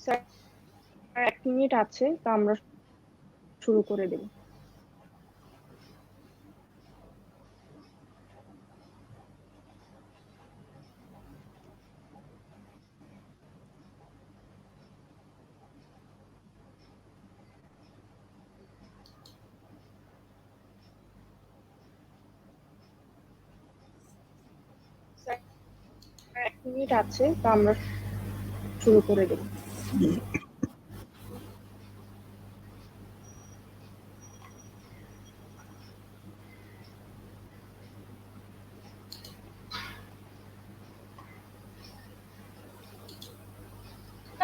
Sir 1 minute আছে, তো আমরা শুরু করে দেব। স্যার 1 মিনিট আছে, তো আমরা শুরু করে দেব।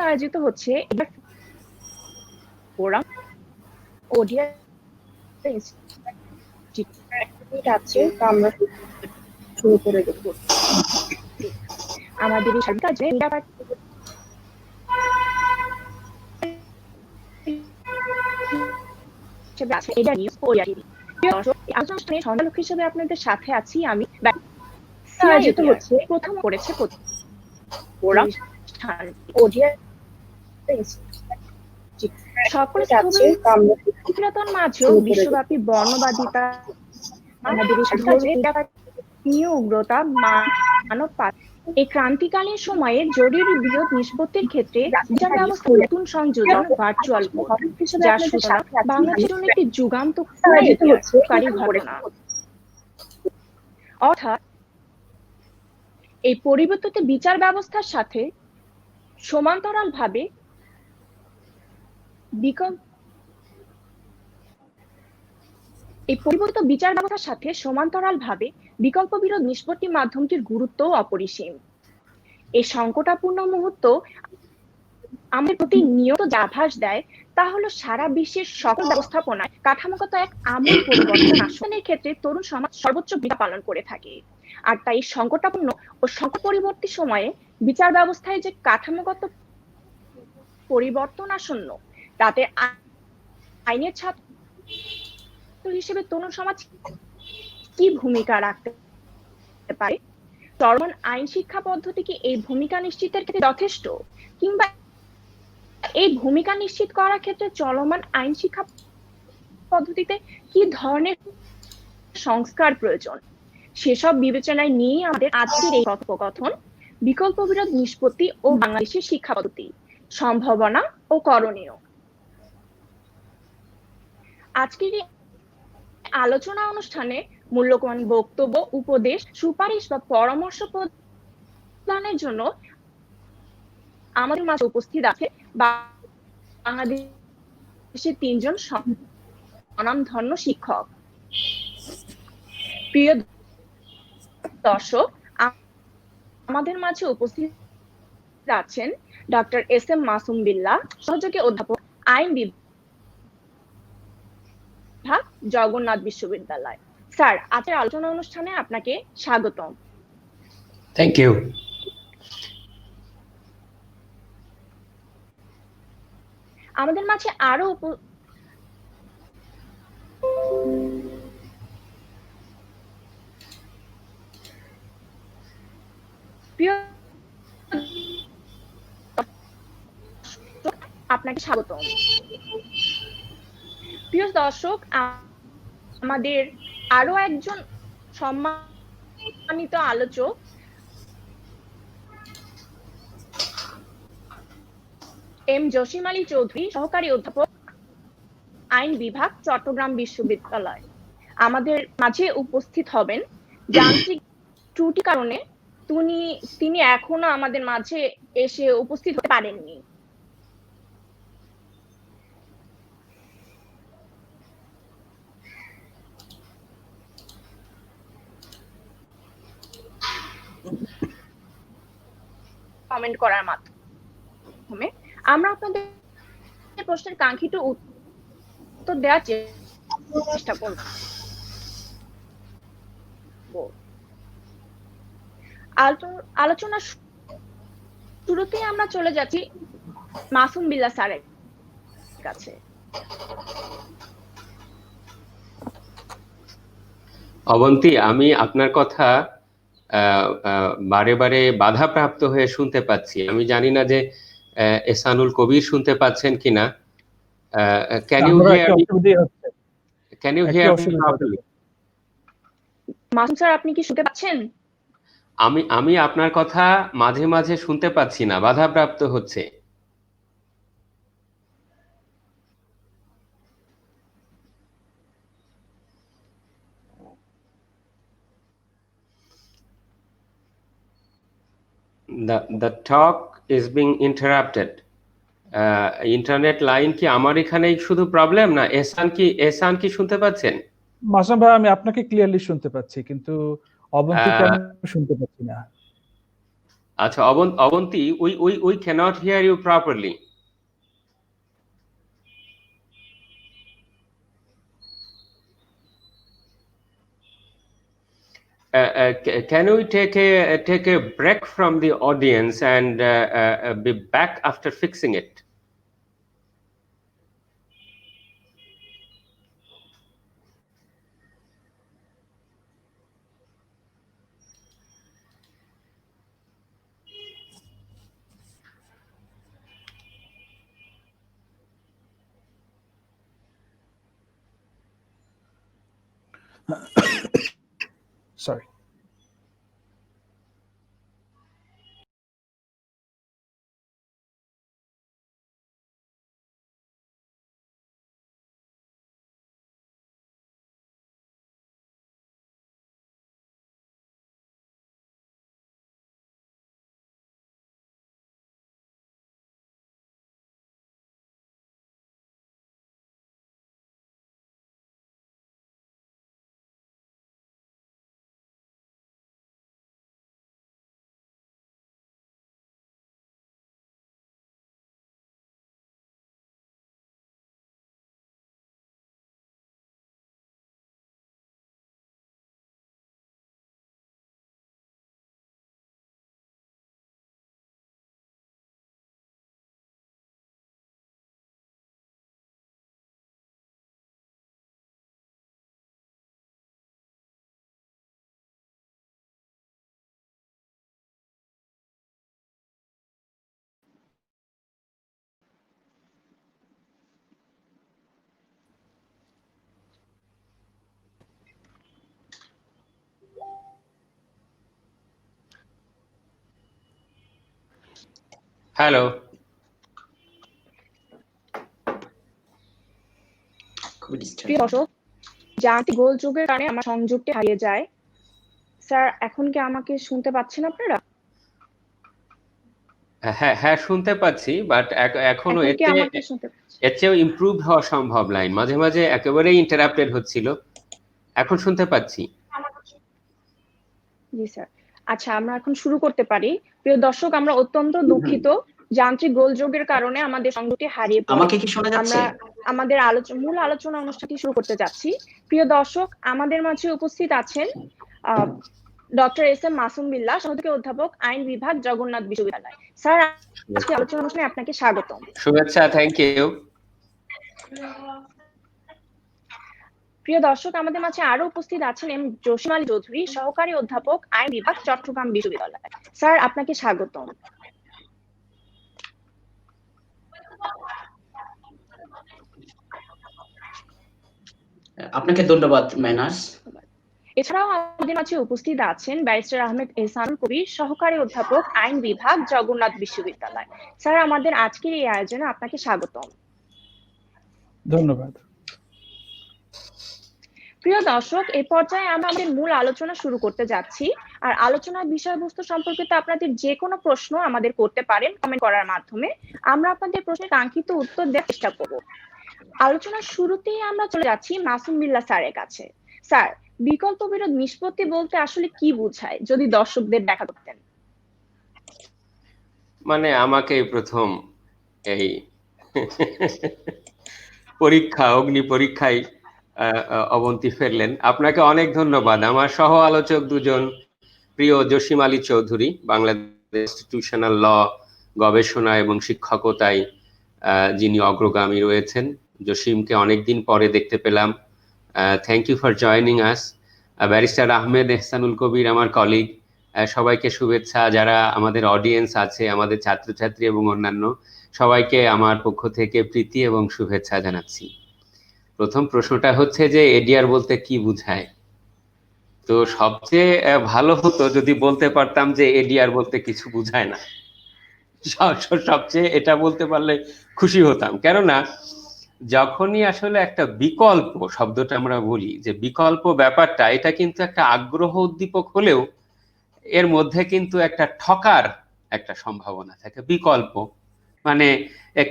আয়োজিত হচ্ছে এবার ফোরাম ওডিআই ইনস্টিটিউট আছে, তো আমরা শুরু করে দেব। আমাদের এই কাজে সঞ্চালক হিসেবে আপনাদের সাথে আছি আমি। আয়োজিত হচ্ছে প্রথম করেছে ফোরাম ওডিআই সকল স্থবিরতার মাঝেও বিশ্বব্যাপী বর্ণবাদিতা, আমাদের ধর্মীয় উগ্রতা, মানব এই ক্রান্তিকালীন সময়ে জরুরি বৃহৎ নিষ্পত্তির ক্ষেত্রে বিচার ব্যবস্থার নতুন সংযোজন ভার্চুয়াল কোর্ট, যা সুতরাং বাংলাদেশের জন্য একটি যুগান্তকারী ঘটনা। অর্থাৎ এই পরিবর্তিত বিচার ব্যবস্থার সাথে সমান্তরালভাবে বিকল্প বিরোধ নিষ্পত্তি মাধ্যমটির গুরুত্ব অপরিসীম। এই সংকটাপূর্ণ মুহূর্ত আমাদের প্রতি নিয়ত যা আভাস দেয় তা হলো সারা বিশ্বের সকল ব্যবস্থাপনায় কাঠামোগত এক আমূল পরিবর্তন আসনের ক্ষেত্রে তরুণ সমাজ সর্বোচ্চ ভূমিকা পালন করে থাকে। আর তাই সংকটাপূর্ণ ও সংকট পরবর্তী সময়ে বিচার ব্যবস্থায় যে কাঠামোগত পরিবর্তন আসন্ন, তাতে আইনের ছাত্র হিসেবে তরুণ সমাজ কি ভূমিকা রাখতে পারে? চলমান আইন শিক্ষা পদ্ধতি কি এই ভূমিকা নিশ্চিতের ক্ষেত্রে যথেষ্ট, কিংবা এই ভূমিকা নিশ্চিত করার ক্ষেত্রে চলমান আইন শিক্ষা পদ্ধতিতে কি ধরনের সংস্কার প্রয়োজন, সেসব বিবেচনায় নিয়ে আমাদের আজকের এই কথোপকথন বিকল্প বিরোধ নিষ্পত্তি ও বাংলাদেশের শিক্ষা পদ্ধতি, সম্ভাবনা ও করণীয়। আজকের এই আলোচনা অনুষ্ঠানে মূল্যবান বক্তব্য, উপদেশ, সুপারিশ বা পরামর্শ প্রদানের জন্য আমাদের মাঝে উপস্থিত আছে বাংলাদেশের 3 জন স্বনামধন্য শিক্ষক। প্রিয় দর্শক, আমাদের মাঝে উপস্থিত আছেন doctor S M Masum Billah, সহযোগী অধ্যাপক, আইন বিভাগ, জগন্নাথ বিশ্ববিদ্যালয়। স্যার, আজকের আলোচনা অনুষ্ঠানে আপনাকে স্বাগতম। Thank you. আমাদের মাঝে আরো আপনাকে স্বাগতম। প্রিয় দর্শক, আমাদের আরো একজন সম্মানিত আলোচক এম জসিম আলী চৌধুরী, সহকারী অধ্যাপক, আইন বিভাগ, চট্টগ্রাম বিশ্ববিদ্যালয়, আমাদের মাঝে উপস্থিত হবেন। যান্ত্রিক ত্রুটি কারণে তিনি এখনো আমাদের মাঝে এসে উপস্থিত হতে পারেননি। কমেন্ট করার মাধ্যমে আমরা আপনাদের প্রশ্নের কাঙ্ক্ষিত উত্তর দেওয়ার চেষ্টা করব। আলোচনা শুরুতেই আমরা চলে যাচ্ছি মাসুম বিল্লাহ স্যারের কাছে। অবন্তী, আমি আপনার কথা বারে বারে বাধাপ্রাপ্ত হয়ে শুনতে পাচ্ছি। আমি জানি না যে এহসানুল কবির শুনতে পাচ্ছেন কিনা? ক্যান ইউ আমারও হিয়ার একটা মি? অসুবিধা হচ্ছে। ক্যান ইউ একটু হিয়ার মি অসুবিধা প্রপারলি? হচ্ছে। মাসুম স্যার আপনি কি শুনতে পাচ্ছেন? আমি আপনার কথা মাঝে মাঝে শুনতে পাচ্ছি না, বাধাপ্রাপ্ত হচ্ছে। The talk is being interrupted. Internet line কি আমার এখানেই শুধু প্রবলেম, না এহসান কি শুনতে পাচ্ছেন? মাসুম ভাই, আমি আপনাকে ক্লিয়ারলি শুনতে পাচ্ছি, কিন্তু অবন্তীকে আহ, আমি শুনতে পাচ্ছি না। আচ্ছা, Abanti, we cannot hear you properly. Can we take a break from the audience and be back after fixing it? Sorry. Hello. প্রিয় দর্শক, যান্ত্রিক গোলযোগের কারণে আমার সংযোগটি হারিয়ে যায়। স্যার এখন কি আমাকে শুনতে পাচ্ছেন আপনারা? হ্যাঁ, শুনতে পাচ্ছি, বাট এখনো এখন কি আমাকে শুনতে পাচ্ছেন? এর চেয়েও ইমপ্রুভ হওয়া সম্ভব লাইন। মাঝে মাঝে একেবারেই ইন্টারাপ্টেড হচ্ছিল, এখন শুনতে পাচ্ছি। জি স্যার। আচ্ছা, আমরা এখন শুরু করতে পারি। প্রিয় দর্শক, আমরা অত্যন্ত দুঃখিত, যান্ত্রিক গোলযোগের কারণে আমাদের সংযোগটি হারিয়ে পড়ে। আমাকে কি শোনা যাচ্ছে? আমরা আমাদের মূল আলোচনা অনুষ্ঠানটি শুরু করতে যাচ্ছি। প্রিয় দর্শক, আমাদের মাঝে উপস্থিত আছেন doctor S M Masum Billah, সহযোগী অধ্যাপক, আইন বিভাগ, জগন্নাথ বিশ্ববিদ্যালয়। স্যার, আজকে আলোচনা অনুষ্ঠানে আপনাকে স্বাগতম। শুভেচ্ছা, থ্যাংক ইউ। প্রিয় দর্শক, আমাদের মাঝে আরো উপস্থিত আছেন এম জসিম আলী চৌধুরী, সহকারী অধ্যাপক, আইন বিভাগ, চট্টগ্রাম বিশ্ববিদ্যালয়। স্যার, আপনাকে স্বাগতম। আপনাকে ধন্যবাদ ম্যানার্স। এছাড়াও আমাদের মাঝে উপস্থিত আছেন ব্যারিস্টার আহমেদ এহসানুল কবির, সহকারী অধ্যাপক, আইন বিভাগ, জগন্নাথ বিশ্ববিদ্যালয়। স্যার, আমাদের আজকের এই আয়োজনে আপনাকে স্বাগতম। ধন্যবাদ। প্রিয় দর্শক, এই পর্যায়ে আমরা আমাদের মূল আলোচনা শুরু করতে যাচ্ছি। আর আলোচনার বিষয়বস্তু সম্পর্কিত আপনাদের যে কোনো প্রশ্ন আমাদের করতে পারেন কমেন্ট করার মাধ্যমে। আমরা আপনাদের প্রশ্নের কাঙ্ক্ষিত উত্তর দেওয়ার চেষ্টা করব। আলোচনার শুরুতেই আমরা চলে যাচ্ছি মাসুম বিল্লাহ স্যারের কাছে। স্যার, বিকল্প বিরোধ নিষ্পত্তি বলতে আসলে কি বোঝায়, যদি দর্শকদের ব্যাখ্যা করতেন। মানে আমাকে প্রথম এই অগ্নি পরীক্ষায় অবন্তী ফেললেন। আপনাকে অনেক ধন্যবাদ। আমার সহ আলোচক দুজন, প্রিয় জসিম আলী চৌধুরী, বাংলাদেশ ইনস্টিটিউশনাল ল গবেষণা এবং শিক্ষকতায় যিনি অগ্রগামী রয়েছেন। জসিমকে অনেকদিন পরে দেখতে পেলাম। Thank you for joining us. Barrister Ahmed Ehsanul Kabir, আমার কলিগ, সবাইকে শুভেচ্ছা। যারা আমাদের অডিয়েন্স আছে, আমাদের ছাত্রছাত্রী এবং অন্যান্য সবাইকে আমার পক্ষ থেকে প্রীতি এবং শুভেচ্ছা জানাচ্ছি। প্রথম প্রশ্নটা হচ্ছে যে এডিআর বলতে কি বোঝায়। তো সবচেয়ে ভালো হতো যদি বলতে পারতাম যে এডিআর বলতে কিছু বোঝায় না। সবচেয়ে এটা বলতে পারলে খুশি হতাম, কেননা যখনই আসলে একটা বিকল্প শব্দটা আমরা বলি, যে বিকল্প ব্যাপারটা এটা কিন্তু একটা আগ্রহ উদ্দীপক হলেও এর মধ্যে কিন্তু একটা ঠকার একটা সম্ভাবনা থাকে। বিকল্প মানে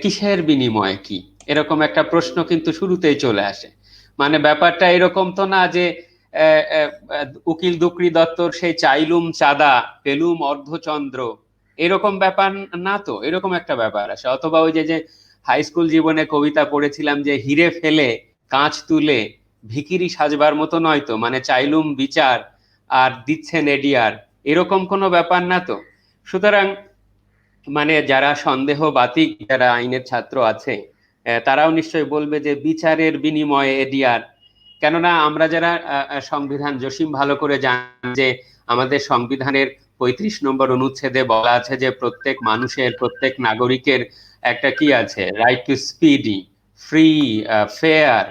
কিসের বিনিময়ে কি, এরকম একটা প্রশ্ন কিন্তু শুরুতেই চলে আসে। মানে ব্যাপারটা এরকম তো না যে উকিল দুকরি দত্তর সেই চাইলুম চাঁদা পেলুম অর্ধচন্দ্র, এরকম ব্যাপার না তো, এরকম একটা ব্যাপার আসে। অথবা ওই যে হাই স্কুল জীবনে কবিতা পড়েছিলাম যে হিরে ফেলে কাঁচ তুলে ভিখিরি সাজবার মতো নয় তো, মানে চাইলুম বিচার আর দিচ্ছেন এডিআর, এরকম কোনো ব্যাপার না তো। সুতরাং মানে যারা সন্দেহবাতিক যারা আইনের ছাত্র আছে তারাও নিশ্চয়ই বলবে যে বিচারের বিনিময়ে এডিআর। কেননা আমরা যারা সংবিধান জসিম ভালো করে জানি যে আমাদের সংবিধানের 35 নম্বর অনুচ্ছেদে বলা আছে যে প্রত্যেক মানুষের, প্রত্যেক নাগরিকের একটা কি আছে, right two speedy free fair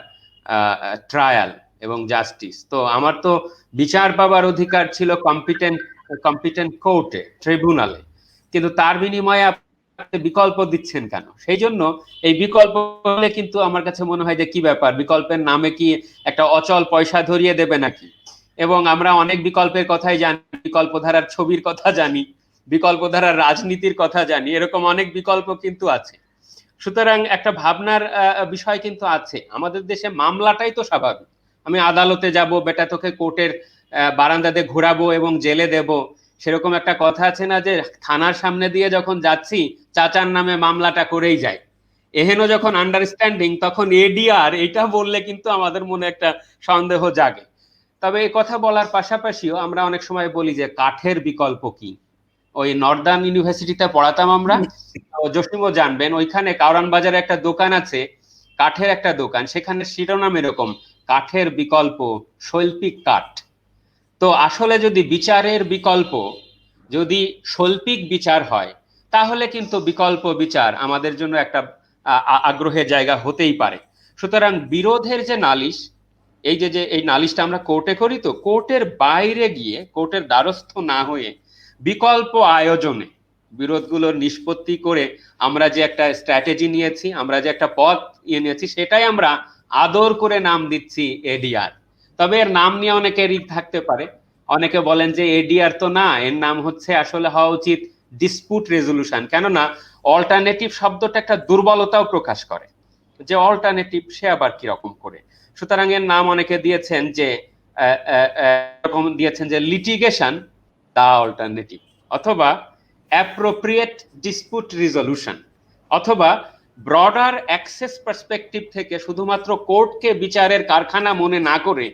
trial এবং জাস্টিস। তো আমার তো বিচার পাবার অধিকার ছিল কম্পিটেন্ট কোর্টে, ট্রিব্যুনালে, কিন্তু তার বিনিময়ে আপনি বিকল্প দিচ্ছেন কেন? সেই জন্য এই বিকল্প হলে কিন্তু আমার কাছে মনে হয় যে কি ব্যাপার, বিকল্পের নামে কি একটা অচল পয়সা ধরিয়ে দেবে নাকি? এবং আমরা অনেক বিকল্পের কথাই জানি, বিকল্পধারার ছবির কথা জানি, বিকল্পধারার রাজনীতির কথা জানি, এরকম অনেক বিকল্প কিন্তু আছে। সুতরাং একটা ভাবনার বিষয় কিন্তু আছে। আমাদের দেশে মামলাটাই তো স্বাভাবিক। আমি আদালতে যাব, বেটা তোকে কোর্টের বারান্দাতে ঘোরাবো এবং জেলে দেব, সেরকম একটা কথা আছে না যে থানার সামনে দিয়ে যখন যাচ্ছি চাচার নামে মামলাটা করেই যায়। এহেন যখন আন্ডারস্ট্যান্ডিং, তখন এডিআর এটা বললে কিন্তু আমাদের মনে একটা সন্দেহ জাগে। তবে এই কথা বলার পাশাপাশিও আমরা অনেক সময় বলি যে কাঠের বিকল্প কি। ওই নর্দার্ন ইউনিভার্সিটিতে পড়াতাম আমরা, জসিমও জানবেন, ওইখানে কারওয়ান বাজারে একটা দোকান আছে, কাঠের একটা দোকান, সেখানে শিরোনাম এরকম, কাঠের বিকল্প শৈল্পিক কাঠ। তো আসলে যদি বিচারের বিকল্প যদি শৈল্পিক বিচার হয়, তাহলে কিন্তু বিকল্প বিচার আমাদের জন্য একটা আগ্রহের জায়গা হতেই পারে। সুতরাং বিরোধের যে নালিশ, এই যে এই নালিশটা আমরা কোর্টে করি, তো কোর্টের বাইরে গিয়ে, কোর্টের দ্বারস্থ না হয়ে বিকল্প আয়োজনে বিরোধগুলোর নিষ্পত্তি করে আমরা যে একটা স্ট্র্যাটেজি নিয়েছি, আমরা যে একটা পথ নিয়েছি, সেটাই আমরা আদর করে নাম দিচ্ছি এডিআর। তবে এর নাম নিয়ে অনেকেরই থাকতে পারে। অনেকে বলেন যে এডিআর তো না, এর নাম হচ্ছে আসলে হওয়া উচিত ডিসপুট রেজলিউশন। কেননা অল্টারনেটিভ শব্দটা একটা দুর্বলতাও প্রকাশ করে, যে অল্টারনেটিভ সে আবার কিরকম করে। সুতরাং এর নাম অনেকে দিয়েছেন যে এরকম দিয়েছেন যে লিটিগেশন দা অল্টারনেটিভ, অথবা অ্যাপ্রোপ্রিয়েট ডিসপুট রিজলিউশন, অথবা ব্রডার অ্যাক্সেস পার্সপেক্টিভ থেকে শুধুমাত্র কোর্টকে বিচারের কারখানা মনে না করে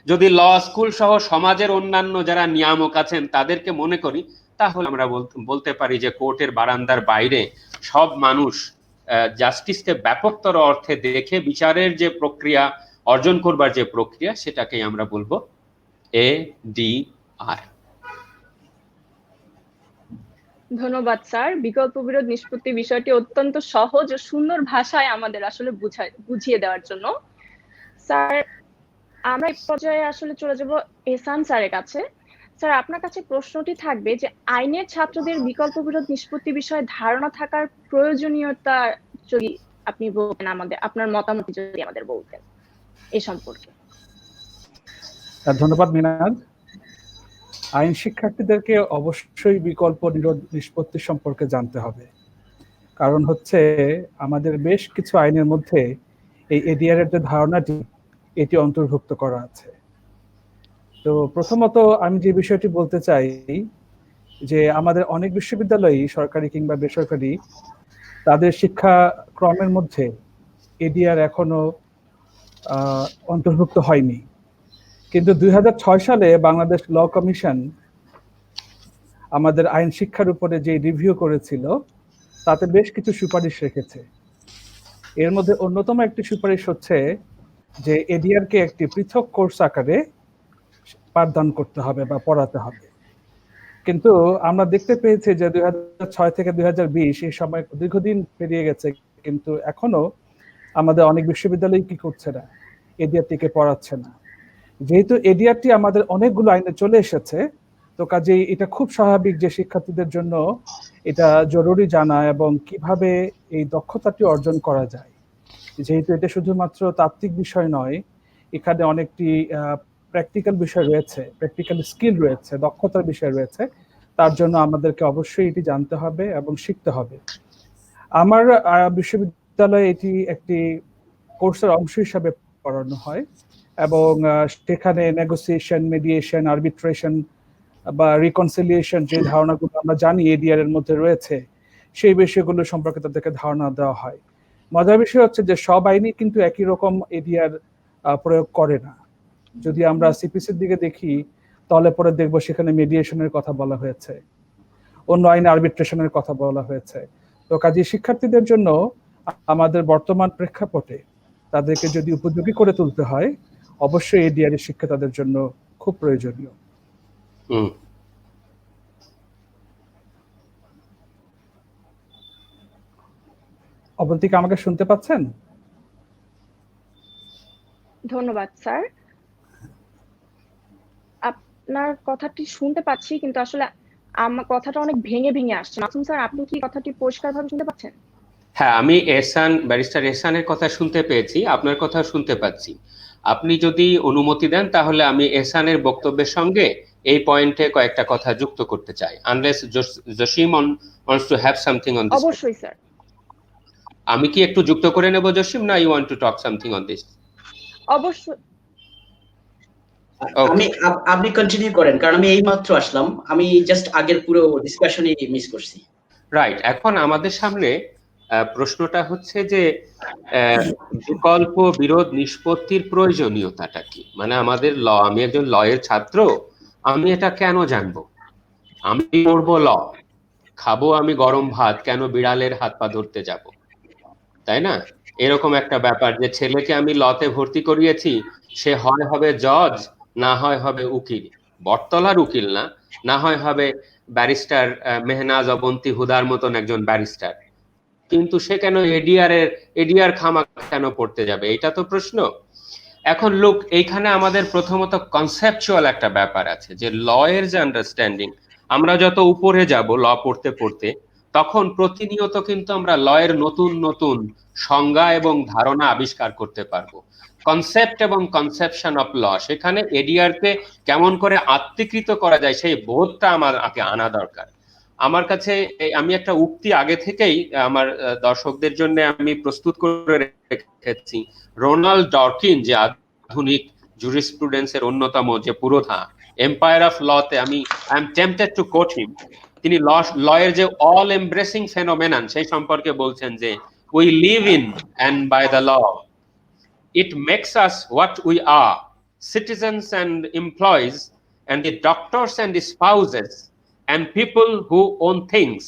যদি ল স্কুল সহ সমাজের অন্যান্য যারা নিয়ামক আছেন তাদেরকে মনে করি, তাহলে আমরা বলতে পারি যে কোর্টের বারান্দার বাইরে সব মানুষ জাস্টিসকে ব্যাপকতর অর্থে দেখে বিচারের যে প্রক্রিয়া অর্জন করবার যে প্রক্রিয়া, সেটাকেই আমরা বলবো এডিআর। ধন্যবাদ স্যার। বিকল্প বিরোধ নিষ্পত্তি বিষয়টি অত্যন্ত সহজ ও সুন্দর ভাষায় আমাদের আসলে বুঝিয়ে দেওয়ার জন্য। স্যার, আমরা এই পর্যায়ে আসলে চলে যাব এহসান স্যারের কাছে। স্যার, আপনার কাছে প্রশ্নটি থাকবে যে আইনের ছাত্রদের বিকল্প বিরোধ নিষ্পত্তি বিষয়ে ধারণা থাকার প্রয়োজনীয়তা যদি আপনি বলতেন, আমাদের আপনার মতামত যদি আমাদের বলতেন এই সম্পর্কে। ধন্যবাদ মিনাজ। আইন শিক্ষার্থীদেরকে অবশ্যই বিকল্প বিরোধ নিষ্পত্তি সম্পর্কে জানতে হবে। কারণ হচ্ছে আমাদের বেশ কিছু আইনের মধ্যে এই এডিআর এর যে ধারণাটি, এটি অন্তর্ভুক্ত করা আছে। তো প্রথমত আমি যে বিষয়টি বলতে চাই যে আমাদের অনেক বিশ্ববিদ্যালয়ই, সরকারি কিংবা বেসরকারি, তাদের শিক্ষাক্রমের মধ্যে এডিআর এখনো অন্তর্ভুক্ত হয়নি। কিন্তু 2006 সালে বাংলাদেশ ল কমিশন আমাদের আইন শিক্ষার উপরে যে রিভিউ করেছিল, তাতে বেশ কিছু সুপারিশ রেখেছে। এর মধ্যে অন্যতম একটি সুপারিশ হচ্ছে যে এডিআর কে একটি পৃথক কোর্স আকারে পাঠদান করতে হবে বা পড়াতে হবে। কিন্তু আমরা দেখতে পেয়েছি যে 2006 থেকে 2020 এই সময় দীর্ঘদিন পেরিয়ে গেছে, কিন্তু এখনো আমাদের অনেক বিশ্ববিদ্যালয় কি করছে না, এডিআরটিকে পড়াচ্ছে না। যেহেতু এডিআরটি আমাদের অনেকগুলো আইনে চলে এসেছে, তো কাজেই এটা খুব স্বাভাবিক যে শিক্ষার্থীদের জন্য এটা জরুরি জানা এবং কিভাবে এই দক্ষতাটি অর্জন করা যায়। যেহেতু এটা শুধুমাত্র তাত্ত্বিক বিষয় নয়, এখানে অনেকটি প্র্যাকটিক্যাল বিষয় রয়েছে, প্র্যাকটিক্যাল স্কিল রয়েছে, দক্ষতার বিষয় রয়েছে। তার জন্য আমাদেরকে অবশ্যই এটি জানতে হবে এবং শিখতে হবে। আমার বিশ্ববিদ্যালয়ে এটি একটি কোর্সের অংশ হিসাবে পড়ানো হয় এবং সেখানে নেগোসিয়েশন, মিডিয়েশন, আরবিট্রেশন বা রিকনসিলিয়েশন যে ধারণাগুলো আমরা জানি এডিআর এর মধ্যে রয়েছে, সেই বিষয়গুলো সম্পর্কে তাদেরকে ধারণা দেওয়া হয়। মজার বিষয় হচ্ছে যে সব আইনই কিন্তু একই রকম এডিআর প্রয়োগ করে না। যদি আমরা সিপিসির দিকে দেখি তাহলে পরে দেখবো সেখানে মিডিয়েশনের কথা বলা হয়েছে, অন্য আইনে আরবিট্রেশনের কথা বলা হয়েছে। তো কাজে শিক্ষার্থীদের জন্য আমাদের বর্তমান প্রেক্ষাপটে তাদেরকে যদি উপযোগী করে তুলতে হয়, অবশ্যই এডিআর এর শিক্ষা তাদের জন্য খুব প্রয়োজনীয়। অবন্তিকা, আমাকে শুনতে পাচ্ছেন? ধন্যবাদ স্যার, আপনার কথাটি শুনতে পাচ্ছি, কিন্তু আসলে আমার কথাটা অনেক ভেঙে ভেঙে আসছে। মাসুম স্যার, আপনি কি কথাটি পরিষ্কারভাবে শুনতে পাচ্ছেন? হ্যাঁ, আমি ব্যারিস্টার এহসানের কথা শুনতে পেয়েছি, আপনার কথা শুনতে পাচ্ছি। আপনি যদি অনুমতি দেন তাহলে আমি এহসানের বক্তব্যের সঙ্গে এই পয়েন্টে কয়েকটা কথা যুক্ত করতে চাই, unless Jasim wants to have something on this. অবশ্যই স্যার। আমি কি একটু যুক্ত করে নেব জসিম, না you want to talk something on this? অবশ্যই। আপনি কন্টিনিউ করেন, কারণ আমি এইমাত্র আসলাম, আমি জাস্ট আগের পুরো ডিসকাশনই মিস করছি। রাইট, এখন আমাদের সামনে প্রশ্নটা হচ্ছে যে বিকল্প বিরোধ নিষ্পত্তির প্রয়োজনীয়তাটা কি। মানে আমাদের আমি একজন লয়ের ছাত্র, আমি এটা কেন জানবো? আমি পড়বো ল, খাবো আমি গরম ভাত, কেন বিড়ালের হাত পা ধরতে যাব, তাই না? এরকম একটা ব্যাপার যে ছেলেকে আমি লতে ভর্তি করিয়েছি, সে হয় হবে জজ, না হয় হবে উকিল, বটতলার উকিল না, না হয় হবে ব্যারিস্টার মেহনাজ অবন্তী হুদার মতন একজন ব্যারিস্টার। কিন্তু সে কেন এডিআর খামা কেন পড়তে যাবে, এটা তো প্রশ্ন। এখন লোক, এইখানে আমাদের প্রথমত কনসেপচুয়াল একটা ব্যাপার আছে যে ল এর যে আন্ডারস্ট্যান্ডিং, আমরা যত উপরে যাব ল পড়তে পড়তে, তখন প্রতিনিয়ত কিন্তু আমরা ল এর নতুন নতুন সংজ্ঞা এবং ধারণা আবিষ্কার করতে পারবো। কনসেপ্ট এবং কনসেপশন অফ ল, সেখানে এডিআর কে কেমন করে আত্মীকৃত করা যায় সেই বোধটা আমার আগে আনা দরকার। আমার কাছে আমি একটা উক্তি আগে থেকেই আমার দর্শকদের জন্য আমি প্রস্তুত করে রেখেছি। রোনাল্ড ডরকিন, যে আধুনিক জুরিসপ্রুডেন্সের অন্যতম যে পুরোধা, এম্পায়ার অফ লতে আমি I am tempted to quote him. তিনি লয়ের যে অল এমব্রেসিং ফেনোমেনন সেই সম্পর্কে বলছেন যে we live in and by the law it makes us what we are, citizens and employees, and the doctors and the spouses, and people who own things.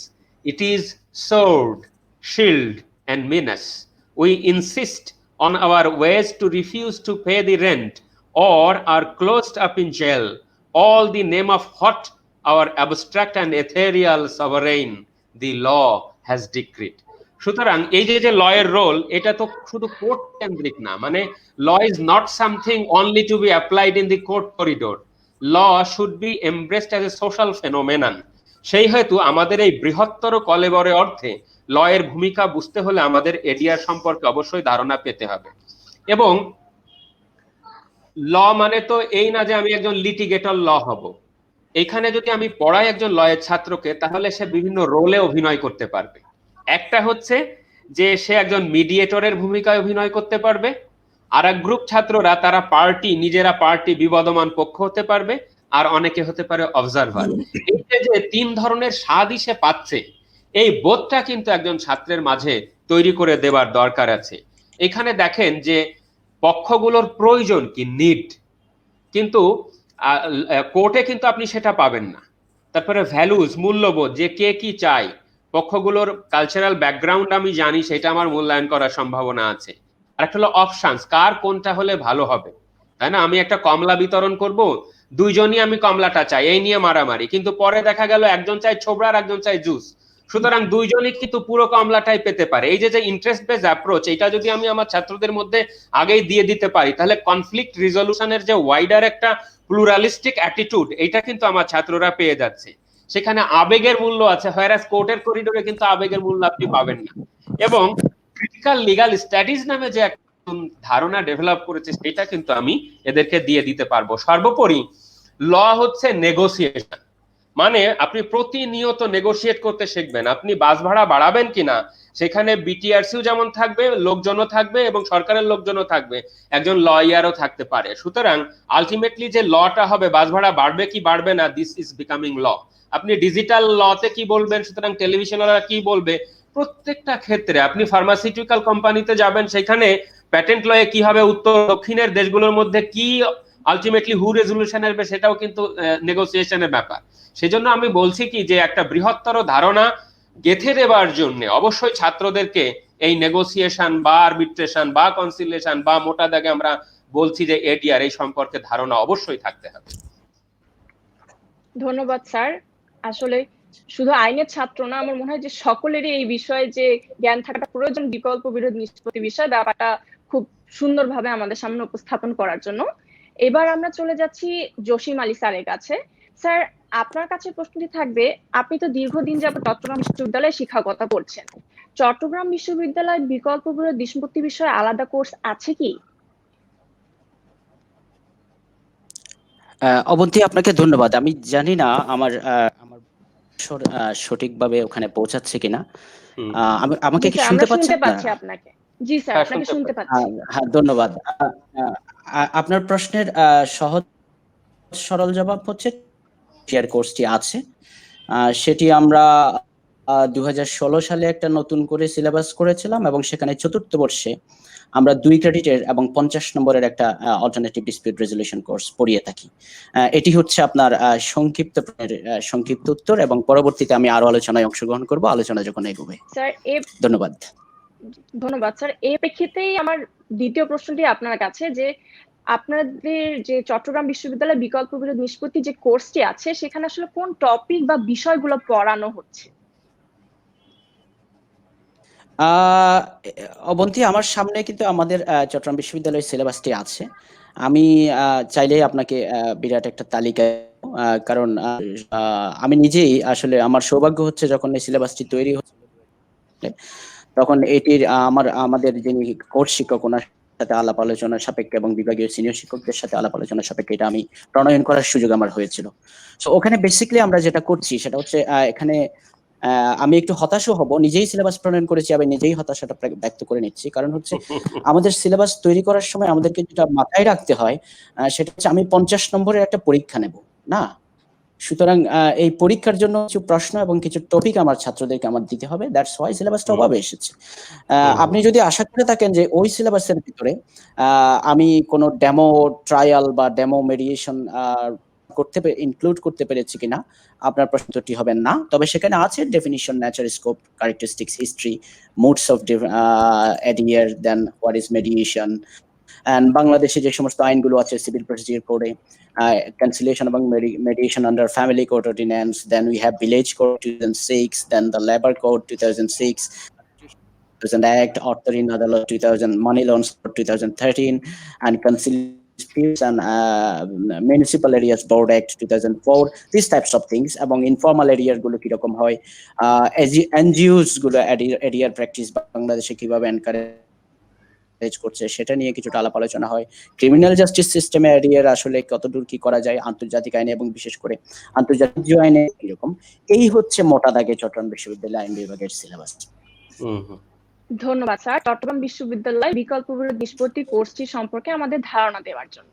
It is sword, shield, and menace. We insist on our ways to refuse to pay the rent or are closed up in jail, all the name of what our abstract and ethereal sovereign, the law, has decreed. সুতরাং এই যে লয়ের role, এটা তো শুধু court কেন্দ্রিক না। মানে law is not something only to be applied in the court corridor, law should be embraced as a social phenomenon. সেই হেতু আমাদের এই বৃহত্তর কলেবরে অর্থে লয়ের ভূমিকা বুঝতে হলে আমাদের এডিআর সম্পর্কে অবশ্যই ধারণা পেতে হবে। এবং ল মানে তো এই না যে আমি একজন লিটিগেটর ল হব। এখানে যদি আমি পড়াই একজন লয়ের ছাত্রকে, তাহলে সে বিভিন্ন রোলে অভিনয় করতে পারবে। একটা হচ্ছে যে সে একজন মিডিয়েটরের ভূমিকায় অভিনয় করতে পারবে, আর এক গ্রুপ ছাত্ররা তারা নিজেরা পার্টি বিবদমান পক্ষ হতে পারবে, আর অনেকে হতে পারে অবজারভার। এই যে তিন ধরনের স্বাদই সে পাচ্ছে, এই বোধটা কিন্তু একজন ছাত্রের মাঝে তৈরি করে দেওয়ার দরকার আছে। এখানে দেখেন যে পক্ষগুলোর প্রয়োজন কি, নিড, কিন্তু কোর্টে কিন্তু আপনি সেটা পাবেন না। তারপরে ভ্যালুজ, মূল্যবোধ, যে কে কি চায়, পক্ষগুলোর কালচারাল ব্যাকগ্রাউন্ড আমি জানি, সেটা আমার মূল্যায়ন করার সম্ভাবনা আছে। আর একটা হলো অপশনস, কার কোনটা হলে ভালো হবে, তাই না? আমি একটা কমলা বিতরণ করব, দুইজনই আমি কমলাটা চাই, এই নিয়ে মারামারি, কিন্তু পরে দেখা গেল একজন চাই ছোবড়া আর একজন চাই জুস, সুতরাং দুইজনই কিন্তু পুরো কমলাটাই পেতে পারে। এই যে ইন্টারেস্ট বেস অ্যাপ্রোচ, এটা যদি আমি আমার ছাত্রদের মধ্যে আগেই দিয়ে দিতে পারি, তাহলে কনফ্লিক্ট রিজলিউশনের যে ওয়াইডার একটা প্লুরালিস্টিক অ্যাটিটিউড, এটা কিন্তু আমার ছাত্ররা পেয়ে যাচ্ছে। সেখানে আবেগের মূল্য আছে, হোয়ারাস কোর্টের করিডোরে কিন্তু আবেগের মূল্য আপনি পাবেন না। এবং ক্রিটিক্যাল লিগাল স্টাডিজ নামে যে ধারণা ডেভেলপ করেছে, সেটা কিন্তু আমি এদেরকে দিয়ে দিতে পারবো। সর্বোপরি ল হচ্ছে নেগোসিয়েশন, মানে আপনি প্রতিনিয়ত নেগোশিয়েট করতে শিখবেন। আপনি বাস ভাড়া বাড়াবেন কিনা, সেখানে বিটিআরসিও যেমন থাকবে, লোকজনও থাকবে, এবং সরকারের লোকজনও থাকবে, একজন লয়ারও থাকতে পারে। সুতরাং আলটিমেটলি যে লটা হবে, বাস ভাড়া বাড়বে কি বাড়বে না, দিস ইজ বিকামিং ল। আপনি ডিজিটাল লতে কি বলবেন, সুতরাং টেলিভিশনরা কি বলবে, প্রত্যেকটা ক্ষেত্রে আপনি ফার্মাসিউটিক্যাল কোম্পানিতে যাবেন, সেখানে প্যাটেন্ট লয়ে কি হবে, উত্তর দক্ষিণের দেশগুলোর মধ্যে কি আলটিমেটলি হু রেজলিউশন আসবে, সেটাও কিন্তু নেগোসিয়েশনের ব্যাপার। সেজন্য আমি বলছি কি, যে একটা বৃহত্তর ধারণা গেঁথে দেবার জন্য অবশ্যই ছাত্রদেরকে এই নেগোসিয়েশন বা আরবিট্রেশন বা কনসিলিয়েশন বা মোটা দাগে আমরা বলছি যে এডিআর, এই সম্পর্কে ধারণা অবশ্যই থাকতে হবে। ধন্যবাদ স্যার। আসলে শুধু আইনের ছাত্র না, আমার মনে হয় যে সকলেরই এই বিষয়ে যে জ্ঞান থাকাটা প্রয়োজন, বিকল্প বিরোধ নিষ্পত্তি বিষয় ব্যাপারটা খুব সুন্দরভাবে আমাদের সামনে উপস্থাপন করার জন্য। এবার আমরা চলে যাচ্ছি জসিম আলী স্যারের কাছে। স্যার, আপনার কাছে প্রশ্নটি থাকবে, আপনি তো দীর্ঘদিন যাবত চট্টগ্রাম বিশ্ববিদ্যালয়ে শিক্ষকতা করছেন। চট্টগ্রাম বিশ্ববিদ্যালয়ে বিকল্প বিরোধ নিষ্পত্তি বিষয়ে আলাদা কোর্স আছে কি? অবন্তী, আপনাকে ধন্যবাদ। আমি জানি না আমার সঠিকভাবে ওখানে পৌঁছাচ্ছে কিনা। আমাকে কি শুনতে পাচ্ছেন? আপনাকে জি স্যার, আপনাকে শুনতে পাচ্ছি। হ্যাঁ, ধন্যবাদ। আপনার প্রশ্নের সহজ সরল জবাব হচ্ছে টিয়ার কোর্সটি আছে। সেটি আমরা 2016 সালে একটা নতুন করে সিলেবাস করেছিলাম, এবং সেখানে চতুর্থ বর্ষে আমরা 2 ক্রেডিটের এবং 50 নম্বরের একটা অল্টারনেটিভ ডিসপিউট রেজলিউশন কোর্স পড়িয়ে থাকি। এটি হচ্ছে আপনার সংক্ষিপ্ত উত্তর, এবং পরবর্তীতে আমি আরো আলোচনায় অংশগ্রহণ করব, আলোচনা যখন এগোবে। স্যার, ধন্যবাদ। ধন্যবাদ স্যার। এই প্রেক্ষিতেই আমার দ্বিতীয় প্রশ্নটি আপনার কাছে, যে আপনাদের যে চট্টগ্রাম বিশ্ববিদ্যালয়ে বিকল্প বিরোধ নিষ্পত্তি যে কোর্সটি আছে, সেখানে আসলে কোন টপিক বা বিষয়গুলো পড়ানো হচ্ছে? অবন্তী, আমার সামনে কিন্তু আমাদের চট্টগ্রাম বিশ্ববিদ্যালয়ের সিলেবাসটি আছে। আমি চাইলেই আপনাকে বিরাট একটা তালিকা, কারণ আমি নিজেই আসলে, আমার সৌভাগ্য হচ্ছে যখন এই সিলেবাসটি তৈরি হচ্ছে, তখন এটির আমাদের যিনি কোর্স শিক্ষক, ওনার সাথে আলাপ আলোচনা সাপেক্ষে এবং বিভাগীয় সিনিয়র শিক্ষকদের সাথে আলাপ আলোচনা সাপেক্ষে এটা আমি প্রণয়ন করার সুযোগ আমার হয়েছিল। তো ওখানে বেসিক্যালি আমরা যেটা করছি সেটা হচ্ছে, এখানে আমি একটু হতাশও হব, নিজেই সিলেবাস প্রণয়ন করেছি, আমি নিজেই হতাশাটা ব্যক্ত করে নিচ্ছি। কারণ হচ্ছে আমাদের সিলেবাস তৈরি করার সময় আমাদেরকে যেটা মাথায় রাখতে হয়, সেটা হচ্ছে আমি 50 নম্বরের একটা পরীক্ষা নেব না। সুতরাং এই পরীক্ষার জন্য কিছু প্রশ্ন এবং কিছু টপিক আমার ছাত্রদেরকে আমার দিতে হবে। দ্যাটস হোয়াই সিলেবাসটা অভাবে এসেছে। আপনি যদি আশা করে থাকেন যে ওই সিলেবাসের ভিতরে আমি কোনো ডেমো ট্রায়াল বা ডেমো মেডিয়েশন ইনক্লুড করতে পেরেছি কিনা, আপনার প্রশ্নটি হবে না। তবে সেখানে আছে definition, nature, scope, characteristics, history, modes of ADR, then what is mediation, and বাংলাদেশে যে সমস্ত আইনগুলো আছে সিভিল প্রসিডিউর কোডে, conciliation এবং mediation under family court ordinance, then we have village code 2006, then the labor code 2006, Act, Authoring Adalat 2000, Money Loans Code 2013, and Conciliation Disputes and Municipal Areas Board Act 2004, these types of things. এবং informal এরিয়ার গুলো কিরকম হয়, NGOs গুলো এরিয়ার practice বাংলাদেশে কিভাবে encourage করছে, সেটা নিয়ে কিছুটা আলাপ আলোচনা হয়। ক্রিমিনাল জাস্টিস সিস্টেমে এরিয়ার আসলে কতদূর কি করা যায় আন্তর্জাতিক আইনে, এবং বিশেষ করে আন্তর্জাতিক আইনে কিরকম। এই হচ্ছে মোটা দাগে চট্টগ্রাম বিশ্ববিদ্যালয় আইন বিভাগের সিলেবাস। ধন্যবাদ স্যার, চট্টগ্রাম বিশ্ববিদ্যালয় বিকল্প বিরোধ নিষ্পত্তি কোর্সটি সম্পর্কে আমাদের ধারণা দেওয়ার জন্য।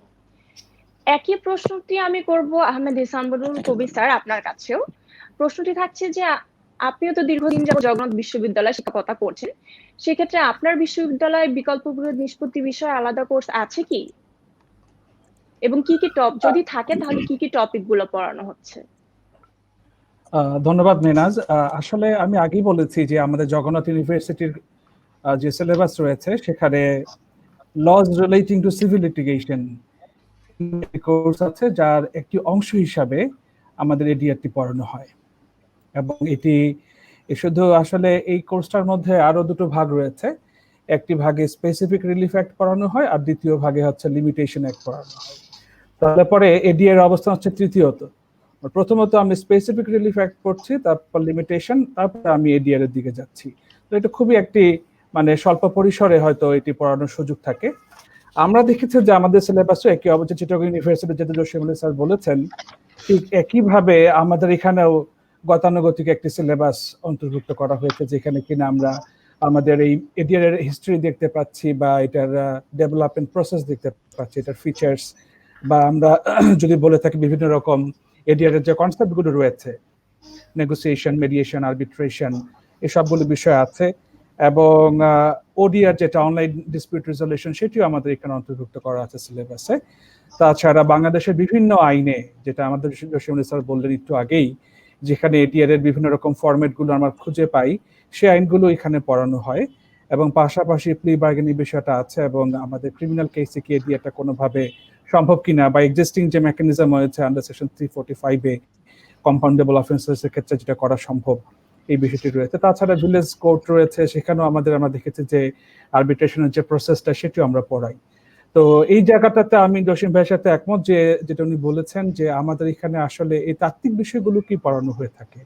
একই প্রশ্নটি আমি করব আহমেদ ইহসানুল কবির স্যার আপনার কাছেও। প্রশ্নটি থাকছে যে আপনিও তো দীর্ঘদিন যাবত জগন্নাথ বিশ্ববিদ্যালয়ে শিক্ষকতা করছেন, সেক্ষেত্রে আপনার বিশ্ববিদ্যালয়ে বিকল্প বিরোধ নিষ্পত্তি বিষয়ে আলাদা কোর্স আছে কি, এবং কি কি যদি থাকে তাহলে কি কি টপিক গুলো পড়ানো হচ্ছে? ধন্যবাদ মিনাজ। আসলে আমি আগেই বলেছি যে আমাদের জগন্নাথ ইউনিভার্সিটির যে সিলেবাস রয়েছে সেখানে laws relating to civil litigation course আছে যার একটি অংশ হিসাবে আমাদের এডিআরটি পড়ানো হয়, এবং এটি শুধু আসলে এই কোর্সটার মধ্যে আরো দুটো ভাগ রয়েছে। একটি ভাগে স্পেসিফিক রিলিফ অ্যাক্ট পড়ানো হয়, আর দ্বিতীয় ভাগে হচ্ছে লিমিটেশন অ্যাক্ট পড়ানো হয়। তাহলে পরে এডিআর এর অবস্থান হচ্ছে তৃতীয়ত। প্রথমত আমি স্পেসিফিক রিলিফ অ্যাক্ট পড়ছি, তারপর লিমিটেশন, তারপর আমি এডিআর এর দিকে যাচ্ছি। তো এটা খুবই একটি মানে স্বল্প পরিসরে হয়তো এটি পড়ানোর সুযোগ থাকে। আমরা দেখেছি যে আমাদের সিলেবাসও একই অবস্থা, চিটাগং ইউনিভার্সিটি যেটা জসিম আলী স্যার বলেছেন, ঠিক একইভাবে আমাদের এখানেও গতানুগতিক একটি সিলেবাস অন্তর্ভুক্ত করা হয়েছে, যেখানে কিনা আমরা আমাদের এই এডিআর এর হিস্ট্রি দেখতে পাচ্ছি, বা এটার ডেভেলপমেন্ট প্রসেস দেখতে পাচ্ছি, এটার ফিচার্স, বা আমরা যদি বলে থাকি বিভিন্ন রকম এডিআর এর যে কনসেপ্টগুলো রয়েছে, নেগোসিয়েশন, মেডিয়েশন, আরবিট্রেশন, এই সবগুলো বিষয় আছে। এবং ওডিআর যেটা অনলাইন ডিসপিউট রেজলিউশন, সেটিও আমাদের এখানে অন্তর্ভুক্ত করা আছে সিলেবাসে। তাছাড়া বাংলাদেশের বিভিন্ন আইনে, যেটা আমাদের জসিম আলী স্যার বললেন একটু আগেই, যেখানে এডিআর এর বিভিন্ন রকম ফরম্যাটগুলো আমরা খুঁজে পাই, সেই আইনগুলো এখানে পড়ানো হয়। এবং পাশাপাশি প্লি বার্গেনিং বিষয়টা আছে, এবং আমাদের ক্রিমিনাল কেসে কি এডিআরটা কোনোভাবে সম্ভব কিনা, বা এক্সিস্টিং যে মেকানিজম হয়েছে আন্ডার সেকশন 345 কম্পাউন্ডেবল অফেন্সেস এর ক্ষেত্রে যেটা করা সম্ভব, এই বিষয়টি রয়েছে। তাছাড়া ভিলেজ কোর্ট রয়েছে, সেখানেও আমরা দেখেছি যে আরবিট্রেশনের যে প্রসেসটা, সেটিও আমরা পড়াই। তো এই জায়গাটাতে আমি জসিম ভাইয়ের সাথে একমত, যে যেটা উনি বলেছেন যে আমাদের এখানে আসলে এই তাত্ত্বিক বিষয়গুলো কি পড়ানো হয়ে থাকে,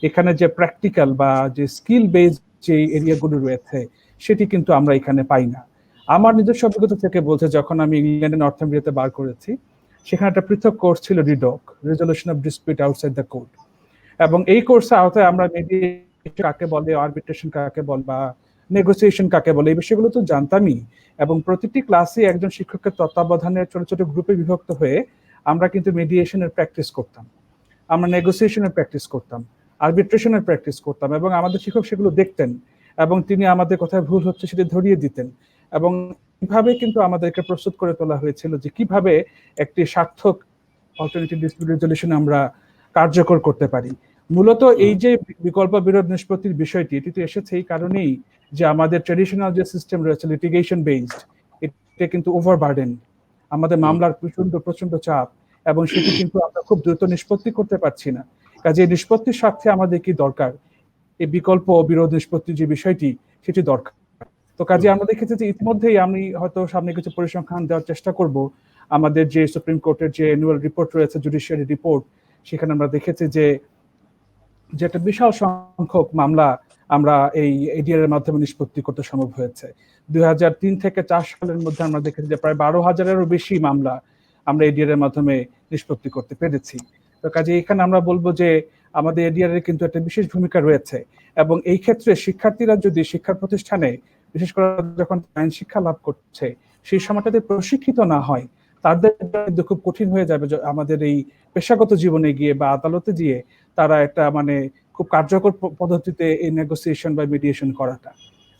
এখানে যে প্র্যাকটিক্যাল বা যে স্কিল বেসড যে এরিয়াগুলো রয়েছে, সেটি কিন্তু আমরা এখানে পাই না। আমার নিজস্ব অভিজ্ঞতা থেকে বলছে, যখন আমি ইংল্যান্ডে নর্থ আমেরিকাতে বার করেছি, সেখানে একটা পৃথক কোর্স ছিল RDOC, resolution of dispute outside the court. এবং এই কোর্সের আওতায় আমরা মেডিয়েশন কাকে বলে, আরবিট্রেশন কাকে বলে, বা নেগোসিয়েশন কাকে বলে, এই বিষয়গুলো তো জানতামই। এবং প্রতিটি ক্লাসে একজন শিক্ষকের তত্ত্বাবধানে ছোট ছোট গ্রুপে বিভক্ত হয়ে আমরা কিন্তু মেডিয়েশনের প্র্যাকটিস করতাম, আমরা নেগোসিয়েশনের প্র্যাকটিস করতাম, আরবিট্রেশনের প্র্যাকটিস করতাম, এবং আমাদের শিক্ষক সেগুলো দেখতেন, এবং তিনি আমাদের কোথায় ভুল হচ্ছে সেটা ধরিয়ে দিতেন। এবং এইভাবে কিন্তু আমাদেরকে প্রস্তুত করে তোলা হয়েছিল যে কিভাবে একটি সার্থক অল্টারনেটিভ ডিসপিউট রেজলিউশন আমরা কার্যকর করতে পারি। মূলত এই যে বিকল্প বিরোধ নিষ্পত্তির বিষয়টি, এটি তো এসেছে এই কারণেই যে আমাদের ট্রেডিশনাল যে সিস্টেম রয়েছে লিটিগেশন বেসড, এটা কিন্তু ওভারবার্ডেন, আমাদের মামলার প্রচন্ড চাপ, এবং সেটি কিন্তু আমরা খুব দ্রুত নিষ্পত্তি করতে পারছি না। কাজে এই নিষ্পত্তির স্বার্থে আমাদের কি দরকার, এই বিকল্প বিরোধ নিষ্পত্তির যে বিষয়টি, সেটি দরকার। তো কাজে আমরা দেখেছি যে ইতিমধ্যেই আমি হয়তো সামনে কিছু পরিসংখ্যান দেওয়ার চেষ্টা করব। আমাদের যে সুপ্রিম কোর্টের যে অ্যানুয়াল রিপোর্ট রয়েছে, জুডিশিয়ারি রিপোর্ট, সেখানে আমরা দেখেছি যে একটা বিশাল সংখ্যক মামলা আমরা এই এডিআর এর মাধ্যমে নিষ্পত্তি করতে সম্ভব হয়েছে। 2003 থেকে 4 সালের মধ্যে আমরা দেখেছি যে প্রায় 12,000-এরও বেশি মামলা আমরা এডিআর এর মাধ্যমে নিষ্পত্তি করতে পেরেছি। তো কাজে এখানে আমরা বলবো যে আমাদের এডিআর এর কিন্তু একটা বিশেষ ভূমিকা রয়েছে, এবং এই ক্ষেত্রে শিক্ষার্থীরা যদি শিক্ষা প্রতিষ্ঠানে, বিশেষ করে যখন আইন শিক্ষা লাভ করছে, সেই সময়টাতে প্রশিক্ষিত না হয়, তাদের কিন্তু খুব কঠিন হয়ে যাবে আমাদের এই পেশাগত জীবনে গিয়ে বা আদালতে গিয়ে তারা একটা মানে খুব কার্যকর পদ্ধতিতে এই নেগোসিয়েশন বা মিডিয়েশন করাটা।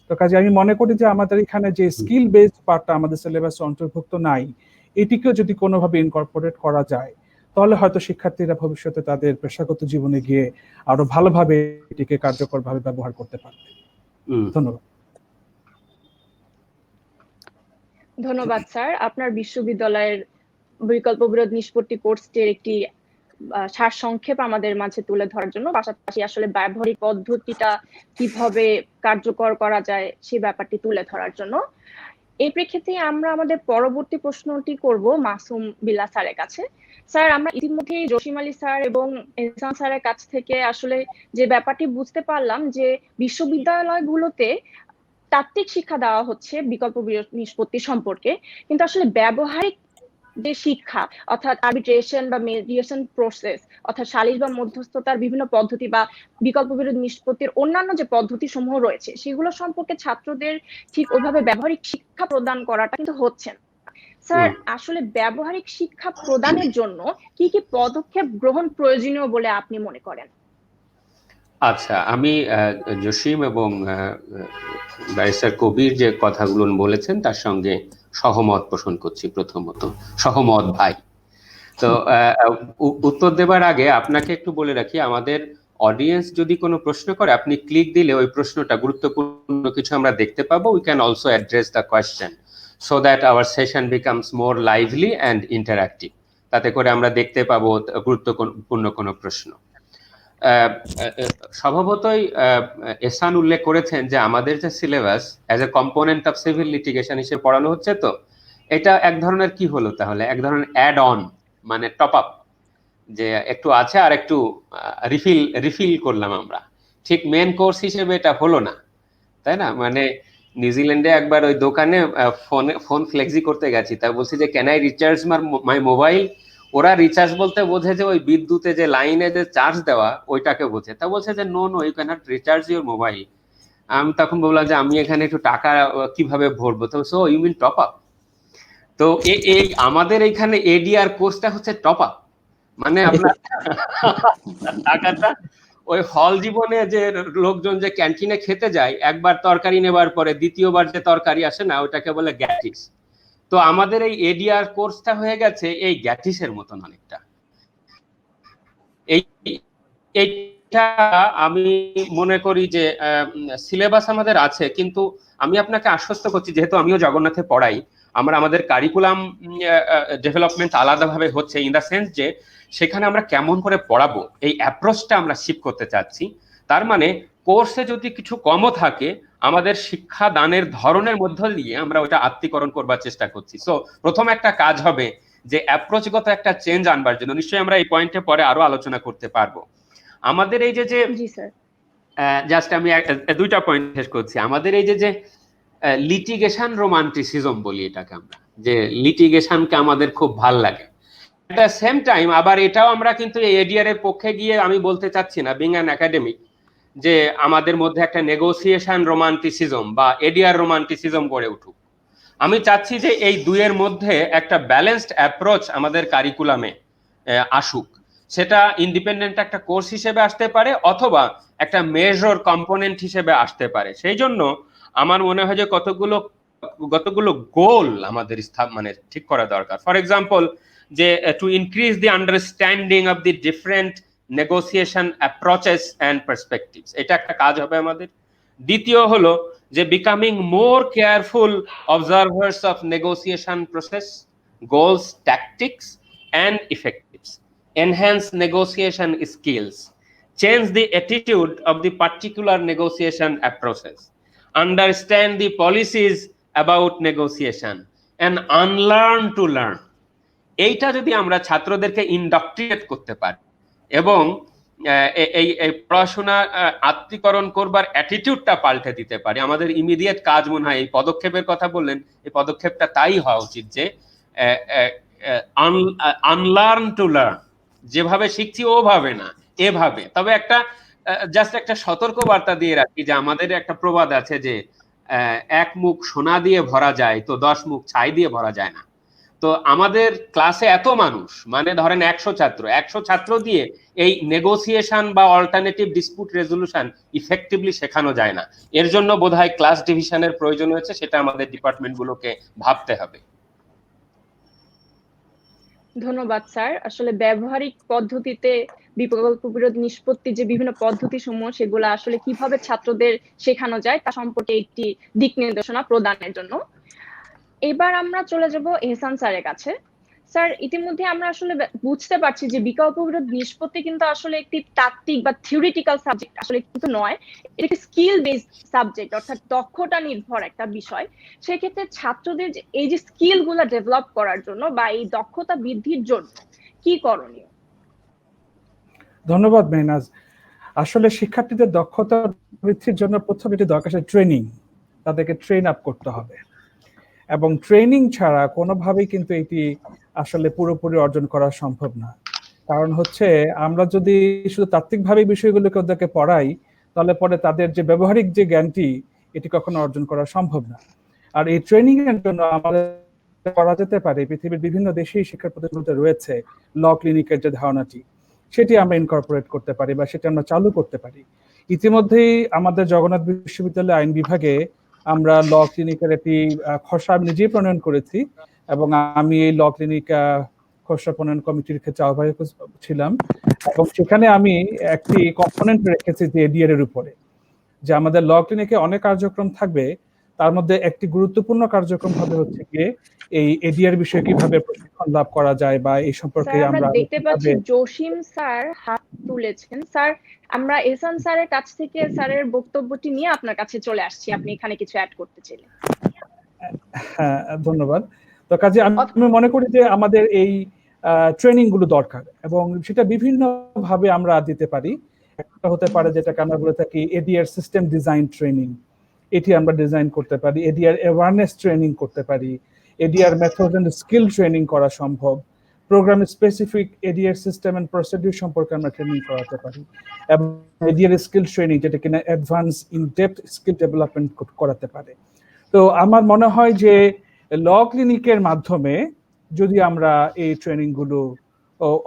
তো কাজে আমি মনে করি যে আমাদের এখানে যে স্কিল বেসড পার্টটা আমাদের সিলেবাসে অন্তর্ভুক্ত নাই, এটিকেও যদি কোনোভাবে ইনকর্পোরেট করা যায়, তাহলে হয়তো শিক্ষার্থীরা ভবিষ্যতে তাদের পেশাগত জীবনে গিয়ে আরো ভালোভাবে এটিকে কার্যকরভাবে ব্যবহার করতে পারবে। ধন্যবাদ। ধন্যবাদ স্যার। আপনার বিশ্ববিদ্যালয়ের বিকল্প বিরোধ নিষ্পত্তি কোর্সটির একটি সারসংক্ষেপ আমাদের মাঝে তুলে ধরার জন্য, পাশাপাশি আসলে ব্যবহারিক পদ্ধতিটা কিভাবে কার্যকর করা যায় সেই ব্যাপারটি তুলে ধরার জন্য। এই প্রেক্ষিতে আমরা আমাদের পরবর্তী প্রশ্নটি করব মাসুম বিল্লাহ স্যারের কাছে। স্যার, আমরা ইতিমধ্যেই জসিম আলী স্যার এবং এহসান স্যারের কাছ থেকে আসলে যে ব্যাপারটি বুঝতে পারলাম যে বিশ্ববিদ্যালয়গুলোতে তাত্ত্বিক শিক্ষা দেওয়া হচ্ছে বিকল্প বিরোধ নিষ্পত্তি সম্পর্কে, কিন্তু আসলে ব্যবহারিক যে শিক্ষা, অর্থাৎ আরবিট্রেশন বা মেডিয়েশন প্রসেস, অর্থাৎ সালিশ বা মধ্যস্থতার বিভিন্ন পদ্ধতি বা বিকল্প বিরোধ নিষ্পত্তির অন্যান্য যে পদ্ধতি সমূহ রয়েছে, সেগুলো সম্পর্কে ছাত্রদের ঠিক ওইভাবে ব্যবহারিক শিক্ষা প্রদান করাটা কিন্তু হচ্ছে না। স্যার, আসলে ব্যবহারিক শিক্ষা প্রদানের জন্য কি কি পদক্ষেপ গ্রহণ প্রয়োজনীয় বলে আপনি মনে করেন? আচ্ছা, আমি জসিম এবং ব্যারিস্টার কবির যে কথাগুলো বলেছেন তার সঙ্গে সহমত পোষণ করছি। প্রথমত সহমত ভাই। তো উত্তর দেবার আগে আপনাকে একটু বলে রাখি, আমাদের অডিয়েন্স যদি কোনো প্রশ্ন করে, আপনি ক্লিক দিলে ওই প্রশ্নটা, গুরুত্বপূর্ণ কিছু আমরা দেখতে পাবো, we can also address the question. so that our session becomes more lively and interactive. তাতে করে আমরা দেখতে পাবো গুরুত্বপূর্ণ কোনো প্রশ্ন। স্বভাবতই এহসান উল্লেখ করেছেন যে আমাদের যে syllabus as a component of civil litigation হিসেবে পড়ানো হচ্ছে, তো এটা এক ধরনের কি হলো তাহলে, এক ধরনের অ্যাড অন, মানে টপ আপ, যে একটু আছে আর একটু রিফিল করলাম আমরা। ঠিক মেন কোর্স হিসেবে এটা হলো না, তাই না? মানে নিউজিল্যান্ডে একবার ওই দোকানে ফোন ফ্লেক্সি করতে গেছি, তা বলছি যে can I recharge my mobile. ওরা রিচার্জ বলতে বোঝে যে ওই বিদ্যুতে যে লাইনে যে চার্জ দেওয়া ওইটাকে বোঝে, তা বলছে যে no no you can not recharge your mobile. আমি তখন বললাম যে আমি এখানে একটু টাকা কিভাবে ভরবো, তো so you mean top up. তো এই আমাদের এখানে এডিআর কোর্সটা হচ্ছে টপ আপ, মানে আপনার টাকাটা ওই হল জীবনে যে লোকজন যে ক্যান্টিনে খেতে যায়, একবার তরকারি নেবার পরে দ্বিতীয়বার যে তরকারি আসে না, ওটাকে বলে গ্যাটিস। তো আমাদের এই এডিআর কোর্সটা হয়ে গেছে এই গ্যাটিসের মতন অনেকটা। এইটা আমি মনে করি যে সিলেবাস আমাদের আছে, কিন্তু আমি আপনাকে আশ্বস্ত করছি, যেহেতু আমিও জগন্নাথে পড়াই, আমাদের কারিকুলাম ডেভেলপমেন্ট আলাদাভাবে হচ্ছে, ইন দ্য সেন্স যে সেখানে আমরা কেমন করে পড়াবো এই অ্যাপ্রোচটা আমরা শিফট করতে চাচ্ছি। তার মানে কোর্সে যদি কিছু কমও থাকে, আমাদের শিক্ষা দানের ধরনের মধ্য দিয়ে আমরা ওটা আত্মীকরণ করবার চেষ্টা করছি। সো প্রথম একটা কাজ হবে যে অ্যাপ্রোচগত একটা চেঞ্জ আনবার জন্য, নিশ্চয়ই আমরা এই পয়েন্টে পরে আরো আলোচনা করতে পারবো। আমাদের এই যে জাস্ট আমি দুইটা পয়েন্ট শেষ করছি। আমাদের এই যে লিটিগেশন রোমান্টিসিজম বলি এটাকে আমরা, যে লিটিগেশনকে আমাদের খুব ভাল লাগে। এট দ্য সেম টাইম আবার এটাও আমরা কিন্তু এই এডিআর এর পক্ষে গিয়ে আমি বলতে চাচ্ছি না, বিং অ্যান একাডেমিক, যে আমাদের মধ্যে একটা নেগোসিয়েশন রোমান্টিসিজম বা এডিআর রোমান্টিসিজম গড়ে উঠুক। আমি চাচ্ছি যে এই দুইয়ের মধ্যে একটা ব্যালেন্সড অ্যাপ্রোচ আমাদের কারিকুলামে আসুক। সেটা ইন্ডিপেন্ডেন্ট একটা কোর্স হিসেবে আসতে পারে, অথবা একটা মেজর কম্পোনেন্ট হিসেবে আসতে পারে। সেই জন্য আমার মনে হয় যে কতগুলো গোল আমাদের মানে ঠিক করা দরকার। ফর এক্সাম্পল, যে to increase the understanding of the different negotiation approaches and perspectives, এটা একটা কাজ হবে আমাদের। দ্বিতীয় হলো যে becoming more careful observers of negotiation process, goals, tactics and effectives, enhance negotiation skills, change the attitude of the particular negotiation approaches, understand the policies about negotiation, and unlearn to learn. এইটা যদি আমরা ছাত্রদেরকে ইন্ডক্ট্রিনেট করতে পারি এবং এই পড়াশোনা আত্মীকরণ করবার অ্যাটিটিউডটা পাল্টে দিতে পারি, আমাদের ইমিডিয়েট কাজ মনে হয়, এই পদক্ষেপের কথা বললেন, এই পদক্ষেপটা তাই হওয়া উচিত যে আনলার্ন টু লার্ন, যেভাবে শিখছি ওভাবে না, এভাবে। তবে একটা জাস্ট একটা সতর্ক বার্তা দিয়ে রাখি যে আমাদের একটা প্রবাদ আছে যে এক মুখ সোনা দিয়ে ভরা যায়, তো 10 মুখ ছাই দিয়ে ভরা যায় না। তো আমাদের ক্লাসে এত মানুষ, মানে ধরেন 100 ছাত্র দিয়ে এই নেগোসিয়েশন বা অল্টারনেটিভ ডিসপিউট রেজলিউশন ইফেক্টিভলি শেখানো যায় না। এর জন্য বোধহয় ক্লাস ডিভিশনের প্রয়োজন হয়েছে, সেটা আমাদের ডিপার্টমেন্টগুলোকে ভাবতে হবে। ধন্যবাদ স্যার। আসলে ব্যবহারিক পদ্ধতিতে বিকল্প বিরোধ নিষ্পত্তি যে বিভিন্ন পদ্ধতি সমূহ, সেগুলো আসলে কিভাবে ছাত্রদের শেখানো যায় তা সম্পর্কে একটি দিক নির্দেশনা প্রদানের জন্য। এবার আমরা চলে যাব এহসান স্যারের কাছে। স্যার, ইতিমধ্যে আমরা আসলে বুঝতে পারছি যে বিকল্প বিরোধ নিষ্পত্তি কিন্তু আসলে একটি তাত্ত্বিক বা থিওরিটিক্যাল সাবজেক্ট আসলে কিন্তু নয়, এটা একটি স্কিল বেসড সাবজেক্ট, অর্থাৎ দক্ষতা নির্ভর একটা বিষয়। সেক্ষেত্রে ছাত্রদের এই যে স্কিল গুলা ডেভেলপ করার জন্য বা এই দক্ষতা বৃদ্ধির জন্য কি করণীয়? ধন্যবাদ মেহনাজ। আসলে শিক্ষার্থীদের দক্ষতা বৃদ্ধির জন্য প্রথমে এটি দরকার ট্রেনিং, তাদেরকে ট্রেন আপ করতে হবে, এবং ট্রেনিং ছাড়া কোনোভাবেই কিন্তু এটি আসলে পুরোপুরি অর্জন করা সম্ভব না। কারণ হচ্ছে আমরা যদি শুধু তাত্ত্বিকভাবে বিষয়গুলোকে ওদেরকে পড়াই, তাহলে পরে তাদের যে ব্যবহারিক যে জ্ঞানটি, এটি কখনো অর্জন করা সম্ভব না। আর এই ট্রেনিং এর জন্য আমাদের করা যেতে পারে, পৃথিবীর বিভিন্ন দেশেই শিক্ষা প্রতিষ্ঠানগুলোতে রয়েছে ল ক্লিনিকের যে ধারণাটি, সেটি আমরা ইনকর্পোরেট করতে পারি বা সেটি আমরা চালু করতে পারি। ইতিমধ্যেই আমাদের জগন্নাথ বিশ্ববিদ্যালয় আইন বিভাগে আমরা ল ক্লিনিকের একটি খসড়া আমি নিজেই প্রণয়ন করেছি, এবং আমি এই ল ক্লিনিক খসড়া প্রণয়ন কমিটির ক্ষেত্রে আহ্বায়ক ছিলাম, এবং সেখানে আমি একটি কম্পোনেন্ট রেখেছি যে এডিআর এর উপরে, যে আমাদের ল ক্লিনিকে অনেক কার্যক্রম থাকবে, তার মধ্যে একটি গুরুত্বপূর্ণ কার্যক্রম হবে হচ্ছে গিয়ে এই এডিআর বিষয়ে কিভাবে প্রশিক্ষণ লাভ করা যায় বা এই সম্পর্কে স্যার আমরা আমরা দেখতে পাচ্ছি কিভাবে। জসিম স্যার হাত তুলেছেন। স্যার আমরা এহসান স্যারের কাছ থেকে স্যারের বক্তব্যটি নিয়ে আপনার কাছে চলে আসছি, আপনি এখানে কিছু অ্যাড করতে চাইলেন। হ্যাঁ, ধন্যবাদ। তো কাজে আমি মনে করি যে আমাদের এই ট্রেনিং গুলো দরকার এবং সেটা বিভিন্ন ভাবে আমরা দিতে পারি। একটা হতে পারে যেটাকে আমরা বলে থাকি এডিআর সিস্টেম ডিজাইন ট্রেনিং, এটি আমরা ডিজাইন করতে পারি। এডিআর অ্যাওয়ারনেস ট্রেনিং করতে পারি। ADR method and skill training করা সম্ভব। Programme specific ADR system and procedure সম্পর্কে আমরা ট্রেনিং করাতে পারি এবং এডিআর স্কিল ট্রেনিং যেটা কিনা advance in depth skill development করাতে পারে। তো আমার মনে হয় যে ল ক্লিনিকের মাধ্যমে যদি আমরা এই ট্রেনিং গুলো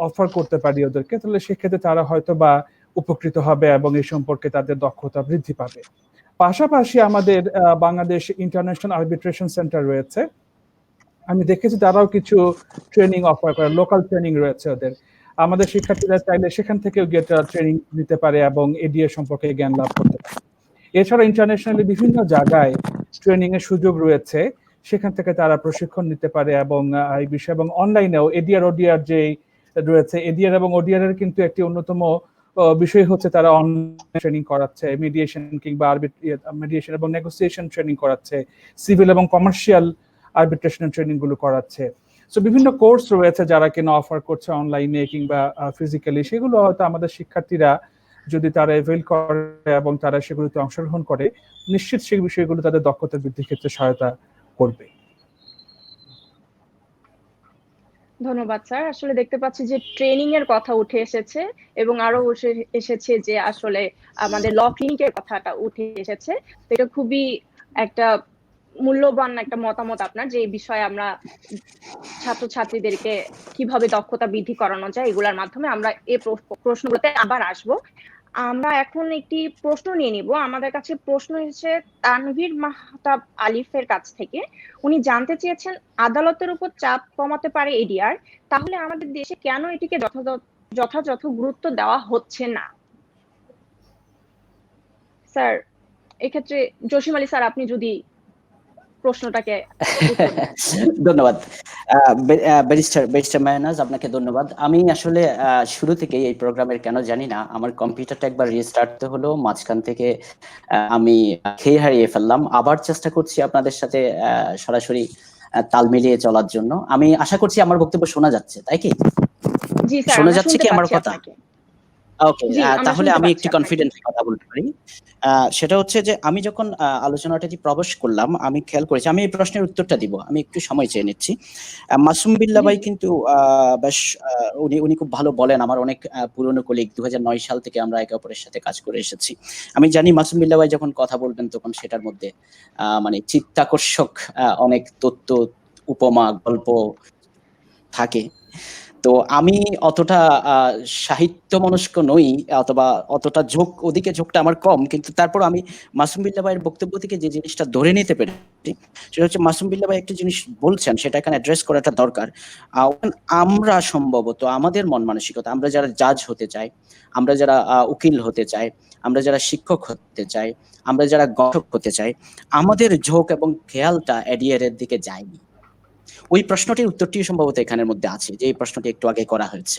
অফার করতে পারি ওদেরকে, তাহলে সেক্ষেত্রে তারা হয়তো বা উপকৃত হবে এবং এই সম্পর্কে তাদের দক্ষতা বৃদ্ধি পাবে। পাশাপাশি আমাদের বাংলাদেশ ইন্টারন্যাশনাল আরবিট্রেশন সেন্টার রয়েছে, আমি দেখেছি তারাও কিছু ট্রেনিং অফার করে, লোকাল ট্রেনিং রয়েছে ওদের। আমাদের শিক্ষার্থীরা চাইলে সেখান থেকেও গিয়ে ট্রেনিং নিতে পারে এবং এডিএ সম্পর্কে জ্ঞান লাভ করতে পারে। এছাড়া ইন্টারন্যাশনালি বিভিন্ন জায়গায় ট্রেনিং এর সুযোগ রয়েছে, সেখান থেকে তারা প্রশিক্ষণ নিতে পারে এবং এই বিষয়ে এবং অনলাইনেও এডিআর ওডিআর যে রয়েছে, এডিআর এবং ওডিআর এর কিন্তু একটি অন্যতম বিষয় হচ্ছে তারা অনলাইন ট্রেনিং করাচ্ছে, মিডিয়েশন কিংবা মিডিয়েশন এবং নেগোসিয়েশন ট্রেনিং করাচ্ছে, সিভিল এবং কমার্শিয়াল আরবিট্রেশন ট্রেনিং গুলো করাচ্ছে। সো বিভিন্ন কোর্স রয়েছে যারা কিনা অফার করছে অনলাইনে কিংবা ফিজিক্যালি, সেগুলো হয়তো আমাদের শিক্ষার্থীরা যদি তারা এভেল করে এবং তারা সেগুলোতে অংশগ্রহণ করে, নিশ্চিত সেই বিষয়গুলো তাদের দক্ষতা বৃদ্ধির ক্ষেত্রে সহায়তা করবে। ধন্যবাদ স্যার। আসলে দেখতে পাচ্ছি যে ট্রেনিং এর কথা উঠে এসেছে এবং আরো এসেছে যে আসলে আমাদের ল ক্লিনিকের কথাটা উঠে এসেছে। এটা খুবই একটা মূল্যবান একটা মতামত আপনার, যে এই বিষয়ে আমরা ছাত্রছাত্রীদেরকে কিভাবে দক্ষতা বৃদ্ধি করানো যায় এগুলোর মাধ্যমে আমরা এই প্রশ্নগুলোতে আবার আসবো। আমরা এখন একটি প্রশ্ন নিয়ে নিব। আমাদের কাছে প্রশ্ন এসেছে তানভীর মাহতাব আলিফের কাছ থেকে। উনি জানতে চেয়েছেন, আদালতের উপর চাপ কমাতে পারে এডিআর, তাহলে আমাদের দেশে কেন এটিকে যথাযথ গুরুত্ব দেওয়া হচ্ছে না? স্যার এক্ষেত্রে জসিম আলী স্যার আপনি যদি প্রশ্নটাকে ধন্যবাদ ব্যারিস্টার মায়ানাজ, আপনাকে ধন্যবাদ। আমি আসলে শুরু থেকে এই প্রোগ্রামের কেন জানি না, আমার কম্পিউটারটা একবার রিস্টার্ট হলো, মাঝখান থেকে আমি খেয়ে হারিয়ে ফেললাম। আবার চেষ্টা করছি আপনাদের সাথে সরাসরি তাল মিলিয়ে চলার জন্য। আমি আশা করছি আমার বক্তব্য শোনা যাচ্ছে, তাই কি? জি স্যার, শোনা যাচ্ছে কি আমার কথা? ওকে, তাহলে আমি একটু কনফিডেন্টলি কথা বলতে পারি। সেটা হচ্ছে যে আমি যখন আলোচনাটাতে প্রবেশ করলাম, আমি খেয়াল করেছি, আমি এই প্রশ্নের উত্তরটা দিব, আমি একটু সময় চেয়ে নিচ্ছি। মাসুম বিল্লাহ ভাই কিন্তু বেশ উনি খুব ভালো বলেন, আমার অনেক পুরনো কলিগ, 2009 সাল থেকে আমরা একে অপরের সাথে কাজ করে এসেছি। আমি জানি মাসুম বিল্লাহ ভাই যখন কথা বলবেন তখন সেটার মধ্যে মানে চিত্তাকর্ষক অনেক তথ্য, উপমা, গল্প থাকে। তো আমি অতটা সাহিত্য মনস্ক নই, অথবা অতটা ওদিকে ঝোঁকটা আমার কম, কিন্তু তারপর আমি মাসুম বিল্লাহ ভাইয়ের বক্তব্য থেকে যে জিনিসটা ধরে নিতে পেরেছি সেটা হচ্ছে মাসুম বিল্লাহ ভাই একটা জিনিস বলছেন, সেটা এখানে অ্যাড্রেস করাটা দরকার। আমরা সম্ভবত আমাদের মন মানসিকতা, আমরা যারা জাজ হতে চাই, আমরা যারা উকিল হতে চাই, আমরা যারা শিক্ষক হতে চাই, আমরা যারা গবেষক হতে চাই, আমাদের ঝোঁক এবং খেয়ালটা এডিআর এর দিকে যায়নি। ওই প্রশ্নটির উত্তরটি সম্ভবত এখানের মধ্যে আছে, যে এই প্রশ্নটি একটু আগে করা হয়েছে।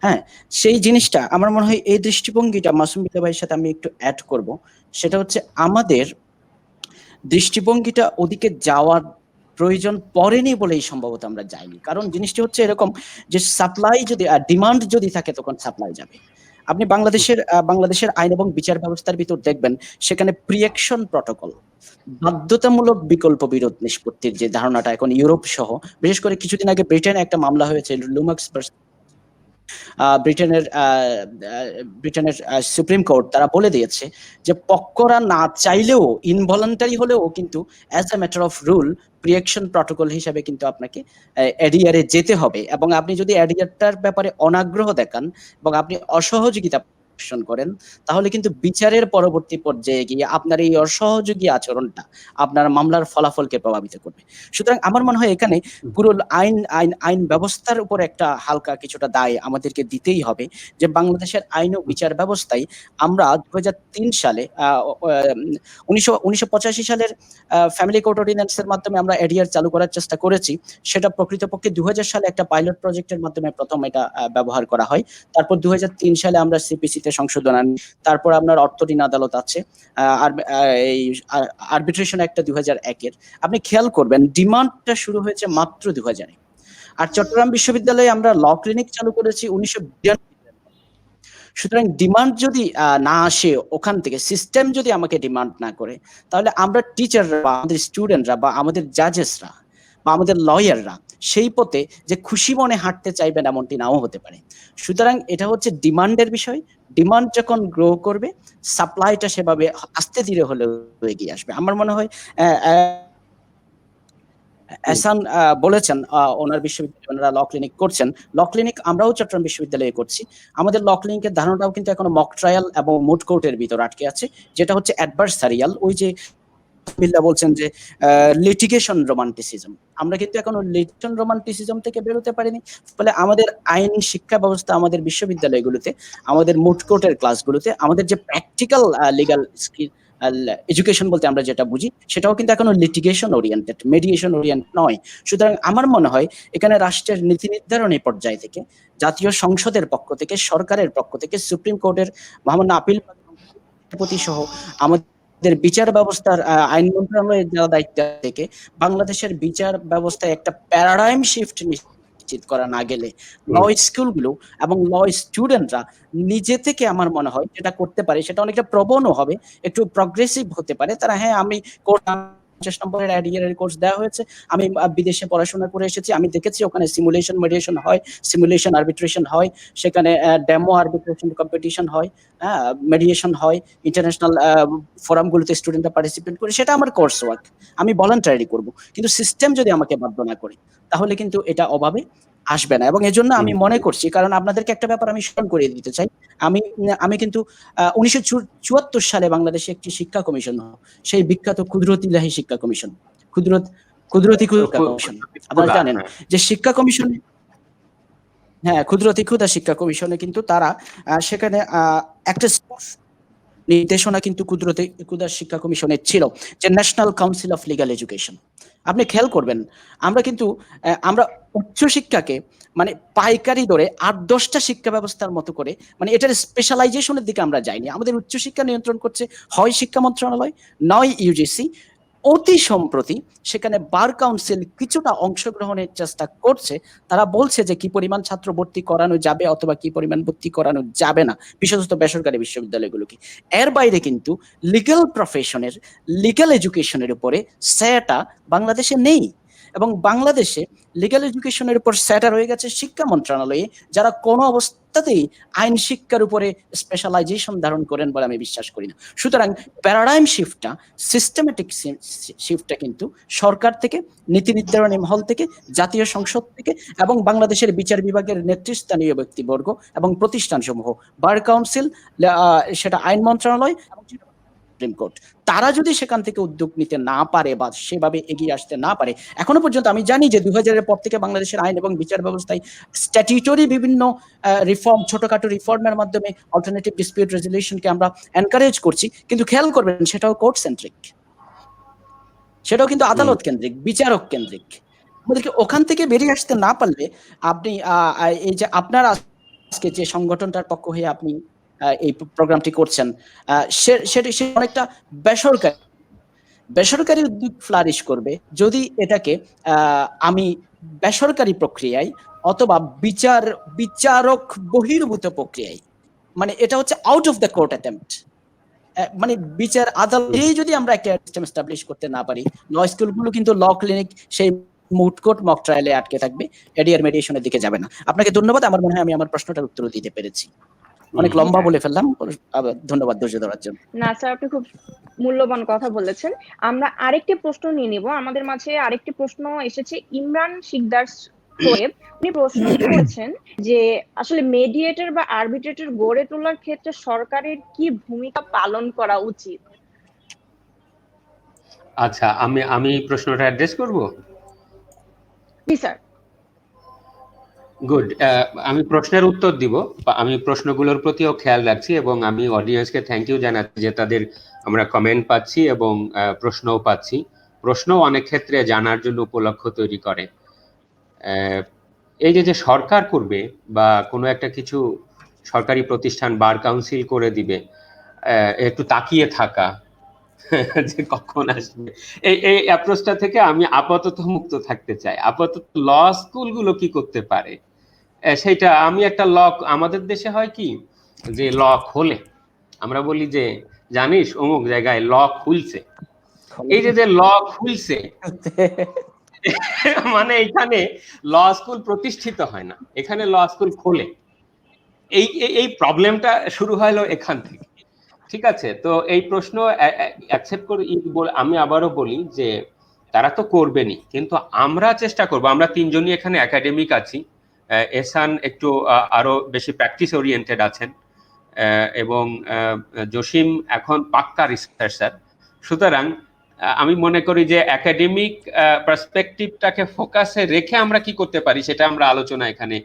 হ্যাঁ, সেই জিনিসটা আমার মনে হয়, এই দৃষ্টিভঙ্গিটা মাসুম বিল্লাহ ভাইয়ের সাথে আমি একটু অ্যাড করব। সেটা হচ্ছে আমাদের দৃষ্টিভঙ্গিটা ওদিকে যাওয়ার প্রয়োজন পড়েনি বলেই সম্ভবত আমরা যাইনি। কারণ জিনিসটি হচ্ছে এরকম যে সাপ্লাই যদি ডিমান্ড যদি থাকে তখন সাপ্লাই যাবে। আপনি বাংলাদেশের আইন এবং বিচার ব্যবস্থার ভিতর দেখবেন, সেখানে প্রিএকশন প্রটোকল, বাধ্যতামূলক বিকল্প বিরোধ নিষ্পত্তির যে ধারণাটা এখন ইউরোপ সহ, বিশেষ করে কিছুদিন আগে ব্রিটেনে একটা মামলা হয়েছে, লুমাক্স ব্রিটেনের সুপ্রিম কোর্ট তারা বলে দিয়েছে যে পক্ষরা না চাইলেও, ইনভলান্টারি হলেও কিন্তু as a matter of rule preaction protocol হিসাবে কিন্তু আপনাকে এডিআর এ যেতে হবে। এবং আপনি যদি এডিআরটার ব্যাপারে অনাগ্রহ দেখান এবং আপনি অসহযোগিতা আকর্ষণ করেন, তাহলে কিন্তু বিচারের পরবর্তী পর্যায়ে গিয়ে আপনার এই অসহযোগী আচরণটা আপনার মামলার ফলাফলকে প্রভাবিত করবে। সুতরাং আমার মনে হয় এখানে পুরো আইন ব্যবস্থার উপর একটা হালকা কিছুটা দায় আমাদেরকে দিতেই হবে, যে বাংলাদেশের আইন ও বিচার ব্যবস্থায় আমরা 2003 সালে 1985 সালের ফ্যামিলি কোর্ট অর্ডিন্যান্সের মাধ্যমে আমরা এডিআর চালু করার চেষ্টা করেছি। সেটা প্রকৃতপক্ষে 2000 সালে একটা পাইলট প্রজেক্টের মাধ্যমে প্রথম এটা ব্যবহার করা হয়। তারপর 2003 সালে আমরা সিপিসিতে সংশোধন আনি। তারপর আপনার অর্থ ঋণ আদালত আছে, আর এই আরবিট্রেশন একটা 2001-এর। আপনি খেয়াল করবেন ডিমান্ডটা শুরু হয়েছে মাত্র 2000-এ। আর চট্টগ্রাম বিশ্ববিদ্যালয়ে আমরা ল ক্লিনিক চালু করেছি 1992। সুতরাং ডিমান্ড যদি না আসে ওখান থেকে, সিস্টেম যদি আমাকে ডিমান্ড না করে, তাহলে আমরা টিচাররা বা আমাদের স্টুডেন্টরা বা আমাদের জাজেসরা বা আমাদের লয়াররা সেই পথে যে খুশি মনে হাঁটতে চাইবেন এমনটি নাও হতে পারে। সুতরাং এটা হচ্ছে ডিমান্ডের বিষয়। ডিমান্ড যখন গ্রো করবে, সাপ্লাইটা সেভাবে আস্তে ধীরে হলেও এগিয়ে আসবে। আমার মনে হয় এহসান বলেছেন ওনার বিশ্ববিদ্যালয়ে ওনারা ল ক্লিনিক করছেন। ল ক্লিনিক আমরাও চট্টগ্রাম বিশ্ববিদ্যালয়ে করছি। আমাদের ল ক্লিনিকের ধারণাটাও কিন্তু এখনো মক ট্রায়াল এবং মুড কোর্টের ভিতর আটকে আছে, যেটা হচ্ছে অ্যাডভার্সারিয়াল। ওই যে বিল্লা বলছেন যে লিটিগেশন রোমান্টিসিজম, আমরা কিন্তু এখনো লিটিগেশন রোমান্টিসিজম থেকে বেরোতে পারিনি। ফলে আমাদের আইন শিক্ষা ব্যবস্থা, আমাদের বিশ্ববিদ্যালয়গুলোতে, আমাদের মুড কোর্টের ক্লাসগুলোতে, আমাদের যে প্র্যাকটিক্যাল লিগ্যাল স্কিল এডুকেশন বলতে আমরা যেটা বুঝি, সেটাও কিন্তু এখনো লিটিগেশন ওরিয়েন্টেড, মেডিয়েশন ওরিয়েন্টেড নয়। সুতরাং আমার মনে হয় এখানে রাষ্ট্রের নীতি নির্ধারণী পর্যায় থেকে, জাতীয় সংসদের পক্ষ থেকে, সরকারের পক্ষ থেকে, সুপ্রিম কোর্টের মহামান্য আপিল বিচারপতি সহ আমাদের বিচার ব্যবস্থার আইন মন্ত্রণালয়ের যারা দায়িত্ব থেকে বাংলাদেশের বিচার ব্যবস্থায় একটা প্যারাডাইম শিফট নিশ্চিত করা না গেলে ল স্কুলগুলো এবং ল স্টুডেন্টরা নিজে থেকে আমার মনে হয় যেটা করতে পারে, সেটা অনেকটা প্রবণও হবে, একটু প্রগ্রেসিভ হতে পারে। তারা হ্যাঁ, আমি 50 নম্বরের এডিআর কোর্স দেওয়া হয়েছে, আমি বিদেশে পড়াশোনা করে এসেছি, আমি দেখেছি ওখানে সিমুলেশন মেডিয়েশন হয়, সিমুলেশন আরবিট্রেশন হয়, সেখানে ডেমো আরবিট্রেশন কম্পিটিশন হয়, মেডিয়েশন হয়, ইন্টারন্যাশনাল ফোরামগুলোতে স্টুডেন্টরা পার্টিসিপেট করে, সেটা আমার কোর্স ওয়ার্ক, আমি ভলান্টারি করব। কিন্তু সিস্টেম যদি আমাকে বাধ্য না করে, তাহলে কিন্তু এটা অভাবে আসবে না। এবং এজন্য আমি মনে করছি, কারণ আপনাদেরকে একটা ব্যাপার আমি স্মরণ করিয়ে দিতে চাই, আমি কিন্তু 1974 সালে বাংলাদেশে একটি শিক্ষা কমিশন, সেই বিখ্যাত কুদরতি ইলাহি শিক্ষা কমিশন, কুদরতি কমিশন, আপনারা জানেন যে শিক্ষা কমিশন, হ্যাঁ, কুদরতি ক্ষুদা শিক্ষা কমিশনে কিন্তু তারা সেখানে একটা নির্দেশনা কিন্তু কুদরতি ক্ষুদা শিক্ষা কমিশনের ছিল, যে national council of legal education. আপনি খেয়াল করবেন আমরা উচ্চশিক্ষাকে মানে পাইকারি দরে 8-10টা শিক্ষা ব্যবস্থার মতো করে, মানে এটার স্পেশালাইজেশনের দিকে আমরা যাইনি। আমাদের উচ্চশিক্ষা নিয়ন্ত্রণ করছে হয় শিক্ষা মন্ত্রণালয়, নয় ইউজিসি। অতি সম্প্রতি সেখানে বার কাউন্সিল কিছুটা অংশগ্রহণের চেষ্টা করছে। তারা বলছে যে কি পরিমাণ ছাত্র ভর্তি করানো যাবে অথবা কি পরিমাণ ভর্তি করানো যাবে না, বিশেষত বেসরকারি বিশ্ববিদ্যালয়গুলোকে। এর বাইরে কিন্তু লিগ্যাল প্রফেশনের, লিগ্যাল এডুকেশনের উপরে সেটা বাংলাদেশে নেই। এবং বাংলাদেশে লিগ্যাল এডুকেশনের উপর সেটা রয়ে গেছে শিক্ষা মন্ত্রণালয়ে, যারা কোনো অবস্থাতেই আইন শিক্ষার উপরে স্পেশালাইজেশন ধারণ করেন বলে আমি বিশ্বাস করি না। সুতরাং প্যারাডাইম শিফটটা, সিস্টেমেটিক শিফটটা কিন্তু সরকার থেকে, নীতি নির্ধারণী মহল থেকে, জাতীয় সংসদ থেকে এবং বাংলাদেশের বিচার বিভাগের নেতৃস্থানীয় ব্যক্তিবর্গ এবং প্রতিষ্ঠানসমূহ, বার কাউন্সিল, সেটা আইন মন্ত্রণালয় এবং সুপ্রিম কোর্ট, তারা যদি সেখান থেকে উদ্যোগ নিতে না পারে বা সেভাবে এগিয়ে আসতে না পারে, এখনো পর্যন্ত আমি জানি যে 2000-এর পর থেকে বাংলাদেশের আইন এবং বিচার ব্যবস্থায় স্ট্যাটিউটরি বিভিন্ন রিফর্ম, ছোটখাটো রিফর্মের মাধ্যমে অল্টারনেটিভ ডিসপিউট রেজলিউশনকে আমরা এনকারেজ করছি, কিন্তু খেয়াল করবেন সেটাও কোর্ট সেন্ট্রিক, সেটাও কিন্তু আদালত কেন্দ্রিক, বিচারক কেন্দ্রিক। আমাদেরকে ওখান থেকে বেরিয়ে আসতে না পারলে আপনি এই যে আপনার আজকে যে সংগঠনটার পক্ষ হয়ে আপনি এই প্রোগ্রামটি করছেন, সেটি অনেকটা বেসরকারি উদ্যোগ ফ্লারিশ করবে যদি এটাকে আমি বেসরকারি প্রক্রিয়ায় অথবা বিচারক বহির্ভূত প্রক্রিয়ায়, মানে এটা হচ্ছে out of the court attempt, মানে বিচার আদালতেই যদি আমরা একটা সিস্টেম এস্টাবলিশ করতে না পারি, ল স্কুলগুলো কিন্তু ল ক্লিনিক সেই মুড কোর্ট মক ট্রায়ালে আটকে থাকবে, এডিআর মেডিয়েশনের দিকে যাবে না। আপনাকে ধন্যবাদ, আমার মনে হয় আমি আমার প্রশ্নটার উত্তর দিতে পেরেছি। অনেক লম্বা বলে ফেললাম, ধন্যবাদ ধৈর্য ধরার জন্য। না স্যার, আপনি খুব মূল্যবান কথা বলেছেন। আমরা আরেকটি প্রশ্ন নিয়ে নিব। আমাদের মাঝে আরেকটি প্রশ্ন এসেছে ইমরান শিকদার উনি প্রশ্ন করেছেন যে আসলে মেডিয়েটর বা আরবিট্রেটর গড়ে তোলার ক্ষেত্রে সরকারের কি ভূমিকা পালন করা উচিত। আচ্ছা, আমি প্রশ্নটা অ্যাড্রেস করব। জি স্যার। গুড। আমি প্রশ্নের উত্তর দিব, আমি প্রশ্নগুলোর প্রতিও খেয়াল রাখছি এবং আমি অডিয়েন্সকে থ্যাংক ইউ জানাচ্ছি যে তাদের আমরা কমেন্ট পাচ্ছি এবং প্রশ্নও পাচ্ছি। প্রশ্ন অনেক ক্ষেত্রে জানার জন্য উপলক্ষ তৈরি করে। এই যে সরকার করবে বা কোনো একটা কিছু সরকারি প্রতিষ্ঠান বার কাউন্সিল করে দিবে, একটু তাকিয়ে থাকা যে কখন আসবে, এই অ্যাপ্রোচটা থেকে আমি আপাতত মুক্ত থাকতে চাই। আপাতত ল স্কুলগুলো কি করতে পারে সেটা আমি একটা ল, আমাদের দেশে হয় কি যে ল খোলে, আমরা বলি যে জানিস অমুক জায়গায় ল খুলছে। এই যে ল খুলছে মানে এখানে ল স্কুল প্রতিষ্ঠিত হয় না, এখানে ল স্কুল খোলে। এই প্রবলেমটা শুরু হলো এখান থেকে। ঠিক আছে, তো এই প্রশ্ন অ্যাকসেপ্ট করে আমি আবারও বলি যে তারা তো করবেনই, কিন্তু আমরা চেষ্টা করব। আমরা তিনজনই এখানে একাডেমিক আছি, এহসান একটু আরো বেশি প্র্যাকটিস ওরিয়েন্টেড আছেন এবং জসিম এখন পাক্কা রিসার্চার। সুতরাং আমি মনে করি যে একাডেমিক পার্সপেক্টিভটাকে ফোকাসে রেখে আমরা কি করতে পারি সেটা আমরা আলোচনা এখানে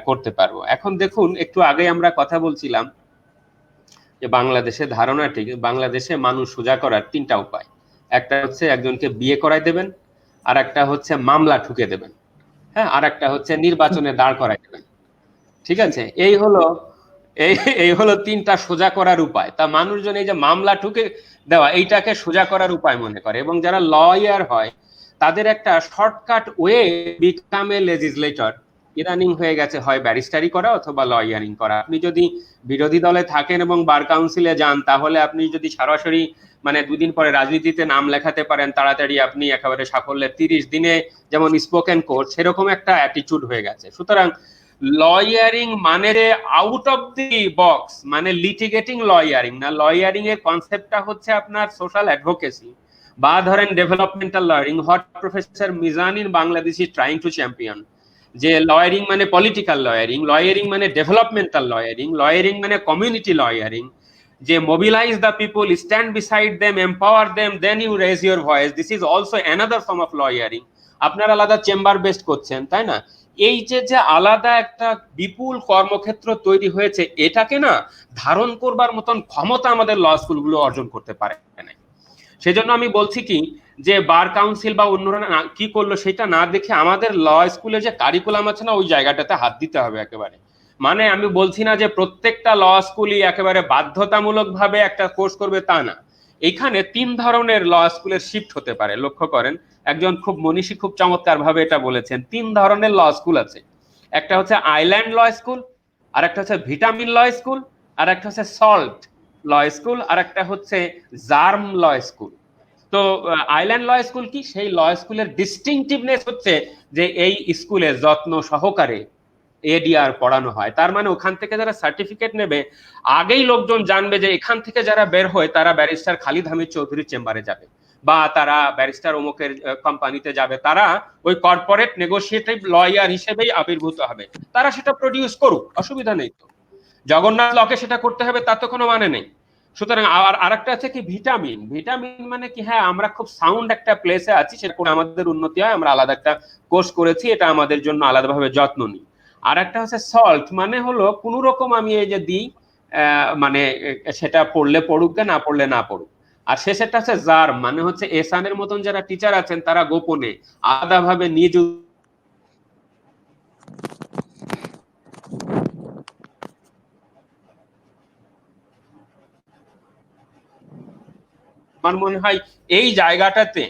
করতে পারবো। এখন দেখুন, একটু আগে আমরা কথা বলছিলাম যে বাংলাদেশের ধারণাটি, বাংলাদেশে মানুষ সোজা করার তিনটা উপায়। একটা হচ্ছে একজনকে বিয়ে করাই দেবেন, আর একটা হচ্ছে মামলা ঠুকে দেবেন, হ্যাঁ, আর একটা হচ্ছে নির্বাচনে দাঁড় করাই দেবেন। ঠিক আছে, এই হলো তিনটা সোজা করার উপায়। তা মানুষজন এই যে মামলা ঠুকে দেওয়া এইটাকে সোজা করার উপায় মনে করে, এবং যারা লয়ার হয় তাদের একটা shortcut way become a legislator ইদানিং হয়ে গেছে, হয় ব্যারিস্টারি করা অথবা লয়ারিং করা। আপনি যদি বিরোধী দলে থাকেন এবং বার কাউন্সিলে যান, তাহলে আপনি যদি সরাসরি মানে দুদিন পরে রাজনীতিতে নাম লেখাতে পারেন তাড়াতাড়ি, আপনি একেবারে সাফল্যের 30 দিনে যেমন স্পোকেন কোর্স, সেরকম একটা অ্যাটিটিউড হয়ে গেছে। সুতরাং লয়ারিং মানে আউট অফ দি বক্স, মানে লিটিগেটিং লয়ারিং না। লয়ারিং এর কনসেপ্টটা হচ্ছে আপনার সোশ্যাল অ্যাডভোকেসি বা ধরেন developmental lawyering, what professor Mizan in Bangladesh is trying to champion. যে লয়ারিং মানে পলিটিক্যাল লয়ারিং, লয়ারিং মানে ডেভেলপমেন্টাল লয়ারিং, লয়ারিং মানে কমিউনিটি লয়ারিং, যে mobilise the people, stand beside them, empower them, then you raise your voice. This is also another form of lawyering. আপনারা আলাদা chamber best করছেন, তাই না? এই যে আলাদা একটা বিপুল কর্মক্ষেত্র তৈরি হয়েছে, এটাকে না ধারণ করবার মতন ক্ষমতা আমাদের ল স্কুলগুলো অর্জন করতে পারে না। সেজন্য আমি বলছি কি যে বার কাউন্সিল বা অন্যরা কি করলো সেটা না দেখে আমাদের ল স্কুলের যে কারিকুলাম আছে না, ওই জায়গাটাতে হাত দিতে হবে একেবারে। মানে আমি বলছি না যে প্রত্যেকটা ল স্কুলই একেবারে বাধ্যতামূলক ভাবে একটা কোর্স করবে, তা না। এখানে 3 ধরনের ল স্কুলের শিফট হতে পারে। লক্ষ্য করেন, একজন খুব মনীষী খুব চমৎকার ভাবে এটা বলেছেন, 3 ধরনের ল স্কুল আছে। একটা হচ্ছে আইল্যান্ড ল স্কুল, আর একটা হচ্ছে ভিটামিন ল স্কুল, আর একটা হচ্ছে সল্ট ল স্কুল, আর একটা হচ্ছে জার্ম ল স্কুল। তো আইল্যান্ড ল স্কুল কি? সেই ল স্কুলের ডিস্টিংটিভনেস হচ্ছে যে এই স্কুলে যত্ন সহকারে এডিআর পড়ানো হয়। তার মানে ওখান থেকে যারা সার্টিফিকেট নেবে, আগেই লোকজন জানবে যে এখান থেকে যারা বের হয় তারা ব্যারিস্টার খালিদ হামিদ চৌধুরীর চেম্বারে যাবে, বা তারা ব্যারিস্টার অমুকের কোম্পানিতে যাবে, তারা ওই কর্পোরেট নেগোসিয়েটিভ লয়ার হিসেবেই আবির্ভূত হবে। তারা সেটা প্রডিউস করুক, অসুবিধা নেই। তো জগন্নাথ লকে সেটা করতে হবে তার তো কোনো মানে নেই। সুতরাং আরেকটা আছে কি ভিটামিন। ভিটামিন মানে কি, হ্যাঁ আমরা খুব সাউন্ড একটা প্লেসে আছি, সেটা করে আমাদের উন্নতি হয়, আমরা আলাদা একটা কোর্স করেছি, এটা আমাদের জন্য আলাদাভাবে যত্ন নিই। আর একটা হচ্ছে সল্ট, মানে হলো কোন রকম আমি এই যে দিই, মানে সেটা পড়লে পড়ুক, না পড়লে না পড়ুক। আর শেষেরটা হচ্ছে জার্ম, মানে হচ্ছে এসানের মতন যারা টিচার আছেন তারা গোপনে আলাদাভাবে নিজ আমার মনে হয় এই জায়গাটাতে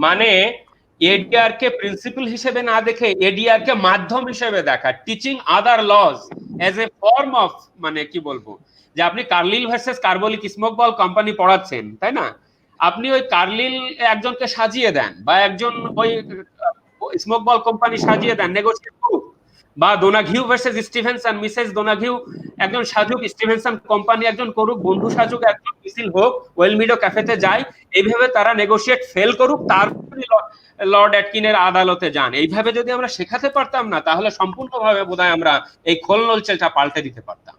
মানে এডিআর কে প্রিন্সিপাল হিসেবে না দেখে এডিআর কে মাধ্যম হিসেবে দেখা, teaching other laws as a form of, মানে কি বলবো, যে আপনি Carlill versus Carbolic smoke ball company পড়াচ্ছেন, তাই না? আপনি ওই কার্লিল একজনকে সাজিয়ে দেন, বা একজন ওই স্মোক বল কোম্পানি সাজিয়ে দেন, নেগোসিয়েট করুক, বা ডোনাঘিউ ভার্সেস স্টিভেনসন, মিসেস ডোনাঘিউ একজন সাজুক, স্টিভেনসন কোম্পানি একজন করুক, বন্ধু সাজুক একজন মিছিল হোক, ওয়েলমিডো ক্যাফেতে যায়, এইভাবে তারা নেগোশিয়েট ফেল করুক, তারপরে লর্ড অ্যাটকিনের আদালতে যান। এইভাবে যদি আমরা শেখাতে পারতাম না, তাহলে সম্পূর্ণভাবে বোধহয় আমরা এই খোল নলচেলটা পাল্টে দিতে পারতাম।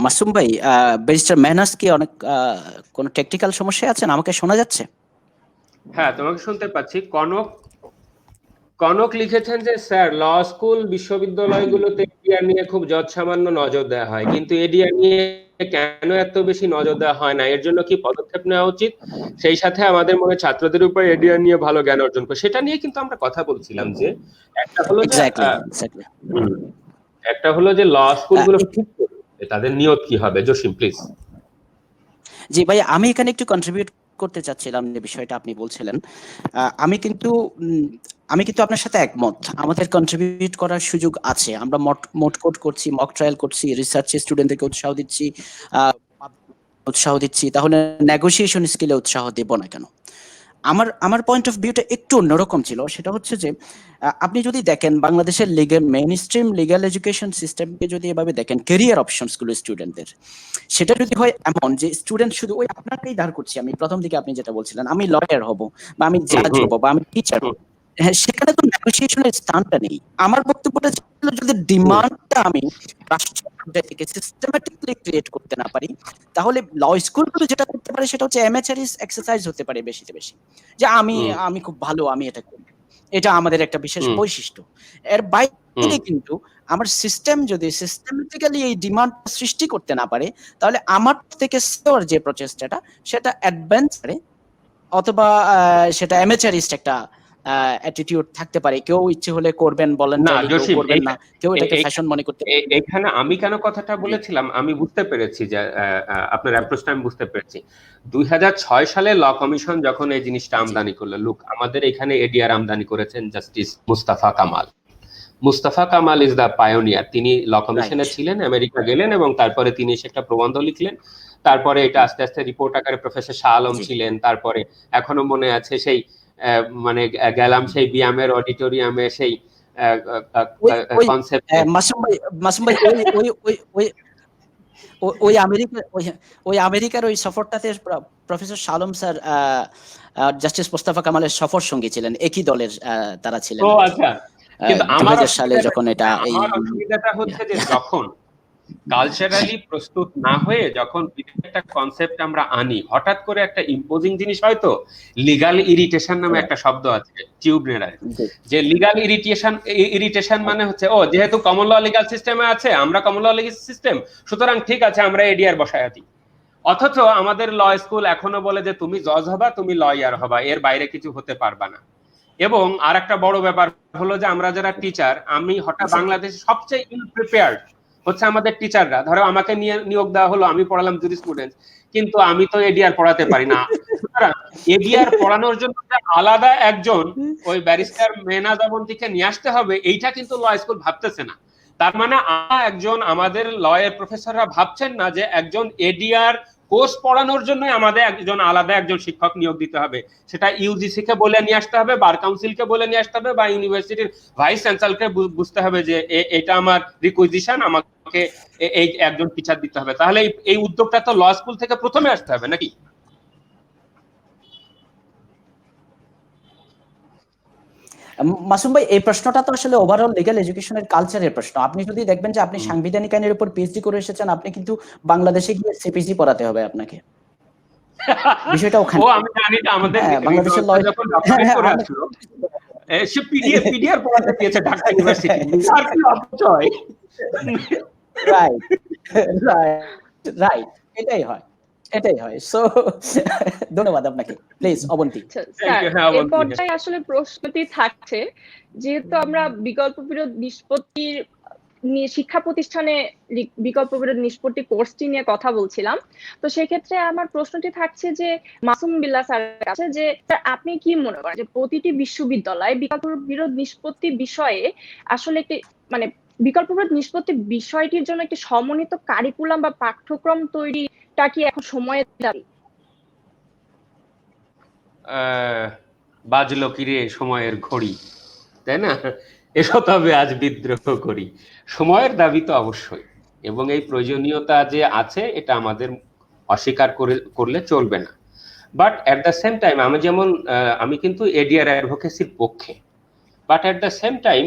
মাসুম ভাই, ব্যারিস্টার মেহনাজ কি অনেক কোন টেকনিক্যাল সমস্যা আছেন? আমাকে শোনা যাচ্ছে? হ্যাঁ, তোমাকে শুনতে পাচ্ছি। কনক লিখেছেন যে স্যার, ল স্কুল বিশ্ববিদ্যালয়গুলোতে এডিআর নিয়ে খুব যৎসামান্য নজর দেওয়া হয়, কিন্তু এডিআর নিয়ে কেন এত বেশি নজর দেওয়া হয় না, এর জন্য কি পদক্ষেপ নেওয়া উচিত? সেই সাথে আমাদের মনে ছাত্রদের উপর এডিআর নিয়ে ভালো জ্ঞান অর্জন করে, সেটা নিয়ে কিন্তু আমরা কথা বলছিলাম। যে একটা হলো যে একটা হলো যে ল স্কুলগুলো ঠিক করবে, তাদের নিয়ত কি হবে। জসিম প্লিজ। জি ভাই, আমি এখানে একটু কন্ট্রিবিউট করতে চাচ্ছিলাম যে বিষয়টা আপনি বলছিলেন। আমি কিন্তু আপনার সাথে একমত। আমাদের কন্ট্রিবিউট করার সুযোগ আছে। আমরা মোট কোড করছি, মক ট্রায়াল করছি, রিসার্চে স্টুডেন্টদেরকে উৎসাহ দিচ্ছি, তাহলে নেগোসিয়েশন স্কিলে উৎসাহ দেব না কেন? আমার পয়েন্ট অফ ভিউটা একটু অন্যরকম ছিল। সেটা হচ্ছে যে আপনি যদি দেখেন বাংলাদেশের মেইন স্ট্রিম লিগ্যাল এডুকেশন সিস্টেমকে যদি এভাবে দেখেন, ক্যারিয়ার অপশনস গুলো স্টুডেন্টদের, সেটা যদি হয় এমন যে স্টুডেন্ট শুধু ওই আপনাকেই দাঁড় করছি, আমি প্রথম দিকে আপনি যেটা বলছিলেন, আমি লয়ার হব বা আমি জাজ হব বা আমি টিচার হব, হ্যাঁ, সেখানে তো নেগোসিয়েশনের স্থানটা নেই। আমার বক্তব্যটা ছিল যদি ডিমান্ডটা আমি রাষ্ট্রীয় পর্যায় থেকে সিস্টেম্যাটিকলি ক্রিয়েট করতে না পারি, তাহলে ল স্কুলগুলো যেটা করতে পারে সেটা হচ্ছে অ্যামেচারিস এক্সারসাইজ হতে পারে বেশিতে বেশি, যে আমি খুব ভালো, আমি এটা করি, এটা আমাদের একটা বিশেষ বৈশিষ্ট্য। এর বাইরে কিন্তু আমার সিস্টেম যদি সিস্টেমেটিক্যালি এই ডিমান্ড সৃষ্টি করতে না পারে, তাহলে আমার থেকে সেওর যে প্রচেষ্টাটা সেটা অ্যাডভান্সারে অথবা সেটা অ্যামেচারিস্ট একটা অ্যাটিটিউড থাকতে পারে। কেউ ইচ্ছে হলে করবেন, বলেন কেউ করবেন না, কেউ এটাকে ফ্যাশন মনে করতে পারে। এখানে আমি কেন কথাটা বলেছিলাম, আমি বুঝতে পেরেছি যে আপনার অ্যাপ্রোচটা আমি বুঝতে পেরেছি। 2006 সালে ল কমিশন যখন এই জিনিসটা আমদানি করলো, লুক, আমাদের এখানে এডিআর আমদানি করেছেন justice Mustafa Kamal. Mustafa Kamal is the pioneer. তিনি ল কমিশনে ছিলেন, আমেরিকা গেলেন এবং তারপরে তিনি এসে একটা প্রবন্ধ লিখলেন। তারপরে এটা আস্তে আস্তে রিপোর্ট আকারে প্রফেসর শাহ আলম ছিলেন। তারপরে এখনো মনে আছে সেই মানে গেলাম সেই বিয়ামের অডিটোরিয়ামে, সেই কনসেপ্ট। মাসুম ভাই, ওই আমেরিকার ওই সফরটাতে professor Shah Alam sir justice Mustafa কামালের সফর সঙ্গী ছিলেন, একই দলের তারা ছিলেন। ও আচ্ছা। কিন্তু আমার সালে যখন এটা অসুবিধাটা হচ্ছে যে যখন কালচারালি প্রস্তুত না হয়ে যখন একটা কনসেপ্ট আমরা আনি, হঠাৎ করে একটা ইম্পোজিং জিনিস, হয়তো লিগাল ইরিটেশন নামে একটা শব্দ আছে টিউবনেরার, যে লিগাল ইরিটেশন মানে হচ্ছে ও যেহেতু কমন ল লিগাল সিস্টেমে আছে, আমরা কমন ল লিগাল সিস্টেম, সুতরাং ঠিক আছে আমরা এডিআর বসায় দিই। অথচ আমাদের ল স্কুল এখনো বলে যে তুমি জজ হবা, তুমি লয়ার হবা, এর বাইরে কিছু হতে পারবা না। এবং আর একটা বড় ব্যাপার হলো যে আমরা যারা টিচার, আমি হঠাৎ বাংলাদেশে সবচেয়ে ইনপ্রিপেয়ার্ড হচ্ছে আমাদের টিচাররা। ধরো আমাকে নিয়োগ দেওয়া হলো, আমি পড়ালাম জুরিসপ্রুডেন্স, কিন্তু আমি তো এডিআর পড়াতে পারি না। সুতরাং এডিআর পড়ানোর জন্য আলাদা একজন ওই ব্যারিস্টার মেহনাজ অবন্তীকে নিয়ে আসতে হবে, এইটা কিন্তু ল স্কুল ভাবতেছে না। তার মানে একজন আমাদের লয়ের প্রফেসররা ভাবছেন না যে একজন এডিআর কোর্স পড়ানোর জন্য আমাদের আলাদা একজন শিক্ষক নিয়োগ দিতে হবে। সেটা ইউজিসি কে বলে নিয়ে আসতে হবে, বার কাউন্সিলকে বলে নিয়ে আসতে হবে, বা ইউনিভার্সিটির ভাইস চ্যান্সেলরকে বুঝতে হবে যে এটা আমার রিকুইজিশন, আমাকে এই একজন টিচার দিতে হবে। তাহলে এই উদ্যোগটা তো ল স্কুল থেকে প্রথমে আসতে হবে নাকি? মাসুম ভাই, এই প্রশ্নটা তো আসলে ওভারঅল লিগ্যাল এডুকেশনের কালচারের প্রশ্ন। আপনি যদি দেখবেন যে আপনি সাংবিধানিক আইনের উপর পিএইচডি করে এসেছেন, আপনি কিন্তু বাংলাদেশে গিয়ে সিপিজি পড়াতে হবে আপনাকে। বিষয়টা ওখানে। ও আমি জানি যে আমাদের বাংলাদেশের ল যখন ডক্টরেট করে আসলো সে পিডিআর পড়াতে দিয়েছে ঢাকা ইউনিভার্সিটি। আর কি অপচয়। রাইট, এটাই হয়। সো ধন্যবাদ আপনাকে। প্লিজ অবন্তী। স্যার, এই পর্যায়ে আসলে প্রশ্নটি থাকছে, যেহেতু আমরা বিকল্প বিরোধ নিষ্পত্তির শিক্ষা প্রতিষ্ঠানে বিকল্প বিরোধ নিষ্পত্তি কোর্সটি নিয়ে কথা বলছিলাম, তো সেক্ষেত্রে আমার প্রশ্নটি থাকছে যে মাসুম বিল্লাহ স্যারের কাছে, যে আপনি কি মনে করেন যে প্রতিটি বিশ্ববিদ্যালয়ে বিকল্প বিরোধ নিষ্পত্তি বিষয়ে আসলে একটি মানে বিকল্পবিরোধ নিষ্পত্তি বিষয়টির জন্য একটি সমন্বিত কারিকুলাম বা পাঠ্যক্রম তৈরিটা কি এখন সময়ের দাবি? বাজলো কিরে সময়ের ঘড়ি, তাই না? এসো তবে আজ বিদ্রোহ করি। সময়ের দাবি তো অবশ্যই, এবং এই প্রয়োজনীয়তা যে আছে এটা আমাদের অস্বীকার করলে চলবে না। But at the same time আমি কিন্তু এডিআর অ্যাডভোকেসির পক্ষে, but at the same time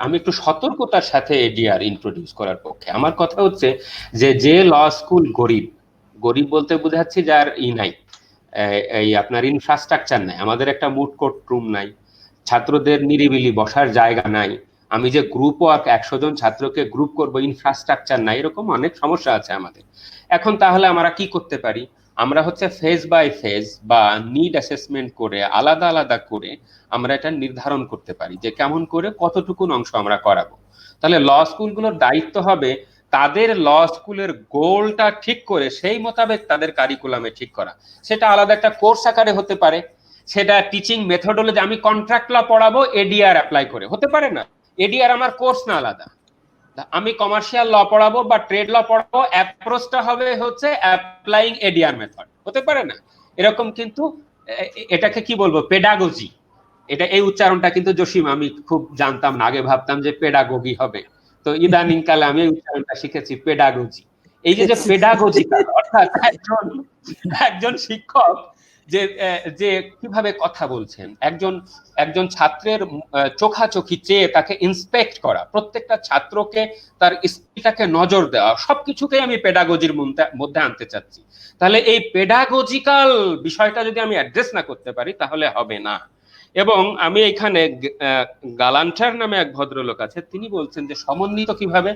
আমি একটু সতর্কতার সাথে এডিআর ইন্ট্রোডিউস করার পক্ষে। আমার কথা হচ্ছে যে ল স্কুল গরিব, গরিব বলতে বোঝাচ্ছি যার নাই, এই আপনার ইনফ্রাস্ট্রাকচার নাই, আমাদের একটা মুড কোর্ট রুম নাই, ছাত্রদের নিরিবিলি বসার জায়গা নাই, আমি যে গ্রুপ ওয়ার্ক 100 জন ছাত্রকে গ্রুপ করব, ইনফ্রাস্ট্রাকচার নাই, এরকম অনেক সমস্যা আছে আমাদের। এখন তাহলে আমরা কি করতে পারি? আমরা হচ্ছে ফেজ বাই ফেজ বা নিড অ্যাসেসমেন্ট করে আলাদা আলাদা করে আমরা এটা নির্ধারণ করতে পারি যে কেমন করে কতটুকুন অংশ আমরা করাবো। তাহলে ল স্কুলগুলোর দায়িত্ব হবে তাদের ল স্কুলের গোলটা ঠিক করে সেই মোতাবেক তাদের কারিকুলামে ঠিক করা। সেটা আলাদা একটা কোর্স আকারে হতে পারে, সেটা টিচিং মেথডোলজি, আমি কন্ট্রাক্ট ল পড়াবো এডিআর অ্যাপ্লাই করে, হতে পারে না? এডিআর আমার কোর্স না আলাদা। আমি কমার্শিয়াল ল পড়াবো বা ট্রেড ল পড়াবো, অ্যাপ্রোচটা হবে হচ্ছে অ্যাপ্লাইং এডিআর মেথড, হতে পারে না? এরকম কিন্তু এটাকে কি বলবো, পেডাগজি। এটা এই উচ্চারণটা কিন্তু জসিম আমি খুব জানতাম না, আগে ভাবতাম যে পেডাগোগি হবে, তো ইদানিং কালে আমি এই উচ্চারণটা শিখেছি, পেডাগজি। এই যে পেডাগজি, অর্থাৎ একজন শিক্ষক যে কিভাবে কথা বলছেন, একজন ছাত্রের চোখাচোখি চেয়ে তাকে ইন্সপেক্ট করা, প্রত্যেকটা ছাত্রকে তার স্কিলটাকে নজর দেওয়া, সবকিছুকে আমি পেডাগজির মধ্যে আনতে চাচ্ছি। তাহলে এই পেডাগজিক্যাল বিষয়টা যদি আমি অ্যাড্রেস না করতে পারি তাহলে হবে না। এবং আমি এখানে গালান্টার নামে এক ভদ্রলোক আছে, তিনি বলছেন যে সমন্বিত কিভাবে।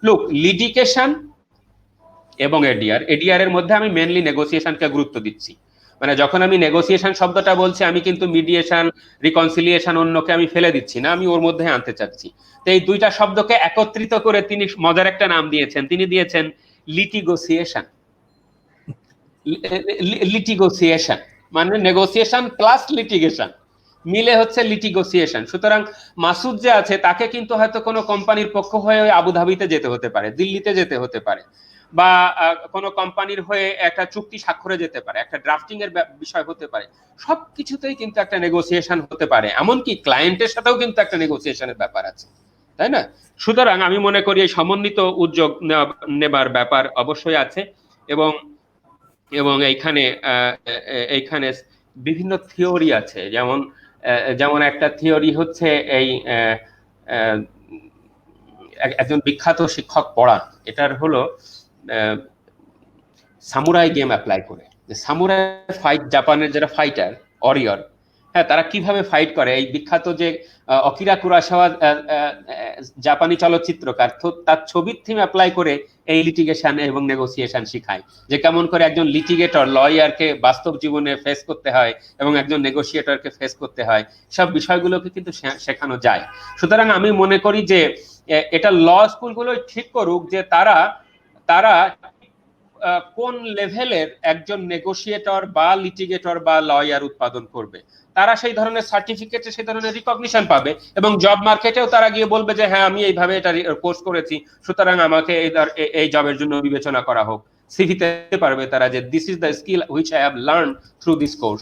লুক, লিটিগেশন এবং এডিআর এর মধ্যে আমি মেনলি নেগোসিয়েশনকে গুরুত্ব দিচ্ছি। মানে যখন আমি নেগোসিয়েশন শব্দটা বলছি, আমি কিন্তু মিডিয়েশন, রিকনসিলিয়েশন অন্যকে আমি ফেলে দিচ্ছি না, আমি ওর মধ্যে আনতে চাচ্ছি। তো এই দুইটা শব্দকে একত্রিত করে তিনি মজার একটা নাম দিয়েছেন, তিনি দিয়েছেন লিটিগোসিয়েশন। লিটিগোসিয়েশন মানে নেগোসিয়েশন প্লাস লিটিগেশন মিলে হচ্ছে লিটিগোসিয়েশন। সুতরাং মাসুদ যে আছে তাকে কিন্তু হয়তো কোনো কোম্পানির পক্ষ হয়ে আবুধাবিতে যেতে হতে পারে, দিল্লিতে যেতে হতে পারে, বা কোনো কোম্পানির হয়ে একটা চুক্তি স্বাক্ষরে যেতে পারে, একটা ড্রাফটিং এর বিষয় হতে পারে। সবকিছুতেই কিন্তু একটা নেগোসিয়েশন হতে পারে, এমনকি ক্লায়েন্টের সাথেও কিন্তু একটা নেগোসিয়েশনের ব্যাপার আছে, তাই না? সুতরাং আমি মনে করি এই সমন্বিত উদ্যোগ নেবার ব্যাপার অবশ্যই আছে। এবং এইখানে বিভিন্ন থিওরি আছে, যেমন একটা থিওরি হচ্ছে এই একজন বিখ্যাত শিক্ষক পড়ান, এটার হলো সামুরাই গেম অ্যাপ্লাই করে, যে সামুরাই ফাইট, জাপানের যারা ফাইটার ওয়ারিয়র, হ্যাঁ, তারা কিভাবে ফাইট করে। এই বিখ্যাত যে অকিরা কুরাসাওয়া জাপানি চলচ্চিত্রকার, তার ছবির থিম অ্যাপ্লাই করে এই লিটিগেশন এবং নেগোসিয়েশন শিখায়, যে কেমন করে একজন লিটিগেটর লয়ারকে বাস্তব জীবনে ফেস করতে হয় এবং একজন নেগোসিয়েটরকে ফেস করতে হয়, সব বিষয়গুলোকে কিন্তু শেখানো যায়। সুতরাং আমি মনে করি যে এটা ল স্কুলগুলো ঠিক করুক যে তারা কোন লেভেলের একজন নেগোসিয়েটর বা লিটিগেটর বা লয়ার উৎপাদন করবে, তারা সেই ধরনের সার্টিফিকেটে সেই ধরনের রিকগনিশন পাবে, এবং জব মার্কেটেও তারা গিয়ে বলবে যে হ্যাঁ, আমি এইভাবে এটা কোর্স করেছি, সুতরাং আমাকে এই জবের জন্য বিবেচনা করা হোক। সিভিতে পারবে তারা যে this is the skill which I have learn through this course.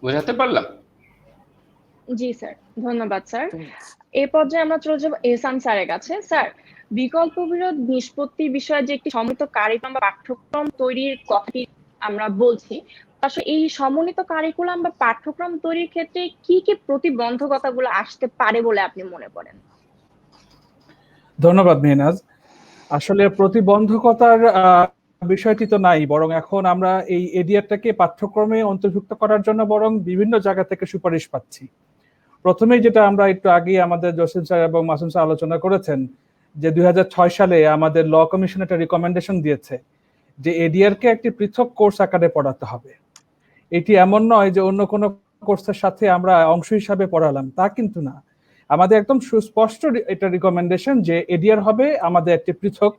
বুঝাতে পারলাম? জি স্যার, ধন্যবাদ স্যার। এই পর্যায়ে আমরা চলে যাবো এহসান স্যারের কাছে। স্যার, বিকল্প বিরোধ নিষ্পত্তি বিষয়ে যে একটি সমন্বিত কারিকুলাম বা পাঠ্যক্রম তৈরির কথাটি আমরা বলছি, আসলে এই সমন্বিত কারিকুলাম বা পাঠ্যক্রম তৈরির ক্ষেত্রে কি কি প্রতিবন্ধকতাগুলো আসতে পারে বলে আপনি মনে করেন? ধন্যবাদ মেহনাজ। আসলে প্রতিবন্ধকতার বিষয়টি তো নাই, বরং এখন আমরা এই এডিআরটাকে পাঠ্যক্রমে অন্তর্ভুক্ত করার জন্য বরং বিভিন্ন জায়গা থেকে সুপারিশ পাচ্ছি। প্রথমেই যেটা আমরা একটু আগে আমাদের জসিম স্যার এবং মাসুম স্যার আলোচনা করেছেন, যে 2006 সালে আমাদের ল কমিশন একটা রিকমেন্ডেশন দিয়েছে যে এডিআরকে একটি পৃথক কোর্স আকারে পড়াতে হবে। এটি এমন নয় যে অন্য কোনো কোর্সের সাথে আমরা অংশ হিসাবে পড়ালাম, তা কিন্তু না। আমাদের একদম সুস্পষ্ট এটা রিকমেন্ডেশন যে এডিআর হবে আমাদের একটি পৃথক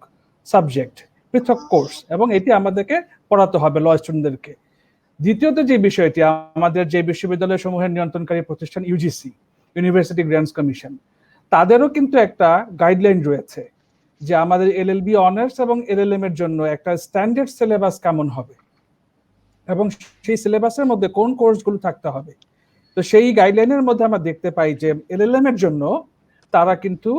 সাবজেক্ট, পৃথক কোর্স, এবং এটি আমাদেরকে পড়াতে হবে ল স্টুডেন্টদেরকে। দ্বিতীয়ত যে বিষয়টি, আমাদের যে বিশ্ববিদ্যালয় সমূহের নিয়ন্ত্রণকারী প্রতিষ্ঠান ইউজিসি, ইউনিভার্সিটি গ্র্যান্টস কমিশন, তাদেরও কিন্তু একটা গাইডলাইন রয়েছে যে আমাদের এলএলবি অনার্স এবং এলএলএম এর জন্য একটা স্ট্যান্ডার্ড সিলেবাস কেমন হবে এবং সেই সিলেবাসের মধ্যে কোন কোর্সগুলো থাকতে হবে। তো সেই গাইডলাইনের মধ্যে আমরা দেখতে পাই যে এলএলএম এর জন্য তারা কিন্তু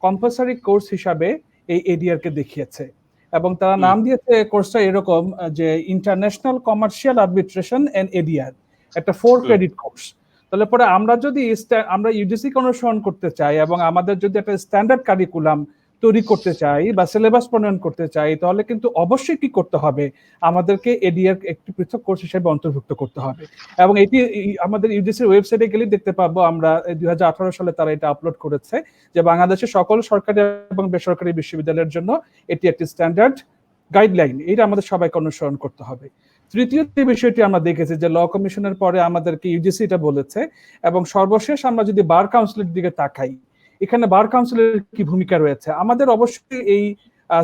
কম্পালসারি কোর্স হিসাবে এই এডিআর কে দেখিয়েছে এবং তারা নাম দিয়েছে কোর্সটা এরকম যে international commercial arbitration and ADR, একটা 4 ক্রেডিট কোর্স। তাহলে পরে আমরা যদি আমরা ইউজিসি কে অনুসরণ করতে চাই এবং আমাদের যদি একটা স্ট্যান্ডার্ড কারিকুলাম তৈরি করতে চাই বা সিলেবাস প্রণয়ন করতে চাই, তাহলে কিন্তু অবশ্যই কি করতে হবে, আমাদেরকে এডিআর একটি পৃথক কোর্স হিসেবে অন্তর্ভুক্ত করতে হবে। এবং এটি আমাদের ইউজিসির ওয়েবসাইটে গেলে দেখতে পাবো আমরা 2018 সালে তারা এটা আপলোড করেছে যে বাংলাদেশের সকল সরকারি এবং বেসরকারি বিশ্ববিদ্যালয়ের জন্য এটি একটি স্ট্যান্ডার্ড গাইডলাইন, এটা আমাদের সবাইকে অনুসরণ করতে হবে। তৃতীয় যে বিষয়টি আমরা দেখেছি যে ল কমিশনের পরে আমাদেরকে ইউজিসি এটা বলেছে, এবং সর্বশেষ আমরা যদি বার কাউন্সিলের দিকে তাকাই, এখানে বার কাউন্সিলের কি ভূমিকা রয়েছে, আমাদের অবশ্যই এই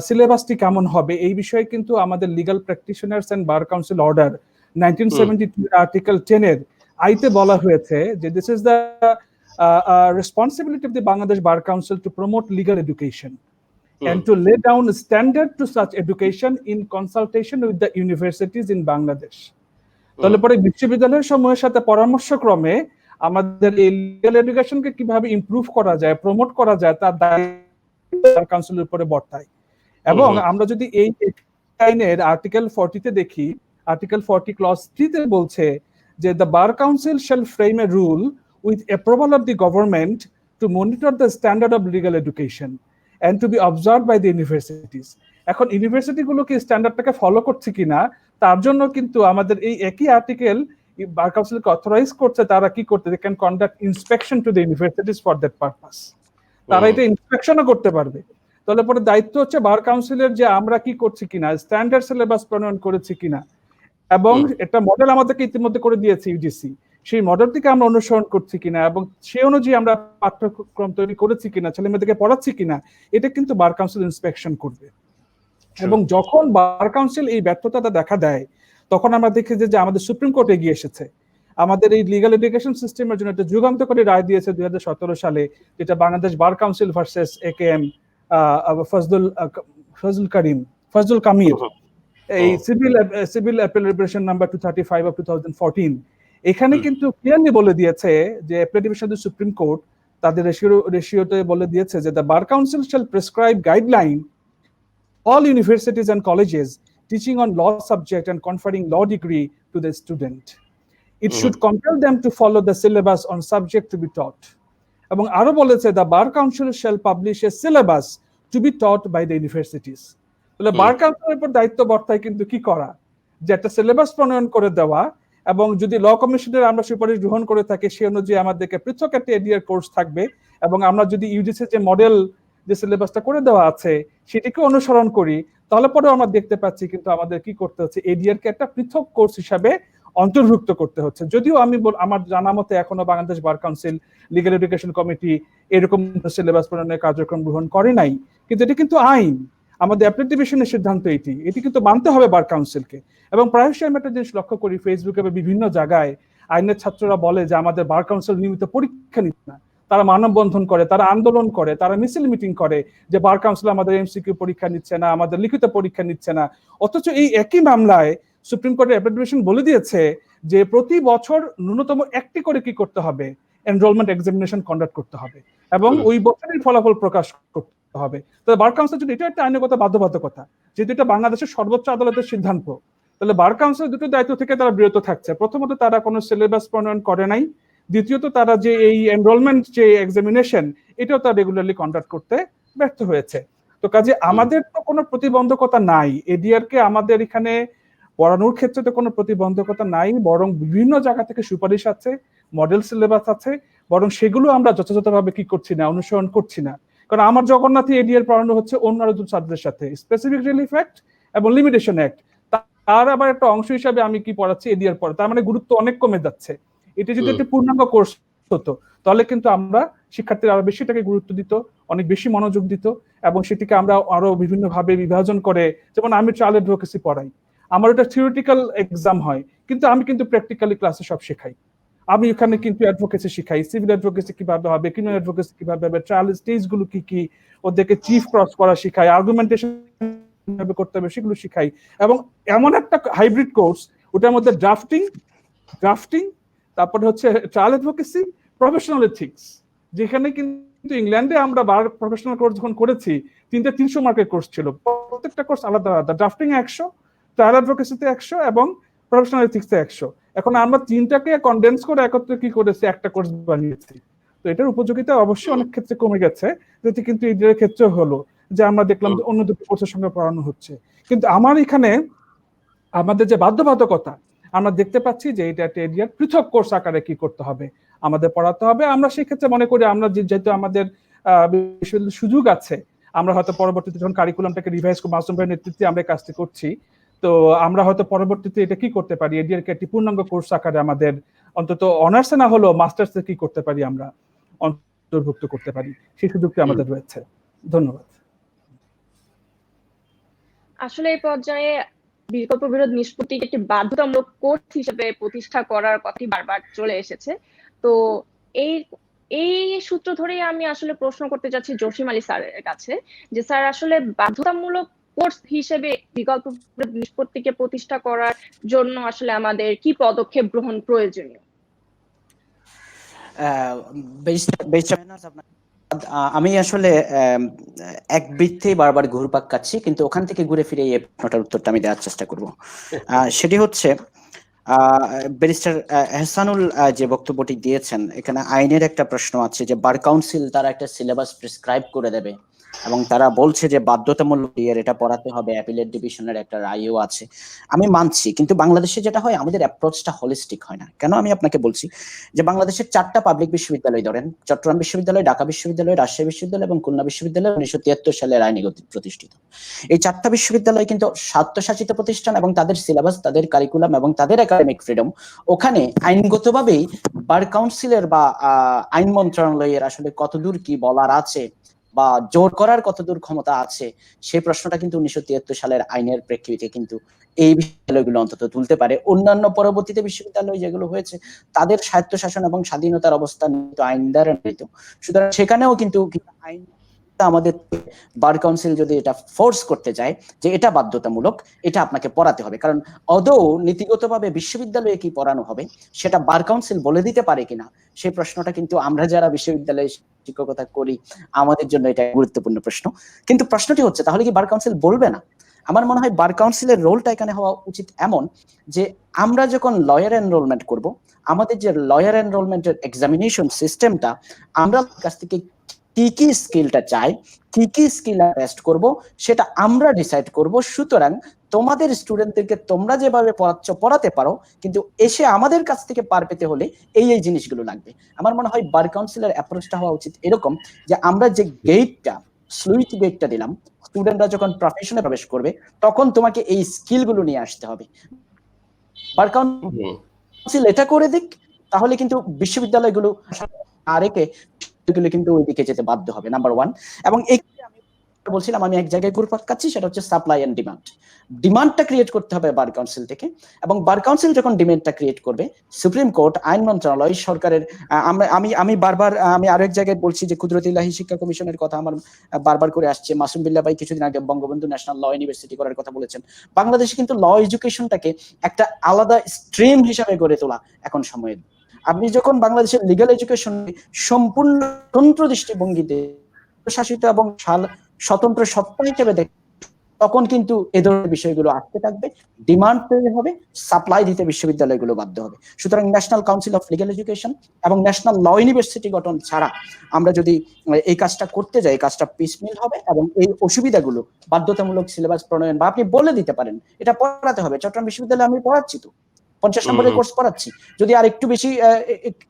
সিলেবাসটি কেমন হবে এই বিষয়ে কিন্তু আমাদের legal practitioners and bar council order 1972 article 10 এর আইতে বলা হয়েছে যে this is the responsibility of the Bangladesh bar council to promote legal education and to lay down a standard to such education in consultation with the universities in Bangladesh. তাহলে পরে বিশ্ববিদ্যালয়ের সমূহের সাথে পরামর্শক্রমে আমাদের এই লিগ্যাল এডুকেশনকে কিভাবে ইমপ্রুভ করা যায়, প্রমোট করা যায়, তার দায়িত্ব কাউন্সিলের উপরে বর্তায়। এবং আমরা যদি এই আইনের আর্টিকেল 40 তে দেখি, আর্টিকেল 40 ক্লজ 3 তে বলছে যে the bar council shall frame a rule with approval of the government to monitor the standard of legal education and to be observed by the universities. এখন ইউনিভার্সিটি গুলো কি স্ট্যান্ডার্ডটাকে ফলো করছে কিনা তার জন্য কিন্তু আমাদের এই একই আর্টিকেল বার কাউন্সিলকে অথরাইজ করছে তারা কি করতে, they can conduct inspection to the universities for that purpose. তারা এটা ইন্সপেকশনও করতে পারবে। তাহলে পরে দায়িত্ব হচ্ছে বার কাউন্সিলের যে আমরা কি করছি কিনা, স্ট্যান্ডার্ড সিলেবাস প্রণয়ন করেছি কিনা, এবং একটা মডেল আমাদেরকে ইতিমধ্যে করে দিয়েছে ইউজিসি, সেই মডেলটিকে আমরা অনুসরণ করছি কিনা এবং সেই অনুযায়ী আমরা পাঠ্যক্রম তৈরি করেছি কিনা, ছেলে মেয়েদেরকে পড়াচ্ছি কিনা, এটা কিন্তু বার কাউন্সিল ইন্সপেকশন করবে। এবং যখন বার কাউন্সিল এই ব্যর্থতাটা দেখা দেয় তখন আমরা দেখি যে আমাদের সুপ্রিম কোর্ট এগিয়ে এসেছে, আমাদের এই লিগ্যাল এডুকেশন সিস্টেমের জন্য একটা যুগান্তকারী রায় দিয়েছে 2017 সালে, যেটা Bangladesh bar council versus AKM Fazlul Kamir, এই সিভিল অ্যাপিলেশন নাম্বার 235 অফ 2014। এখানে কিন্তু ক্লিয়ারলি বলে দিয়েছে যে অ্যাপিলেট ডিভিশন সুপ্রিম কোর্ট তাদের রেশিওতে বলে দিয়েছে যে the bar council shall prescribe guideline all universities and colleges teaching on law subject and conferring law degree to the student. It should compel them to follow the syllabus on subject to be taught. এবং আরো বলেছে the bar council shall publish a syllabus to be taught by the universities. তাহলে বার কাউন্সিলের উপর দায়িত্ব বর্তায় কিন্তু কি করা, যে একটা সিলেবাস প্রণয়ন করে দেওয়া, এবং যদি ল কমিশনের আমরা সুপারিশ গ্রহণ করে থাকি সেই অনুযায়ী আমাদেরকে পৃথক একটা এডিআর কোর্স থাকবে, এবং আমরা যদি ইউজিসি যে মডেল যে সিলেবাসটা করে দেওয়া আছে সেটিকে অনুসরণ করি, তাহলে পরেও আমরা দেখতে পাচ্ছি কিন্তু আমাদের কি করতে হচ্ছে, এডিআর কে একটা পৃথক কোর্স হিসাবে অন্তর্ভুক্ত করতে হচ্ছে। যদিও আমি আমার জানা মতে এখনো Bangladesh bar council legal education committee এরকম সিলেবাস প্রণয়নের কার্যক্রম গ্রহণ করে নাই, কিন্তু এটি কিন্তু আইন, আমাদের অ্যাপিলেট ডিভিশনের সিদ্ধান্ত এটি কিন্তু মানতে হবে বার কাউন্সিলকে। এবং প্রায়শই আমি একটা জিনিস লক্ষ্য করি ফেসবুকে বা বিভিন্ন জায়গায় আইনের ছাত্ররা বলে যে আমাদের বার কাউন্সিল নিয়মিত পরীক্ষা নিচ্ছে না, তারা মানববন্ধন করে, তারা আন্দোলন করে, তারা মিছিল মিটিং করে যে বার কাউন্সিল আমাদের এমসিকিউ পরীক্ষা নিচ্ছে না, আমাদের লিখিত পরীক্ষা নিচ্ছে না। অথচ এই একই মামলায় সুপ্রিম কোর্টের অ্যাপিলেট ডিভিশন বলে দিয়েছে যে প্রতি বছর ন্যূনতম একটি করে কি করতে হবে, এনরোলমেন্ট এক্সামিনেশন কন্ডাক্ট করতে হবে এবং ওই বছরের ফলাফল প্রকাশ করতে হবে। তো বার কাউন্সিল যদি এটা একটা আইনগত বাধ্যবাধকতা, যেহেতু এটা বাংলাদেশের সর্বোচ্চ আদালতের সিদ্ধান্ত, তাহলে বার কাউন্সিল দুটো দায়িত্ব থেকে তারা বিরত থাকছে। প্রথমত তারা কোনো সিলেবাস প্রণয়ন করে নাই, দ্বিতীয়ত তারা যে এই এনরোলমেন্ট যে এক্সামিনেশন এটাও তারা রেগুলারলি কন্ডাক্ট করতে ব্যর্থ হয়েছে। তো কাজে আমাদের তো কোনো প্রতিবন্ধকতা নাই, এডিআর কে আমাদের এখানে পড়ানোর ক্ষেত্রে তো কোনো প্রতিবন্ধকতা নাই, বরং বিভিন্ন জায়গা থেকে সুপারিশ আছে, মডেল সিলেবাস আছে, বরং সেগুলো আমরা যথাযথভাবে কি করছি না, অনুসরণ করছি না। কারণ আমার জগন্নাথে এডিআর পড়ানো হচ্ছে অন্য আরো দুটো সাবজেক্টের সাথে, স্পেসিফিক রিলিফ অ্যাক্ট এবং লিমিটেশন অ্যাক্ট, তার আবার একটা অংশ হিসাবে আমি কি পড়াচ্ছি এডিআর পড়া, তার মানে গুরুত্ব অনেক কমে যাচ্ছে। এটা যদি একটা পূর্ণাঙ্গ কোর্স হতো তাহলে কিন্তু আমরা শিক্ষার্থীরা আরো বেশি এটাকে গুরুত্ব দিত, অনেক বেশি মনোযোগ দিত, এবং সেটিকে আমরা আরো বিভিন্ন ভাবে বিভাজন করে, যেমন আমি চাইল্ড অ্যাডভোকেসি পড়াই, আমার এটা থিওরিটিক্যাল এক্সাম হয় কিন্তু আমি কিন্তু প্র্যাকটিক্যালি ক্লাসে সব শেখাই। আমি এখানে কিন্তু অ্যাডভোকেসি শিখাই, সিভিল অ্যাডভোকেসি কিভাবে হবে, ক্রিমিনাল অ্যাডভোকেসি কিভাবে হবে, ট্রায়াল স্টেজগুলো কি কি, ওদেরকে চিফ ক্রস করা শিখাই, আর্গুমেন্টেশন কিভাবে করতে হবে সেগুলো শিখাই। এবং এমন একটা হাইব্রিড কোর্স, ওটার মধ্যে ড্রাফটিং, তারপরে হচ্ছে ট্রায়াল অ্যাডভোকেসি, প্রফেশনাল এথিক্স, যেখানে কিন্তু ইংল্যান্ডে আমরা বার প্রফেশনাল কোর্স যখন করেছি 300 মার্কের কোর্স ছিল, প্রত্যেকটা কোর্স আলাদা আলাদা, ড্রাফটিং 100, ট্রায়াল অ্যাডভোকেসিতে 100 এবং প্রফেশনাল এথিক্সে 100। এখন আমরা 3টাকে কনডেন্স করে একত্রে কি করেছি, একটা কোর্স বানিয়েছি। তো এটার উপযোগিতা অবশ্যই অনেক ক্ষেত্রে কমে গেছে, যেটি কিন্তু এদের ক্ষেত্রে হলো যে আমরা দেখলাম যে অন্য দুটো কোর্সের সঙ্গে পড়ানো হচ্ছে। কিন্তু আমার এখানে আমাদের যে বাধ্যবাধকতা, আমরা দেখতে পাচ্ছি যে এটা একটা এরিয়ার পৃথক কোর্স আকারে কি করতে হবে, আমাদের পড়াতে হবে। আমরা সেই ক্ষেত্রে মনে করি আমরা যেহেতু আমাদের বিশ্ববিদ্যালয়ের সুযোগ আছে, আমরা হয়তো পরবর্তীতে যখন কারিকুলামটাকে রিভাইজ করে মাসুম ভাইয়ের নেতৃত্বে আমরা কাজটি করছি, তো আমরা হয়তো পরবর্তীতে এটা কি করতে পারি, এডিআরকে একটি পূর্ণাঙ্গ কোর্স আকারে আমাদের অন্তত অনার্সে না হলেও মাস্টার্সে কি করতে পারি, আমরা অন্তর্ভুক্ত করতে পারি, সেই সুযোগটি আমাদের রয়েছে। ধন্যবাদ। আসলে এই পর্যায়ে বিকল্প বিরোধ নিষ্পত্তি একটি বাধ্যতামূলক কোর্স হিসেবে প্রতিষ্ঠা করার কথাই বারবার চলে এসেছে। তো এই সূত্র ধরেই আমি আসলে প্রশ্ন করতে যাচ্ছি জসিম আলী স্যারের কাছে, যে স্যার আসলে বাধ্যতামূলক কোর্স হিসেবে বিকল্প বিরোধ নিষ্পত্তিকে প্রতিষ্ঠা করার জন্য আসলে আমাদের কি পদক্ষেপ গ্রহণ প্রয়োজনীয়? আমি আসলে এক বৃত্তেই বারবার ঘুরপাক খাচ্ছি, কিন্তু ওখান থেকে ঘুরে ফিরে এই প্রশ্নটার উত্তরটা আমি দেওয়ার চেষ্টা করব। সেটি হচ্ছে ব্যারিস্টার এহসানুল যে বক্তব্যটি দিয়েছেন, এখানে আইনের একটা প্রশ্ন আছে যে বার কাউন্সিল তারা একটা সিলেবাস প্রেসক্রাইব করে দেবে এবং তারা বলছে যে বাধ্যতামূলক এটা পড়াতে হবে, অ্যাপিলেট ডিভিশনের একটা রায়ও আছে। আমি মানছি, কিন্তু বাংলাদেশে যেটা হয় আমাদের অ্যাপ্রোচটা হোলিস্টিক হয় না। কেন আমি আপনাকে বলছি যে বাংলাদেশের 4টা পাবলিক বিশ্ববিদ্যালয় ধরেন, চট্টগ্রাম বিশ্ববিদ্যালয়, ঢাকা বিশ্ববিদ্যালয়, রাজশাহী বিশ্ববিদ্যালয় এবং খুলনা বিশ্ববিদ্যালয় 1973 সালে আইনে প্রতিষ্ঠিত। এই 4টা বিশ্ববিদ্যালয় কিন্তু স্বায়ত্তশাসিত প্রতিষ্ঠান এবং তাদের সিলেবাস, তাদের কারিকুলাম এবং তাদের একাডেমিক ফ্রিডম, ওখানে আইনগতভাবেই বার কাউন্সিলের বা আইন মন্ত্রণালয়ের আসলে কতদূর কি বলার আছে বা জোর করার কতদূর ক্ষমতা আছে, সেই প্রশ্নটা কিন্তু 1973 সালের আইনের প্রেক্ষিতে কিন্তু এই বিশ্ববিদ্যালয়গুলো অন্তত তুলতে পারে। অন্যান্য পরবর্তীতে বিশ্ববিদ্যালয় যেগুলো হয়েছে তাদের স্বায়ত্তশাসন এবং স্বাধীনতার অবস্থান আইন দ্বারা নির্ধারিত। সুতরাং সেখানেও কিন্তু আইন আমাদের বার কাউন্সিল যদি এটা ফোর্স করতে চায় যে এটা বাধ্যতামূলক, এটা আপনাকে পড়াতে হবে, কারণ আদৌ নীতিগতভাবে বিশ্ববিদ্যালয়ে কি পড়ানো হবে সেটা বার কাউন্সিল বলে দিতে পারে কিনা, সেই প্রশ্নটা কিন্তু আমরা যারা বিশ্ববিদ্যালয়ে শিক্ষকতা করি আমাদের জন্য এটা গুরুত্বপূর্ণ প্রশ্ন। কিন্তু প্রশ্নটি হচ্ছে তাহলে কি বার কাউন্সিল বলবে না? আমার মনে হয় বার কাউন্সিলের রোলটা এখানে হওয়া উচিত এমন যে আমরা যখন লয়ার এনরোলমেন্ট করব, আমাদের যে লয়ার এনরোলমেন্টের এক্সামিনেশন সিস্টেমটা, আমরা কাছ থেকে কি কি স্কিলটা চাই, কি কি স্কিল টেস্ট করব, সেটা আমরা ডিসাইড করব। সুতরাং তোমাদের স্টুডেন্টদেরকে তোমরা যেভাবে পড়াতে পারো, কিন্তু এসে আমাদের কাছ থেকে পার পেতে হলে এই জিনিসগুলো লাগবে। আমার মনে হয় বার কাউন্সিলের অ্যাপ্রোচটা হওয়া উচিত এরকম যে আমরা যে গেটটা, স্লুইস গেটটা দিলাম, স্টুডেন্টরা যখন প্রফেশনে প্রবেশ করবে তখন তোমাকে এই স্কিলগুলো নিয়ে আসতে হবে। বার কাউন্সিল এটা করে দিক, তাহলে কিন্তু বিশ্ববিদ্যালয়গুলো আরেকে কিন্তু ওই দিকে যেতে বাধ্য হবে, নাম্বার 1। এবং এই বলছিলাম আমি এক জায়গায় ঘুরপাক খাচ্ছি, সেটা হচ্ছে সাপ্লাই এন্ড ডিমান্ড। ডিমান্ডটা ক্রিয়েট করতে হবে বার কাউন্সিল থেকে, এবং বার কাউন্সিল যখন ডিমান্ডটা ক্রিয়েট করবে, সুপ্রিম কোর্ট, আইন মন্ত্রণালয়, সরকারের, আমি বারবার আমি আরো এক জায়গায় বলছি যে কুদরতিল্লাহি শিক্ষা কমিশনের কথা আমার বারবার করে আসছে। মাসুম বিল্লাহ ভাই কিছুদিন আগে বঙ্গবন্ধু ন্যাশনাল ল ইউনিভার্সিটি করার কথা বলেছেন। বাংলাদেশে কিন্তু ল এডুকেশনটাকে একটা আলাদা স্ট্রিম হিসাবে গড়ে তোলা এখন সময়ের। আপনি যখন বাংলাদেশের লিগ্যাল এডুকেশন সম্পূর্ণ স্বতন্ত্র দৃষ্টিভঙ্গিতে শাসিত এবং স্বতন্ত্র সত্তা হিসেবে দেখে, তখন কিন্তু এ ধরনের বিষয়গুলো আসতে থাকবে, ডিমান্ড তৈরি হবে, সাপ্লাই দিতে বিশ্ববিদ্যালয়গুলো বাধ্য হবে। সুতরাং national council of legal education এবং ন্যাশনাল ল ইউনিভার্সিটি গঠন ছাড়া আমরা যদি এই কাজটা করতে যাই, কাজটা পিসমিল হবে এবং এই অসুবিধাগুলো বাধ্যতামূলক সিলেবাস প্রণয়ন, বা আপনি বলে দিতে পারেন এটা পড়াতে হবে। চট্টগ্রাম বিশ্ববিদ্যালয়ে আমি পড়াচ্ছি তো 50 নম্বরের কোর্স পড়াচ্ছি, যদি আর একটু বেশি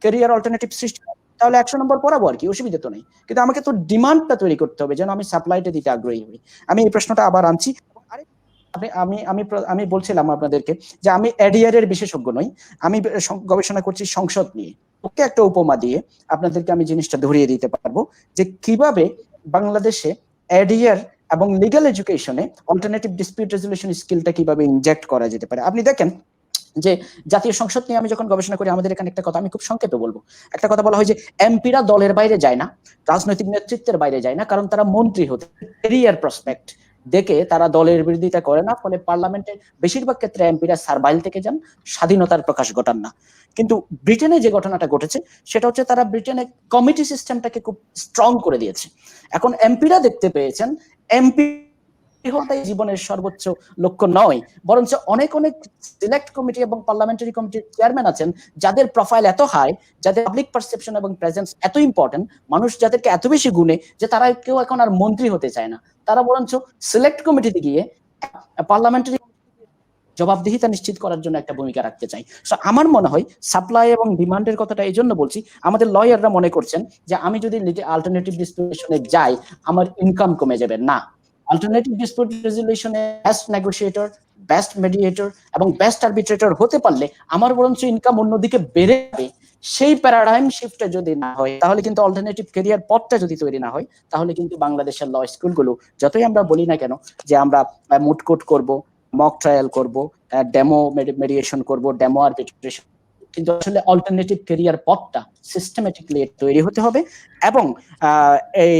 ক্যারিয়ার অল্টারনেটিভ সৃষ্টি তাহলে 100 নম্বর পড়াবো, আর কি, অসুবিধা তো নেই। কিন্তু আমাকে তো ডিমান্ডটা তৈরি করতে হবে যেন আমি সাপ্লাইটা দিতে আগ্রহী হই। আমি এই প্রশ্নটা আবার আনছি। আমি বলছিলাম আপনাদেরকে যে আমি এডিআর এর বিশেষজ্ঞ নই, আমি গবেষণা করছি সংসদ নিয়ে। ওকে একটা উপমা দিয়ে আপনাদেরকে আমি জিনিসটা ধরিয়ে দিতে পারবো যে কিভাবে বাংলাদেশে এডিআর এবং লিগ্যাল এডুকেশনে অল্টারনেটিভ ডিসপিউট রেজলিউশন স্কিলটা কিভাবে ইনজেক্ট করা যেতে পারে। আপনি দেখেন যে জাতীয় সংসদ নিয়ে আমি যখন গবেষণা করি, আমাদের এখানে একটা কথা আমি খুব সংক্ষেপে বলবো, একটা কথা বলা হয় যে এমপিরা দলের বাইরে যায় না, রাজনৈতিক নেতৃত্বের বাইরে যায় না, কারণ তারা মন্ত্রী হতে ক্যারিয়ার প্রসপেক্ট দেখে তারা দলের বিরোধিতা করে না। ফলে পার্লামেন্টের বেশিরভাগ ক্ষেত্রে এমপিরা সার্ভাইল থেকে যান, স্বাধীনতার প্রকাশ ঘটান না। কিন্তু ব্রিটেনে যে ঘটনাটা ঘটেছে সেটা হচ্ছে তারা ব্রিটেনে কমিটি সিস্টেমটাকে খুব স্ট্রং করে দিয়েছে। এখন এমপিরা দেখতে পেয়েছেন এমপি হওয়াটাই জীবনের সর্বোচ্চ লক্ষ্য নয়, বরঞ্চ অনেক অনেক সিলেক্ট কমিটি এবং পার্লামেন্টারি কমিটির চেয়ারম্যান আছেন যাদের প্রোফাইল এত হাই, যাদের পাবলিক পারসেপশন এবং প্রেজেন্স এত ইম্পর্টেন্ট, মানুষ যাদেরকে এত বেশি গুণে যে তারা কেউ এখন আর মন্ত্রী হতে চায় না, তারা বরঞ্চ সিলেক্ট কমিটিতে গিয়ে পার্লামেন্টারি জবাবদিহিতা নিশ্চিত করার জন্য একটা ভূমিকা রাখতে চাই। সো আমার মনে হয় সাপ্লাই এবং ডিমান্ডের কথাটা এই জন্য বলছি, আমাদের লয়াররা মনে করছেন যে আমি যদি অল্টারনেটিভ ডিসপিউটেশনে যাই আমার ইনকাম কমে যাবে। না, অল্টারনেটিভ ডিসপিউট রেজলিউশনে বেস্ট নেগোশিয়েটর, বেস্ট মেডিয়েটর এবং বেস্ট আরবিট্রেটর হতে পারলে আমার বরঞ্চ ইনকাম অন্যদিকে বেড়ে যাবে। সেই প্যারাডাইম শিফটটা যদি না হয়, তাহলে কিন্তু অল্টারনেটিভ ক্যারিয়ার পথটা যদি তৈরি না হয়, তাহলে কিন্তু বাংলাদেশের ল স্কুলগুলো যতই আমরা বলি না কেন যে আমরা মুট কোর্ট করবো, মক ট্রায়াল করব, ডেমো মেডিয়েশন করব, ডেমো আরবিট্রেশন, কিন্তু আসলে অল্টারনেটিভ ক্যারিয়ার পথটা সিস্টেমেটিকলি তৈরি হতে হবে। এবং এই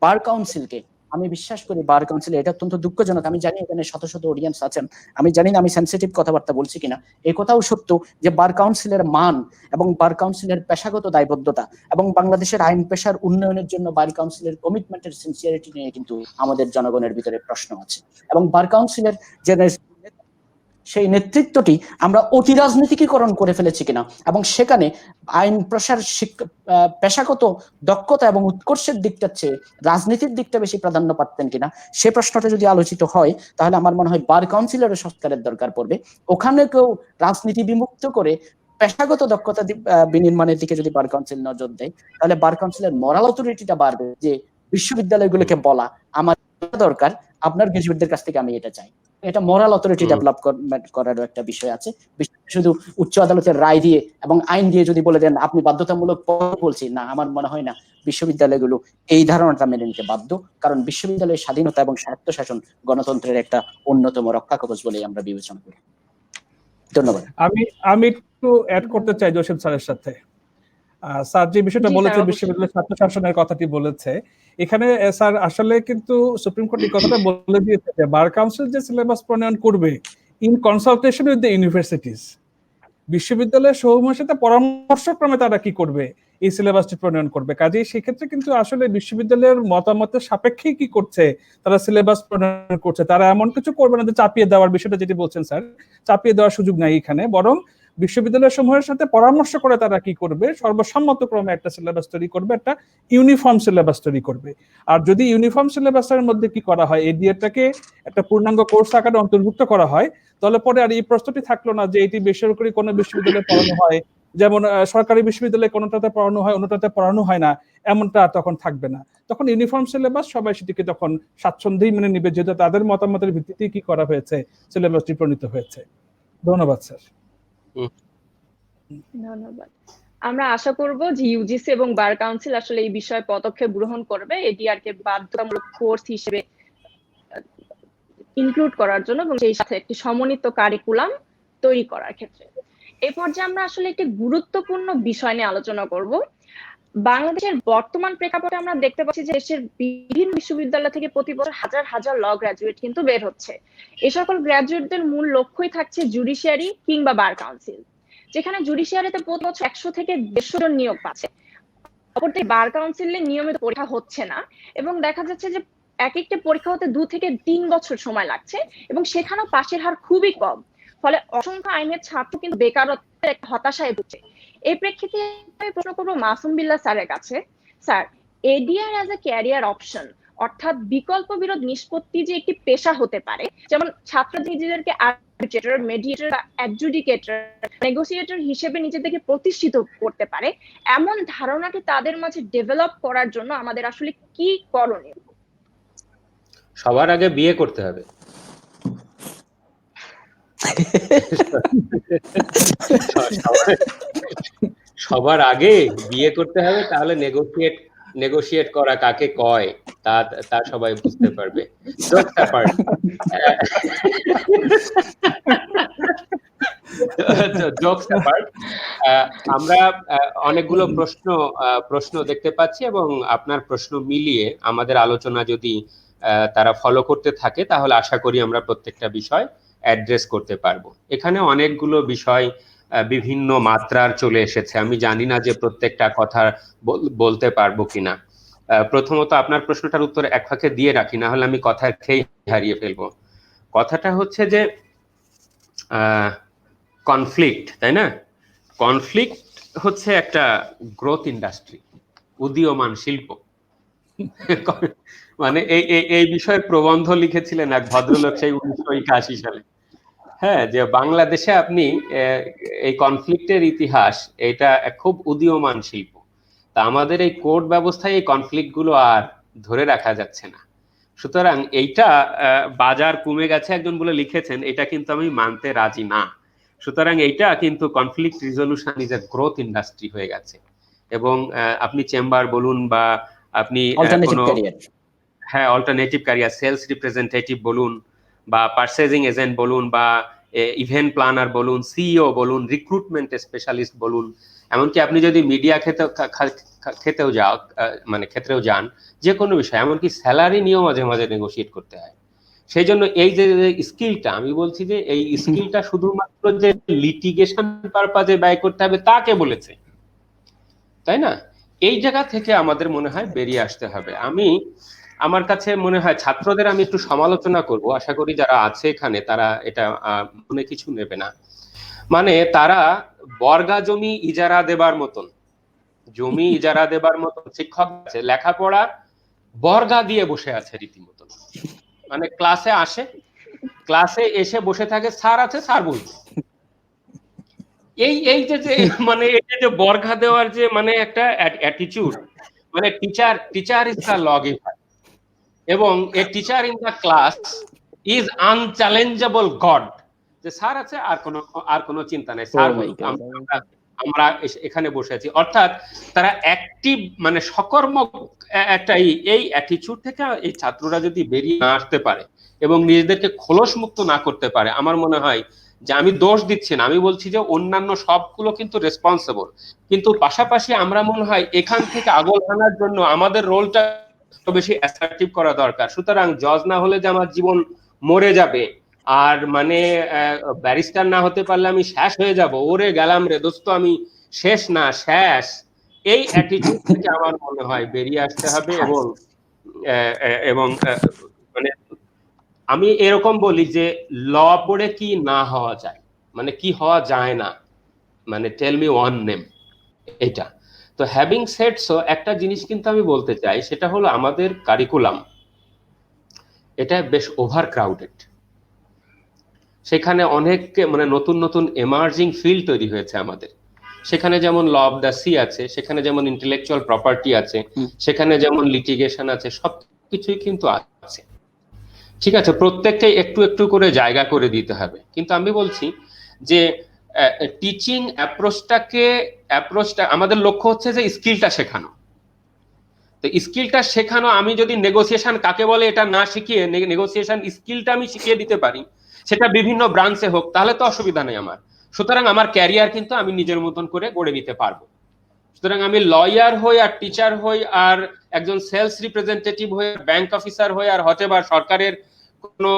বার কাউন্সিলকে আমি বিশ্বাস করি, বার কাউন্সিল, এটা অত্যন্ত দুঃখজনক, আমি জানি এখানে শত শত অডিয়েন্স আছেন, আমি জানি না আমি সেন্সিটিভ কথাবার্তা বলছি কিনা, এই কথাও সত্য যে বার কাউন্সিলের মান এবং বার কাউন্সিলের পেশাগত দায়বদ্ধতা এবং বাংলাদেশের আইন পেশার উন্নয়নের জন্য বার কাউন্সিলের কমিটমেন্টের সিনসিয়ারিটি নিয়ে কিন্তু আমাদের জনগণের ভিতরে প্রশ্ন আছে। এবং বার কাউন্সিলের যে সেই নেতৃত্বটি আমরা অতি রাজনীতিকীকরণ করে ফেলেছি কিনা, এবং সেখানে আইন প্রসার পেশাগত দক্ষতা এবং উৎকর্ষের দিকটার চেয়ে রাজনীতির দিকটা বেশি প্রাধান্য পাচ্ছেন কিনা, সে প্রশ্নটা যদি আলোচিত হয় তাহলে আমার মনে হয় বার কাউন্সিলেরও সংস্কারের দরকার পড়বে। ওখানে কেউ রাজনীতি বিমুক্ত করে পেশাগত দক্ষতা বিনির্মাণের দিকে যদি বার কাউন্সিল নজর দেয়, তাহলে বার কাউন্সিলের মরাল অথরিটিটা বাড়বে যে বিশ্ববিদ্যালয়গুলোকে বলা আমার দরকার, আপনার গ্রাজুয়েটদের কাছ থেকে আমি এটা চাই। এটা মোরাল অথরিটি ডেভেলপ করার একটা বিষয় আছে। শুধু উচ্চ আদালতের রায় দিয়ে এবং আইন দিয়ে যদি বলে দেন আপনি বাধ্যতামূলক বলছি না, আমার মনে হয় না বিশ্ববিদ্যালয়গুলো এই ধারণাটা মেনে নিতে বাধ্য, কারণ বিশ্ববিদ্যালয়ের স্বাধীনতা এবং স্বায়ত্তশাসন গণতন্ত্রের একটা অন্যতম রক্ষা কবচ বলেই আমরা বিবেচনা করি। ধন্যবাদ। আমি একটু অ্যাড করতে চাই জসিম স্যারের সাথে। স্যার যে বিষয়টা বলেছে, বিশ্ববিদ্যালয়ের স্বায়ত্তশাসনের কথাটি বলেছে, এখানে স্যার আসলে কিন্তু সুপ্রিম কোর্ট এই কথাটা বলে দিয়েছে যে বার কাউন্সিল যে সিলেবাস প্রণয়ন করবে in consultation with the universities, বিশ্ববিদ্যালয়ের সমূহের সাথে পরামর্শক্রমে তারা কি করবে, এই সিলেবাসটি প্রণয়ন করবে। কাজেই সেক্ষেত্রে কিন্তু আসলে বিশ্ববিদ্যালয়ের মতামতের সাপেক্ষেই কি করছে তারা সিলেবাস প্রণয়ন করছে, তারা এমন কিছু করবে না যে চাপিয়ে দেওয়ার বিষয়টা যেটি বলছেন স্যার, চাপিয়ে দেওয়ার সুযোগ নাই এখানে, বরং বিশ্ববিদ্যালয় সমূহের সাথে পরামর্শ করে তারা কি করবে, সর্বসম্মতক্রমে একটা সিলেবাস তৈরি করবে, একটা ইউনিফর্ম সিলেবাস তৈরি করবে। আর যদি ইউনিফর্ম সিলেবাসের মধ্যে কি করা হয়, এডিএটাকে একটা পূর্ণাঙ্গ কোর্স আকারে অন্তর্ভুক্ত করা হয়, তাহলে পরে আর এই প্রশ্নটি থাকলো না যে এটি বেসরকারি কোনো বিশ্ববিদ্যালয়ে পড়ানো হয়, যেমন সরকারি বিশ্ববিদ্যালয়ে কোনোটাতে পড়ানো হয় অন্যটাতে পড়ানো হয় না, এমনটা তখন থাকবে না। তখন ইউনিফর্ম সিলেবাস সবাই সেটিকে তখন স্বাচ্ছন্দ্যেই মেনে নিবে, যেহেতু তাদের মতামতের ভিত্তিতেই কি করা হয়েছে, সিলেবাসটি প্রণীত হয়েছে। ধন্যবাদ স্যার। ধন্যবাদ। আমরা আশা করব যে ইউজিসি এবং বার কাউন্সিল আসলে এই বিষয়ে পদক্ষেপ গ্রহণ করবে, এডিআর কে বাধ্যতামূলক কোর্স হিসেবে ইনক্লুড করার জন্য এবং সেই সাথে একটি সমন্বিত কারিকুলাম তৈরি করার ক্ষেত্রে। এই পর্যায়ে আমরা আসলে একটি গুরুত্বপূর্ণ বিষয় নিয়ে আলোচনা করব। বাংলাদেশের বর্তমান প্রেক্ষাপটে আমরা দেখতে পাচ্ছি যে দেশের বিভিন্ন বিশ্ববিদ্যালয় থেকে প্রতি বছর হাজার হাজার ল গ্রাজুয়েট কিন্তু বের হচ্ছে। এই সকল গ্রাজুয়েটদের মূল লক্ষ্যই থাকছে জুডিশিয়ারি কিংবা বার কাউন্সিল, যেখানে জুডিশিয়ারিতে প্রতি বছর 100 থেকে 150 জন নিয়োগ পাচ্ছে। অপরদিকে বার কাউন্সিলে নিয়মিত পরীক্ষা হচ্ছে না এবং দেখা যাচ্ছে যে এক একটা পরীক্ষা হতে 2 থেকে 3 বছর সময় লাগছে এবং সেখানেও পাশের হার খুবই কম। ফলে অসংখ্য আইনের ছাত্র কিন্তু বেকারত্বের একটা হতাশায় ভুগছে। এই প্রেক্ষিতে আমি প্রশ্ন করবো মাসুম বিল্লাহ স্যারের কাছে, sir ADR as a career option অর্থাৎ বিকল্প বিরোধ নিষ্পত্তি যে একটি পেশা হতে পারে, যেমন ছাত্র নিজেদেরকে আরবিট্রেটর, মেডিয়েটর, অ্যাডজুডিকেটর, নেগোসিয়েটর হিসেবে নিজেদেরকে প্রতিষ্ঠিত করতে পারে, এমন ধারণাটি তাদের মাঝে ডেভেলপ করার জন্য আমাদের আসলে কি করণীয়? সবার আগে বিয়ে করতে হবে। সবার আগে বিয়ে করতে হবে, তাহলে নেগোশিয়েট করা কাকে কয় তা সবাই বুঝতে পারবে। জোকস অ্যাপার্ট, আমরা অনেকগুলো প্রশ্ন দেখতে পাচ্ছি, এবং আপনার প্রশ্ন মিলিয়ে আমাদের আলোচনা যদি তারা ফলো করতে থাকে, তাহলে আশা করি আমরা প্রত্যেকটা বিষয় অ্যাড্রেস করতে পারবো। এখানে অনেকগুলো বিষয় বিভিন্ন মাত্রার চলে এসেছে, আমি জানি না যে প্রত্যেকটা কথা বলতে পারবো কিনা। প্রথমত আপনার প্রশ্নটার উত্তর এক ফাঁকে দিয়ে রাখি, না হলে আমি কথা খেয়ে হারিয়ে ফেলবো। কথাটা হচ্ছে যে কনফ্লিক্ট, তাই না? কনফ্লিক্ট হচ্ছে একটা গ্রোথ ইন্ডাস্ট্রি, উদীয়মান শিল্প। মানে এই বিষয়ে প্রবন্ধ লিখেছিলেন এক ভদ্রলোক সেই 1981 সালে। হ্যাঁ, যে বাংলাদেশে আপনি এই কনফ্লিক্টের ইতিহাস, এটা খুব উদীয়মান শিল্প। তা আমাদের এই কোর্ট ব্যবস্থায় এই কনফ্লিক্ট গুলো আর ধরে রাখা যাচ্ছে না। সুতরাং এইটা বাজার কমে গেছে একজন বলে লিখেছেন, এটা কিন্তু আমি মানতে রাজি না। সুতরাং এইটা কিন্তু conflict resolution is a growth industry হয়ে গেছে। এবং আপনি চেম্বার বলুন বা আপনি হ্যাঁ অল্টারনেটিভ ক্যারিয়ার, সেলস রিপ্রেজেন্টেটিভ বলুন বা পারচেজিং এজেন্ট বলুন বা ইভেন্ট প্ল্যানার বলুন, সিইও বলুন, রিক্রুটমেন্ট স্পেশালিস্ট বলুন, এমনকি আপনি যদি মিডিয়া ক্ষেত্রেও যান, যে কোনো বিষয়, এমনকি স্যালারি নিয়েও মাঝে মাঝে নেগোশিয়েট করতে হয়। সেই জন্য এই যে স্কিলটা, আমি বলছি যে এই স্কিলটা শুধুমাত্র যে লিটিগেশন পারপাজে ব্যয় করতে হবে তা কে বলেছে, তাই না? এই জায়গা থেকে আমাদের মনে হয় বেরিয়ে আসতে হবে। আমার কাছে মনে হয় ছাত্রদের আমি একটু সমালোচনা করব, আশা করি যারা আছে এখানে তারা এটা মনে কিছু নেবে না। মানে তারা বর্গা জমি ইজারা দেবার মতন, শিক্ষক আছে, লেখাপড়া বর্গা দিয়ে বসে আছে রীতিমতন। মানে ক্লাসে আসে, ক্লাসে এসে বসে থাকে, স্যার আছে, স্যার বলছে। এই মানে এই যে বর্গা দেওয়ার যে মানে একটা অ্যাটিটিউড, মানে টিচার ইজ দ্য লগিভার, এবং a teacher in the class is unchallengeable god. যে স্যার আছে, আর কোনো চিন্তা নাই, স্যার আমরা এখানে বসে আছি। অর্থাৎ তারা অ্যাক্টিভ, মানে সকর্মক একটা এই অ্যাটিটিউড থেকে এই ছাত্ররা যদি বেরিয়ে না আসতে পারে এবং নিজেদেরকে খোলস মুক্ত না করতে পারে, আমার মনে হয় যে, আমি দোষ দিচ্ছি না, আমি বলছি যে অন্যান্য সবগুলো কিন্তু রেসপন্সিবল, কিন্তু পাশাপাশি আমরা মনে হয় এখান থেকে আগল আনার জন্য আমাদের রোলটা বেশি অ্যাসার্টিভ করা দরকার। সুতরাং জজ না হলে যে আমার জীবন মরে যাবে, আর মানে ব্যারিস্টার না হতে পারলে আমি শেষ হয়ে যাব, ওরে গেলাম রে দোস্ত, আমি শেষ না শেষ, এই অ্যাটিটিউড থেকে আমার মনে হয় বেরিয়ে আসতে হবে। এবং মানে আমি এরকম বলি যে ল পড়ে কি না হওয়া যায়, মানে কি হওয়া যায় না, মানে টেল মি ওয়ান নেম, এটা। তো হ্যাভিং সেড সো, একটা জিনিস কিন্তু আমি বলতে চাই, সেটা হলো আমাদের কারিকুলাম এটা বেশ ওভার ক্রাউডেড। সেখানে অনেক মানে নতুন নতুন এমার্জিং ফিল্ড তৈরি হয়েছে আমাদের। সেখানে যেমন ল অফ দ্য সি আছে, সেখানে যেমন ইন্টেলেকচুয়াল প্রপার্টি আছে, সেখানে যেমন লিটিগেশন আছে, সবকিছুই কিন্তু আছে। ঠিক আছে, প্রত্যেককে একটু একটু করে জায়গা করে দিতে হবে। কিন্তু আমি বলছি যে টিচিং অ্যাপ্রোচটা আমাদের লক্ষ্য হচ্ছে যে স্কিলটা শেখানো। তো স্কিলটা শেখানো, আমি যদি নেগোসিয়েশন কাকে বলে এটা না শিখিয়ে নেগোসিয়েশন স্কিলটা আমি শিখিয়ে দিতে পারি, সেটা বিভিন্ন ব্রাঞ্চে হোক, তাহলে তো অসুবিধা নেই আমার। সুতরাং আমার ক্যারিয়ার কিন্তু আমি নিজের মতন করে গড়ে নিতে পারবো। সুতরাং আমি লয়ার হই আর টিচার হই আর একজন সেলস রিপ্রেজেন্টেটিভ হই, ব্যাংক অফিসার হই, আর হয়তোবা সরকারের কোনো